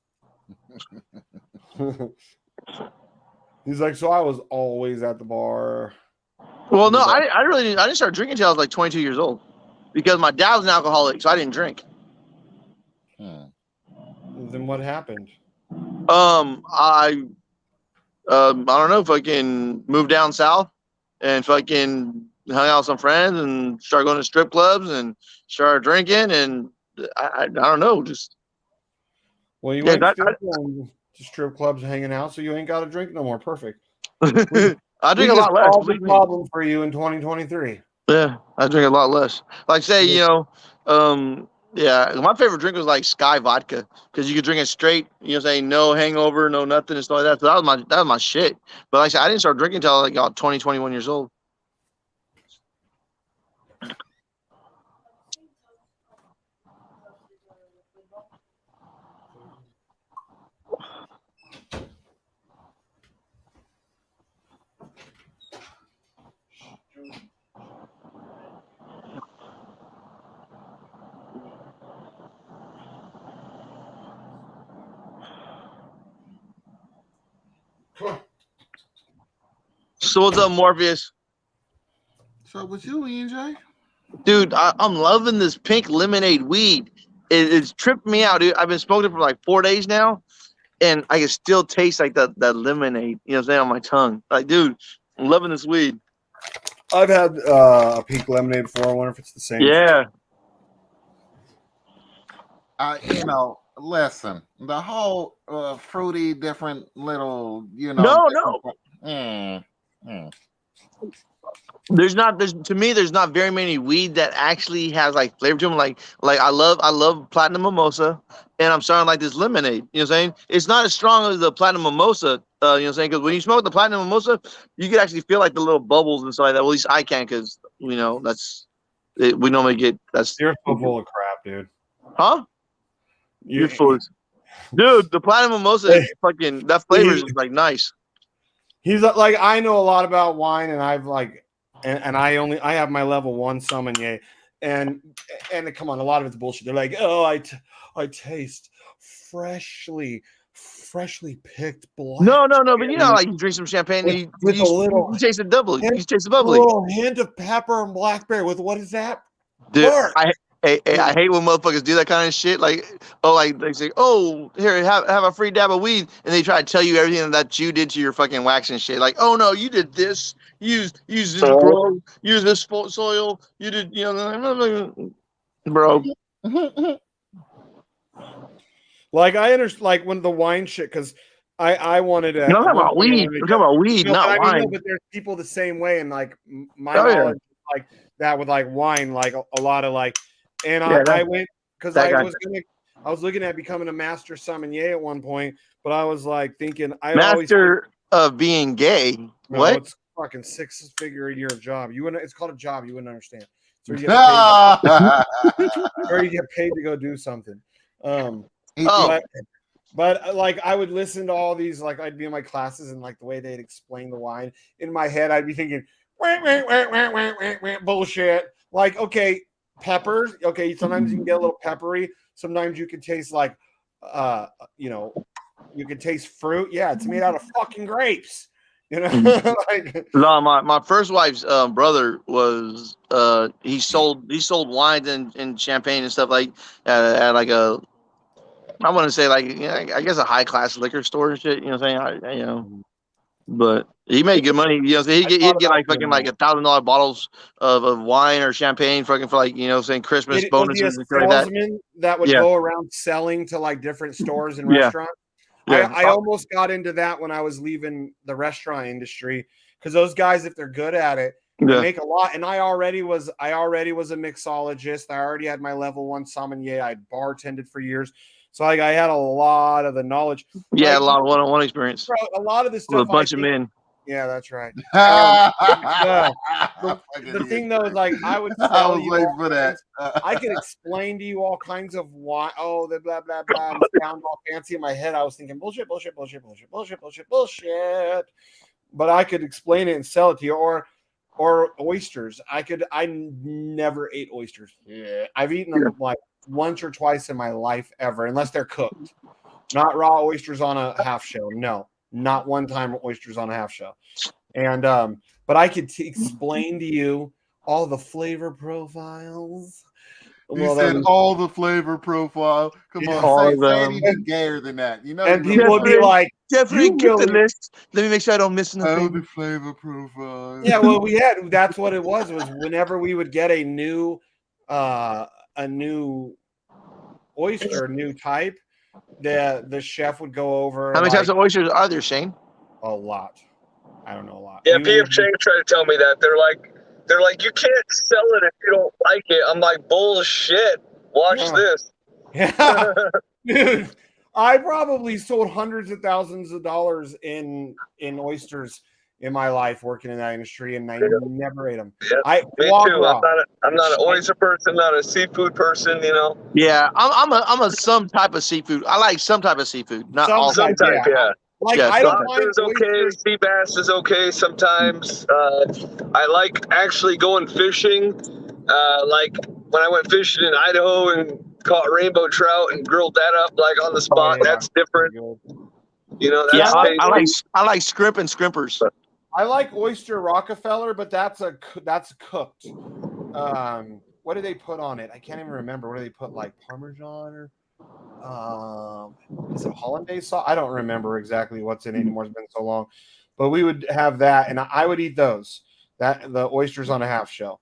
Speaker 2: He's like, so I was always at the bar.
Speaker 5: Well, no, I didn't start drinking until I was like 22 years old because my dad was an alcoholic, so I didn't drink.
Speaker 2: Then what happened?
Speaker 5: I don't know, fucking moved down south and fucking hung out with some friends and started going to strip clubs and started drinking, and I don't know, just.
Speaker 2: Well, you ain't still going to strip clubs and hanging out, so you ain't got to drink no more. Perfect.
Speaker 10: I drink
Speaker 2: We
Speaker 10: a
Speaker 2: just
Speaker 10: lot less.
Speaker 2: solved the
Speaker 10: Believe me.
Speaker 2: problem for you in 2023.
Speaker 10: Yeah, I drink a lot less. Like say, yeah, my favorite drink was like Sky vodka because you could drink it straight. You know, saying no hangover, no nothing and stuff like that. So that was my shit. But like I said, I didn't start drinking until like 20, 21 years old. So what's up, Morpheus?
Speaker 9: So with you, EJ?
Speaker 10: Dude, I'm loving this pink lemonade weed. It's tripped me out, dude. I've been smoking it for like 4 days now, and I can still taste like that lemonade. You know what I'm saying, on my tongue. Like, dude, I'm loving this weed.
Speaker 2: I've had a pink lemonade before. I wonder if it's the same.
Speaker 10: Yeah.
Speaker 9: Listen, the whole fruity, different little, No.
Speaker 10: There's to me there's not very many weed that actually has like flavor to them. Like I love platinum mimosa, and I'm starting to like this lemonade. You know what I'm saying? It's not as strong as the platinum mimosa. You know what I'm saying? Because when you smoke the platinum mimosa, you can actually feel like the little bubbles and stuff like that. Well, at least I can, because we normally get that's.
Speaker 2: You're so full of crap, dude.
Speaker 10: Huh? You're full of, dude. The platinum mimosa is fucking, that flavor is like nice.
Speaker 2: He's like, I know a lot about wine, and I've like, and I have my level 1 sommelier, and come on, a lot of it's bullshit. They're like, oh, I taste freshly picked black.
Speaker 10: No, but like you drink some champagne,
Speaker 2: with
Speaker 10: you
Speaker 2: a little,
Speaker 10: taste the bubbly. You taste the bubbly.
Speaker 2: A little hint of pepper and blackberry with what is that?
Speaker 10: Dude, I hate when motherfuckers do that kind of shit. Like, they say, oh, here, have a free dab of weed, and they try to tell you everything that you did to your fucking wax and shit. Like, oh no, you did this. Use this, bro. Use this soil. You did, bro.
Speaker 2: Like I understand, like when the wine shit, because I wanted to.
Speaker 10: You're talking about weed. You're talking about weed, not wine.
Speaker 2: But there's people the same way, and like my knowledge, like that with like wine, like a lot of like, and I went because I was looking at becoming a master sommelier at one point, but I was like thinking
Speaker 10: master of being gay.
Speaker 2: No,
Speaker 10: what?
Speaker 2: It's fucking 6-figure-a-year job. It's called a job. You wouldn't understand. So you get paid to go do something. But like I would listen to all these, like I'd be in my classes, and like the way they'd explain the wine in my head, I'd be thinking bullshit. Like, okay, peppers. Okay, sometimes you can get a little peppery. Sometimes you can taste like, you can taste fruit. Yeah, it's made out of fucking grapes.
Speaker 10: No, my first wife's brother was he sold wines and champagne and stuff like at like a, I want to say like, I guess a high class liquor store and shit. You know what I'm saying? But he made good money. You know, so he'd get like fucking like $1,000 bottles of wine or champagne fucking for like, saying Christmas bonuses and stuff like
Speaker 2: that would go around selling to like different stores and restaurants. Yeah. I almost got into that when I was leaving the restaurant industry, because those guys, if they're good at it, they make a lot. And I already was a mixologist. I already had my level 1 sommelier. I bartended for years. So like I had a lot of the knowledge.
Speaker 10: Yeah,
Speaker 2: like,
Speaker 10: a lot of one-on-one experience.
Speaker 2: Bro, a lot of this stuff.
Speaker 10: With a bunch of men.
Speaker 2: Yeah, that's right. The thing though is like I would tell you all
Speaker 9: for that.
Speaker 2: I could explain to you all kinds of why. Oh, the blah blah blah. And sound all fancy in my head. I was thinking bullshit. But I could explain it and sell it to you, or oysters. I never ate oysters. Yeah, I've eaten them like once or twice in my life ever, unless they're cooked. Not raw oysters on a half shell. No, not one time oysters on a half shell. And but I could explain to you all the flavor profiles.
Speaker 9: You said all the flavor profile. Come on, say anything gayer than that.
Speaker 2: And people would be like,
Speaker 10: Jeffrey, get the list. Let me make sure I don't miss anything.
Speaker 9: All the flavor profile.
Speaker 2: Yeah, well, that's what it was whenever we would get a new oyster, a new type, the chef would go over.
Speaker 10: How many types of oysters are there, Shane?
Speaker 2: A lot. I don't know a lot.
Speaker 10: Yeah, PF Chang tried to tell me that. They're like, you can't sell it if you don't like it. I'm like, bullshit. Watch this.
Speaker 2: Yeah, dude. I probably sold hundreds of thousands of dollars in oysters in my life working in that industry, and I never ate them.
Speaker 10: Yeah, me too. I'm not an oyster person, not a seafood person.
Speaker 5: Yeah, I'm a some type of seafood. I like some type of seafood, not all.
Speaker 10: Some type, yeah.
Speaker 2: Like
Speaker 5: Yeah,
Speaker 2: I don't mind
Speaker 10: Lobster's okay. Sea bass is okay sometimes. I like actually going fishing. Like when I went fishing in Idaho and caught rainbow trout and grilled that up like on the spot. That's different. That's
Speaker 5: I like scrimp and scrimpers.
Speaker 2: I like oyster Rockefeller, but that's cooked. What do they put on it? I can't even remember. What do they put, like Parmesan or is it hollandaise sauce? I don't remember exactly what's in it anymore. It's been so long. But we would have that, and I would eat those. The oysters on a half shell.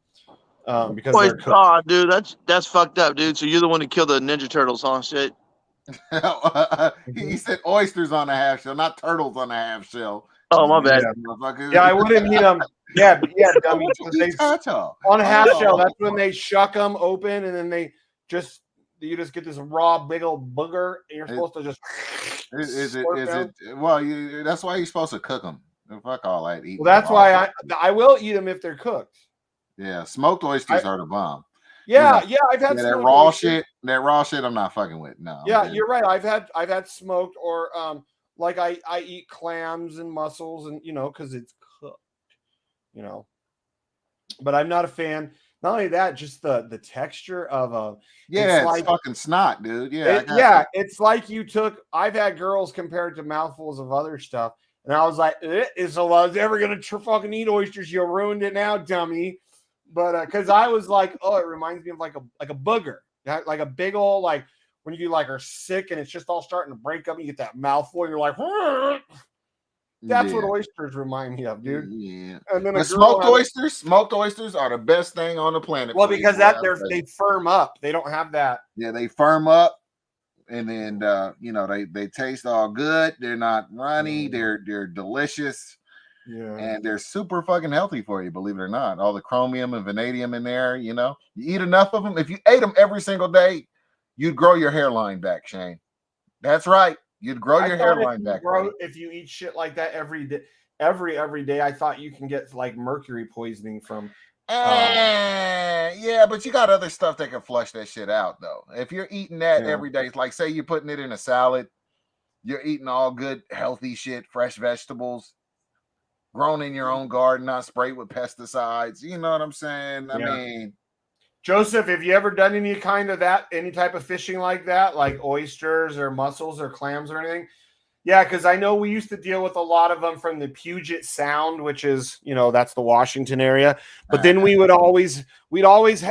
Speaker 2: Because they're cooked.
Speaker 5: Dude, that's fucked up, dude. So you're the one who killed the Ninja Turtles, huh? Shit.
Speaker 9: He said oysters on a half shell, not turtles on a half shell.
Speaker 5: Oh, my bad.
Speaker 2: Yeah, I wouldn't eat them. Yeah, dummy. On a half shell, that's when they shuck them open, and then you just get this raw big old booger, and you're supposed to just.
Speaker 9: Is it? Well, that's why you're supposed to cook them. Fuck all that.
Speaker 2: Well, that's why I will eat them if they're cooked.
Speaker 9: Yeah, smoked oysters are the bomb.
Speaker 2: Yeah, I've had
Speaker 9: that raw shit. That raw shit, I'm not fucking with. No.
Speaker 2: Yeah, you're right. I've had smoked or like I eat clams and mussels and because it's cooked. But I'm not a fan. Not only that, just the texture of
Speaker 9: it's fucking snot, dude. Yeah,
Speaker 2: it's like you took. I've had girls compared to mouthfuls of other stuff, and I was like, "If I was ever gonna fucking eat oysters, you ruined it now, dummy." But because I was like, oh, it reminds me of like a booger, like a big old like when you like are sick and it's just all starting to break up. And you get that mouthful, and you're like, that's what oysters remind me of, dude.
Speaker 9: Yeah.
Speaker 2: And then
Speaker 9: smoked oysters are the best thing on the planet.
Speaker 2: Well, because they firm up. They don't have that.
Speaker 9: Yeah, they firm up, and then they taste all good. They're not runny. They're delicious.
Speaker 2: Yeah,
Speaker 9: and they're super fucking healthy for you, believe it or not. All the chromium and vanadium in there, you eat enough of them. If you ate them every single day, you'd grow your hairline back, Shane. That's right. You'd grow your hairline back.
Speaker 2: If you eat shit like that every day, every day, I thought you can get like mercury poisoning from.
Speaker 9: Yeah, but you got other stuff that can flush that shit out, though. If you're eating that every day, like say you're putting it in a salad, you're eating all good, healthy shit, fresh vegetables. Grown in your own garden, not sprayed with pesticides. You know what I'm saying? I mean,
Speaker 2: Joseph, have you ever done any type of fishing like that, like oysters or mussels or clams or anything? Yeah, because I know we used to deal with a lot of them from the Puget Sound, which is, that's the Washington area. But then we'd always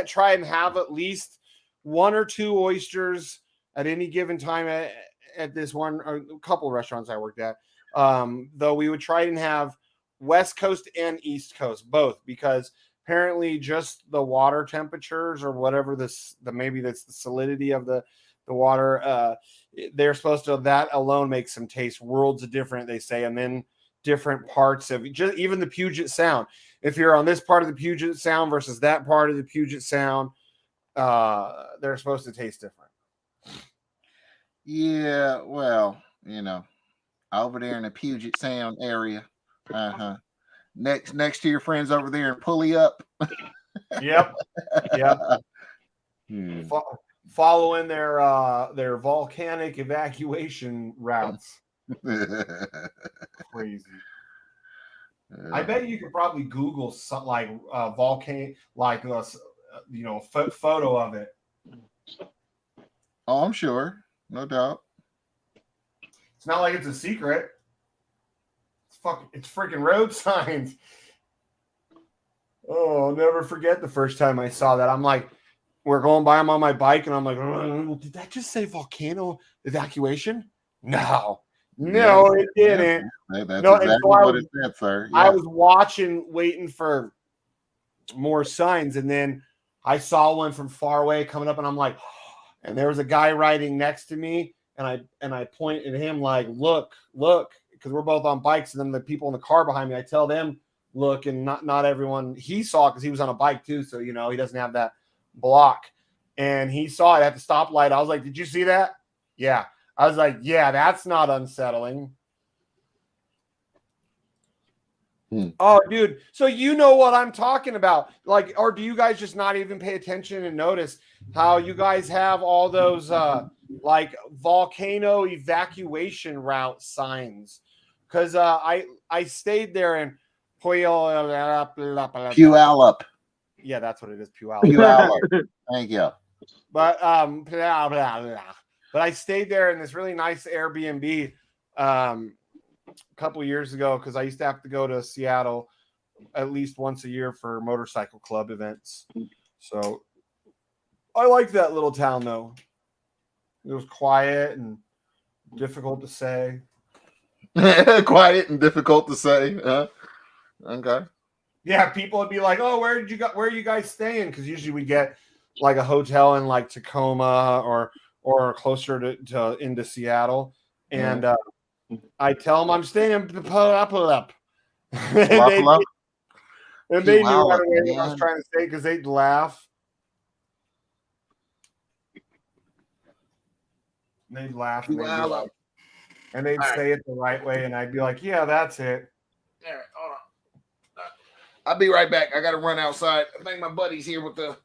Speaker 2: try and have at least one or two oysters at any given time at this one or a couple of restaurants I worked at. Though we would try and have West Coast and East Coast both, because apparently just the water temperatures or whatever maybe that's the solidity of the water, they're supposed to, that alone makes them taste worlds of different, they say. And then different parts of just even the Puget Sound, if you're on this part of the Puget Sound versus that part of the Puget Sound, they're supposed to taste different.
Speaker 9: Yeah, well, over there in the Puget Sound area. Next to your friends over there in Pulley Up.
Speaker 2: Yep. Following their volcanic evacuation routes. Crazy. I bet you could probably Google something like volcano, like photo of it.
Speaker 9: Oh, I'm sure, no doubt.
Speaker 2: It's not like it's a secret. It's freaking road signs. Oh, I'll never forget the first time I saw that. I'm like, we're going by them on my bike, and I'm like, did that just say volcano evacuation? No, it didn't.
Speaker 9: That's exactly what it said, sir. Yeah.
Speaker 2: I was waiting for more signs, and then I saw one from far away coming up, and I'm like, and there was a guy riding next to me, and I pointed at him like, look, because we're both on bikes, and then the people in the car behind me, I tell them, look, and not everyone, he saw because he was on a bike too, so he doesn't have that block. And he saw it at the stoplight. I was like, did you see that? Yeah. I was like, yeah, that's not unsettling. Oh, dude. So you know what I'm talking about. Like, or do you guys just not even pay attention and notice how you guys have all those like volcano evacuation route signs? Because I stayed there in
Speaker 9: Puyallup.
Speaker 2: Yeah, that's what it is.
Speaker 9: Puyallup. Thank you.
Speaker 2: But but I stayed there in this really nice Airbnb a couple years ago because I used to have to go to Seattle at least once a year for motorcycle club events. So I liked that little town though. It was quiet and difficult to say.
Speaker 9: Quiet and difficult to say. Okay.
Speaker 2: Yeah, people would be like, "Oh, where are you guys staying?" Because usually we get like a hotel in like Tacoma or closer to into Seattle, and I tell them I'm staying in Puyallup. And they knew right away what I was trying to say because they'd laugh. They'd laugh and they'd say it the right way, and I'd be like, "Yeah, that's it."
Speaker 9: All right, hold on. I'll be right back. I got to run outside. I think my buddy's here with the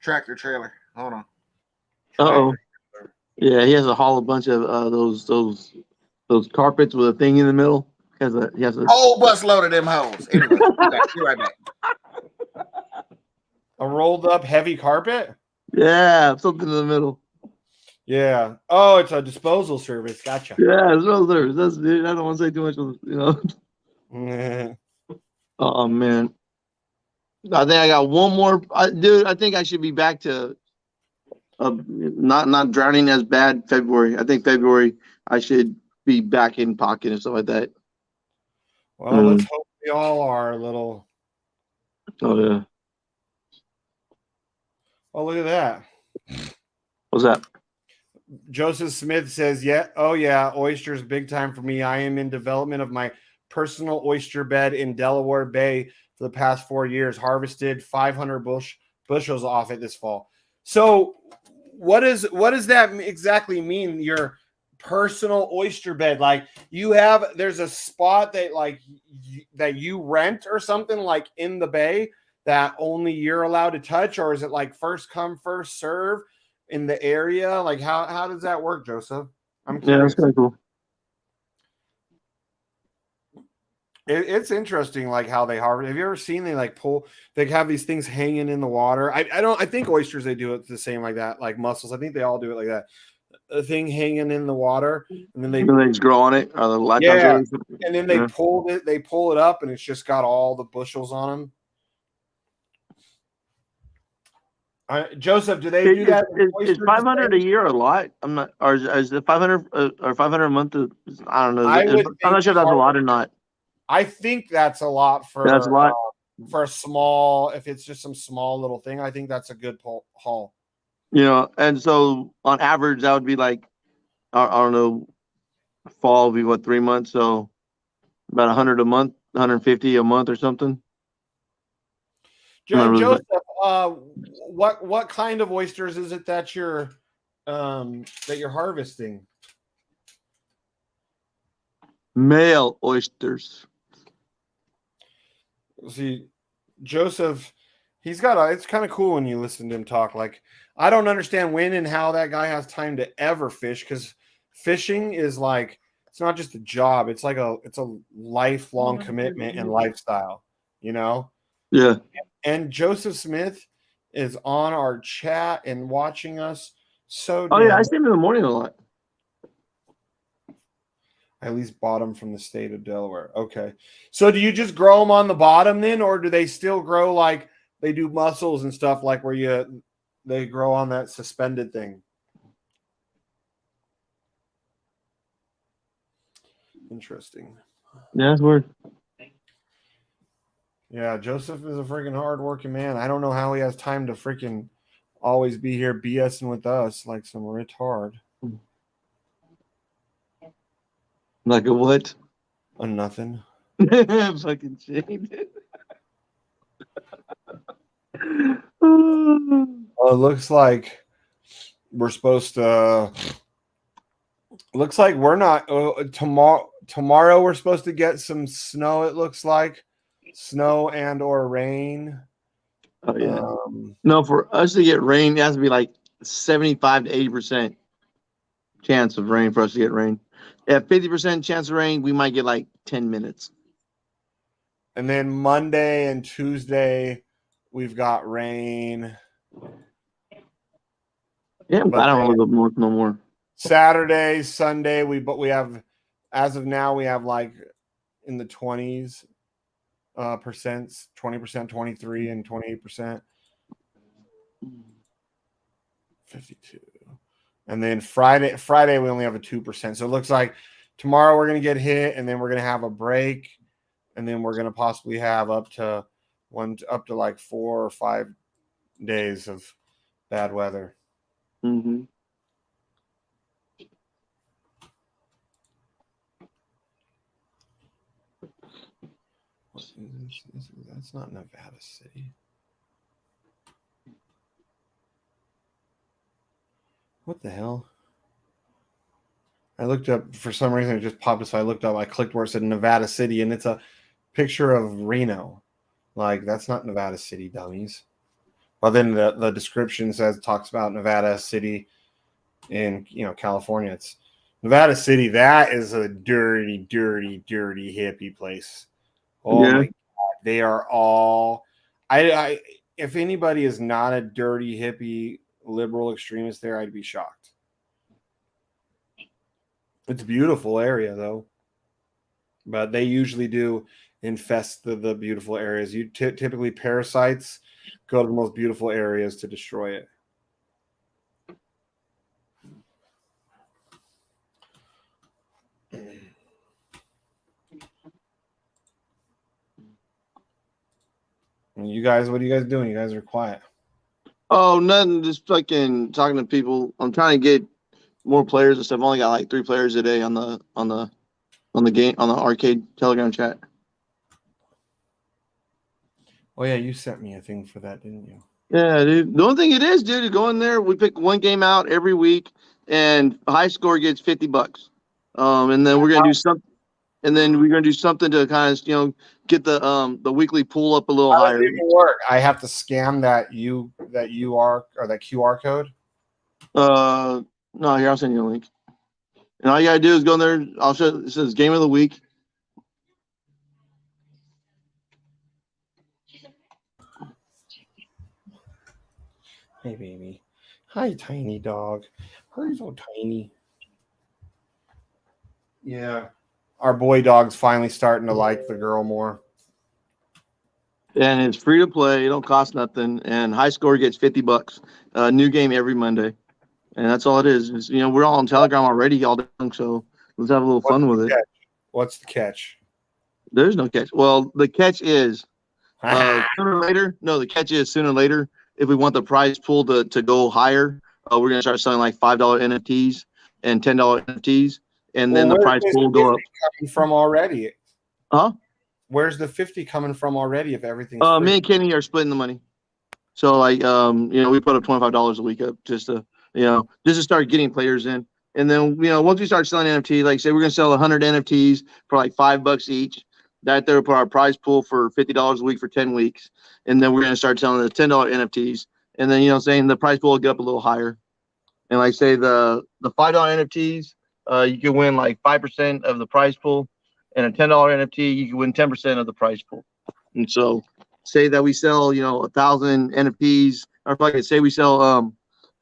Speaker 9: tractor trailer. Hold on.
Speaker 11: Uh-oh. Yeah, he has to haul a bunch of those carpets with a thing in the middle. He has a
Speaker 9: whole bus load of them hoes. Anyway, be right back.
Speaker 2: A rolled up heavy carpet?
Speaker 11: Yeah, something in the middle.
Speaker 2: Yeah. Oh, it's a disposal service. Gotcha.
Speaker 11: Yeah, it's real service. I don't want to say too much, Oh man. I think I got one more. Dude, I think I should be back to not drowning as bad February. I think February I should be back in pocket and stuff like that.
Speaker 2: Well, let's hope we all are a little.
Speaker 11: Oh yeah.
Speaker 2: Oh, look at that.
Speaker 11: What's that?
Speaker 2: Joseph Smith says, "Yeah, oh yeah, oysters big time for me. I am in development of my personal oyster bed in Delaware Bay for the past 4 years. Harvested 500 bushels off it this fall." So, what does that exactly mean? Your personal oyster bed, like there's a spot that that you rent or something like in the bay that only you're allowed to touch, or is it like first come first serve in the area? Like how does that work, Joseph? I'm curious.
Speaker 11: Yeah, that's kind of cool.
Speaker 2: It's interesting, like how they harvest. Have you ever seen they have these things hanging in the water? I think oysters, they do it the same like that, like mussels. I think they all do it like that. A thing hanging in the water, and then they
Speaker 11: just grow on it, or the
Speaker 2: and then they pull it up, and it's just got all the bushels on them. Joseph, do they do that?
Speaker 11: Is 500 a year a lot? I'm not, or is it 500 or 500 a month? I don't know. I'm not sure if that's a lot or not.
Speaker 2: I think that's a lot for
Speaker 11: that's a lot
Speaker 2: for a small. If it's just some small little thing, I think that's a good haul.
Speaker 11: And so on average, that would be like, I don't know, fall would be what, 3 months, so about 100 a month, 150 a month or something.
Speaker 2: Joseph, what kind of oysters is it that you're harvesting?
Speaker 11: Male oysters.
Speaker 2: See, Joseph, it's kind of cool when you listen to him talk. Like, I don't understand when and how that guy has time to ever fish, because fishing is like, it's not just a job. It's like it's a lifelong commitment and lifestyle,
Speaker 11: Yeah.
Speaker 2: And Joseph Smith is on our chat and watching us. So
Speaker 11: yeah, I see him in the morning a lot.
Speaker 2: I at least bought them from the state of Delaware. Okay. So do you just grow them on the bottom then, or do they still grow like they do mussels and stuff, like where they grow on that suspended thing? Interesting.
Speaker 11: Yeah, that's weird.
Speaker 2: Yeah, Joseph is a freaking hardworking man. I don't know how he has time to freaking always be here BSing with us like some retard.
Speaker 11: Like a what?
Speaker 2: A nothing.
Speaker 11: Fucking shit.
Speaker 2: Well, it looks like we're supposed to. Looks like we're not tomorrow. Tomorrow we're supposed to get some snow. It looks like snow and or rain.
Speaker 11: Oh yeah. No, for us to get rain, it has to be like 75 to 80% chance of rain for us to get rain. At 50% chance of rain, we might get like 10 minutes.
Speaker 2: And then Monday and Tuesday, we've got rain.
Speaker 11: Yeah, I'm glad I don't look up north no more.
Speaker 2: Saturday, Sunday, we have, as of now, we have like in the 20s percents, 20%, 23, and 28%. 52. And then Friday we only have a 2%. So it looks like tomorrow we're gonna get hit, and then we're gonna have a break, and then we're gonna possibly have up to like 4 or 5 days of bad weather.
Speaker 11: Mm-hmm.
Speaker 2: That's not Nevada City. What the hell? I looked up, for some reason it just popped up, so I looked up, I clicked where it said Nevada City, and it's a picture of Reno. Like, that's not Nevada City, dummies. Well, then the description talks about Nevada City in California. It's Nevada City. That is a dirty, dirty, dirty hippie place. Oh my God. They are all I if anybody is not a dirty hippie liberal extremist there, I'd be shocked. It's a beautiful area though. But they usually do infest the beautiful areas. You typically parasites go to the most beautiful areas to destroy it. You guys, what are you guys doing? You guys are quiet.
Speaker 11: Oh, nothing. Just fucking talking to people. I'm trying to get more players and stuff. I've only got like 3 players a day on the game, on the arcade Telegram chat.
Speaker 2: Oh yeah, you sent me a thing for that, didn't you?
Speaker 11: Yeah, dude. The only thing it is, dude, to go in there, we pick one game out every week, and high score gets $50. And then we're gonna do something. And then we're gonna do something to kind of get the weekly pool up a little higher.
Speaker 2: How does it work? I have to scan that QR code.
Speaker 11: No, here, I'll send you a link. And all you gotta do is go in there. I'll show. It says game of the week.
Speaker 2: Hey, baby. Hi, tiny dog. Hurry, so tiny. Yeah. Our boy dog's finally starting to like the girl more.
Speaker 11: And it's free to play. It don't cost nothing. And high score gets $50. New game every Monday. And that's all it is. It's, we're all on Telegram already all day long, so let's have a little fun with it.
Speaker 2: What's the catch?
Speaker 11: There's no catch. Well, the catch is sooner or later. No, the catch is sooner or later. If we want the prize pool to go higher, we're gonna start selling like $5 NFTs and $10 NFTs, and then the prize pool will go up.
Speaker 2: Coming from already?
Speaker 11: Huh?
Speaker 2: Where's the 50 coming from already? If everything's
Speaker 11: me and Kenny are splitting the money. So like we put up $25 a week up just to start getting players in. And then once we start selling NFT, like say we're gonna sell 100 NFTs for like $5 each. That there will put our prize pool for $50 a week for 10 weeks. And then we're gonna start selling the $10 NFTs. And then saying the prize pool will get up a little higher. And like say the $5 NFTs, you can win like 5% of the prize pool, and a $10 NFT, you can win 10% of the prize pool. And so say that we sell 1,000 NFTs, or say we sell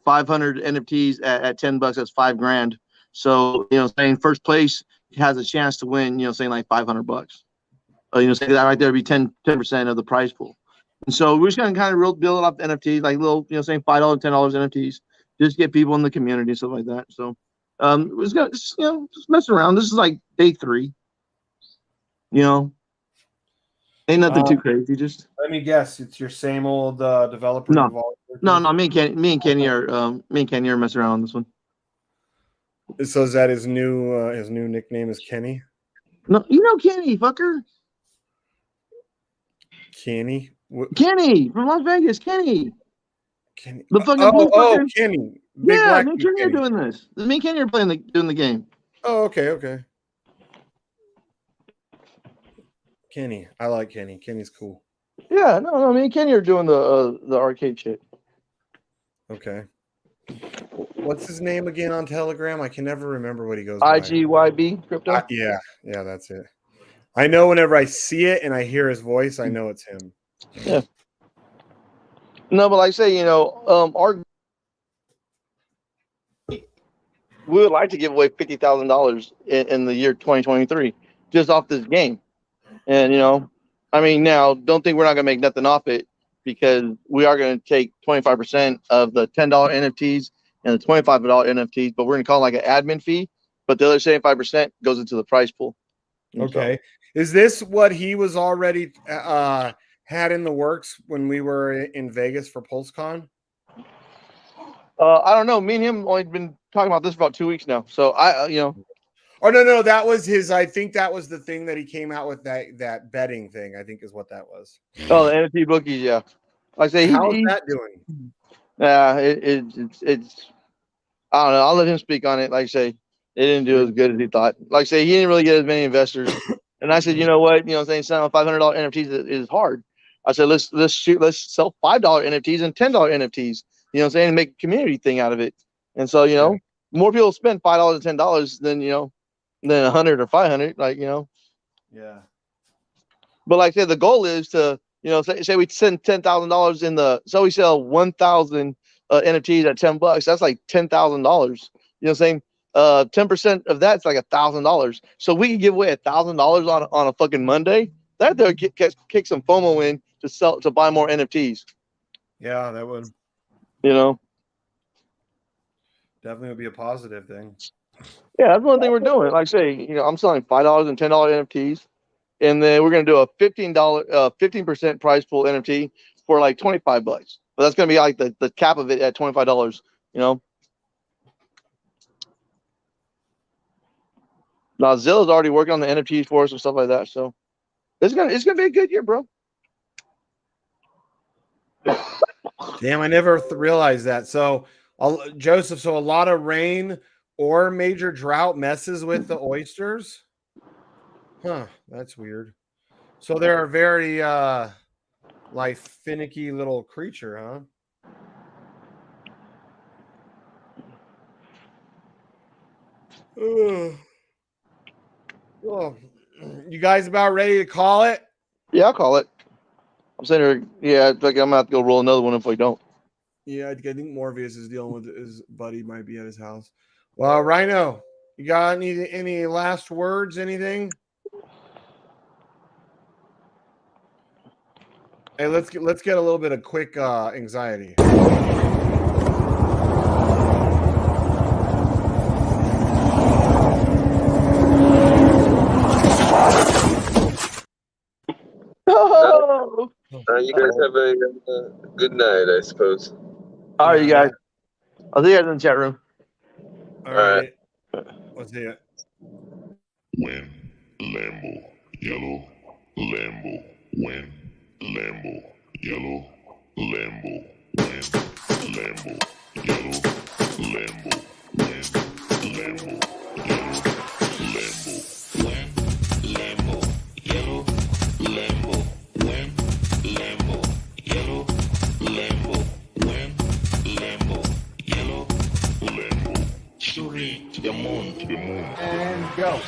Speaker 11: 500 NFTs at $10, that's $5,000. So saying first place has a chance to win, saying like $500. Say that right there would be 10% of the prize pool. And so we're just gonna kind of build up the NFTs, like little, saying $5, $10 NFTs, just get people in the community, stuff like that. So we're just gonna just mess around. This is like day 3. Ain't nothing too crazy. Just
Speaker 2: let me guess, it's your same old developer.
Speaker 11: No, me and Kenny are messing around on this one.
Speaker 2: So is that his new nickname is Kenny?
Speaker 11: No, you know Kenny, fucker.
Speaker 2: Kenny?
Speaker 11: Kenny from Las Vegas. Kenny.
Speaker 2: Kenny.
Speaker 11: The fucking blue fucker.
Speaker 2: Kenny. Big
Speaker 11: Yeah,
Speaker 2: black
Speaker 11: me and Kenny are doing this. Me and Kenny are doing the game.
Speaker 2: Oh, okay. Kenny. I like Kenny. Kenny's cool.
Speaker 11: Yeah, no, me and Kenny are doing the arcade shit.
Speaker 2: Okay. What's his name again on Telegram? I can never remember what he goes by.
Speaker 11: IGYB crypto.
Speaker 2: Yeah, that's it. I know whenever I see it and I hear his voice, I know it's him.
Speaker 11: Yeah. No, but like I say, we would like to give away $50,000 in the year 2023 just off this game. And, now don't think we're not going to make nothing off it, because we are going to take 25% of the $10 NFTs and the $25 NFTs, but we're going to call it like an admin fee. But the other 75% goes into the prize pool. And
Speaker 2: okay. Is this what he was already had in the works when we were in Vegas for PulseCon?
Speaker 11: I don't know. Me and him only been talking about this for about 2 weeks now. So
Speaker 2: Oh no, that was his. I think that was the thing that he came out with, that betting thing. I think is what that was.
Speaker 11: Oh, the NFT bookies, yeah. Like I say,
Speaker 2: how's that doing?
Speaker 11: Yeah, it's. I don't know. I'll let him speak on it. Like I say, it didn't do as good as he thought. Like I say, he didn't really get as many investors. And I said, you know what? Saying selling $500 NFTs is hard. I said, let's sell $5 NFTs and $10 NFTs. And make a community thing out of it. And so, more people spend $5 and $10 than 100 or 500.
Speaker 2: Yeah.
Speaker 11: But like I said, the goal is to, say we send $10,000 so we sell 1,000 NFTs at $10. That's like $10,000. Saying 10% of that's like $1,000. So we can give away $1,000 on a fucking Monday. That there kick some FOMO in to buy more NFTs.
Speaker 2: Yeah, that would. Definitely would be a positive thing.
Speaker 11: Yeah, that's one thing we're doing. Like I say, I'm selling $5 and $10 NFTs, and then we're gonna do a $15% prize pool NFT for like $25. But that's gonna be like the cap of it at $25. Now Zilla's already working on the NFTs for us and stuff like that. So it's gonna be a good year, bro.
Speaker 2: Damn, I never realized that. So, Joseph, so a lot of rain or major drought messes with the oysters? Huh, that's weird. So they're a very finicky little creature, huh? Well, you guys about ready to call it?
Speaker 11: Yeah, I'll call it. I'm saying here, yeah, I'm gonna have to go roll another one if we don't.
Speaker 2: Yeah, I think Morpheus is dealing with his buddy, might be at his house. Well, Rhino, you got any last words? Anything? Hey, let's get a little bit of quick anxiety.
Speaker 10: You guys have a good night, I suppose.
Speaker 11: All right, you guys. I'll see you guys in the chat room.
Speaker 2: All right. Let's see it.
Speaker 12: Win, Lambo, yellow, Lambo, win, Lambo, yellow, Lambo, win, Lambo, yellow, Lambo, win, Lambo, yellow, Lambo, win, Lambo, yellow, Lambo, win, Lambo, yellow, Lambo, win, Lambo, yellow, Lambo. Shooting to the moon, and go.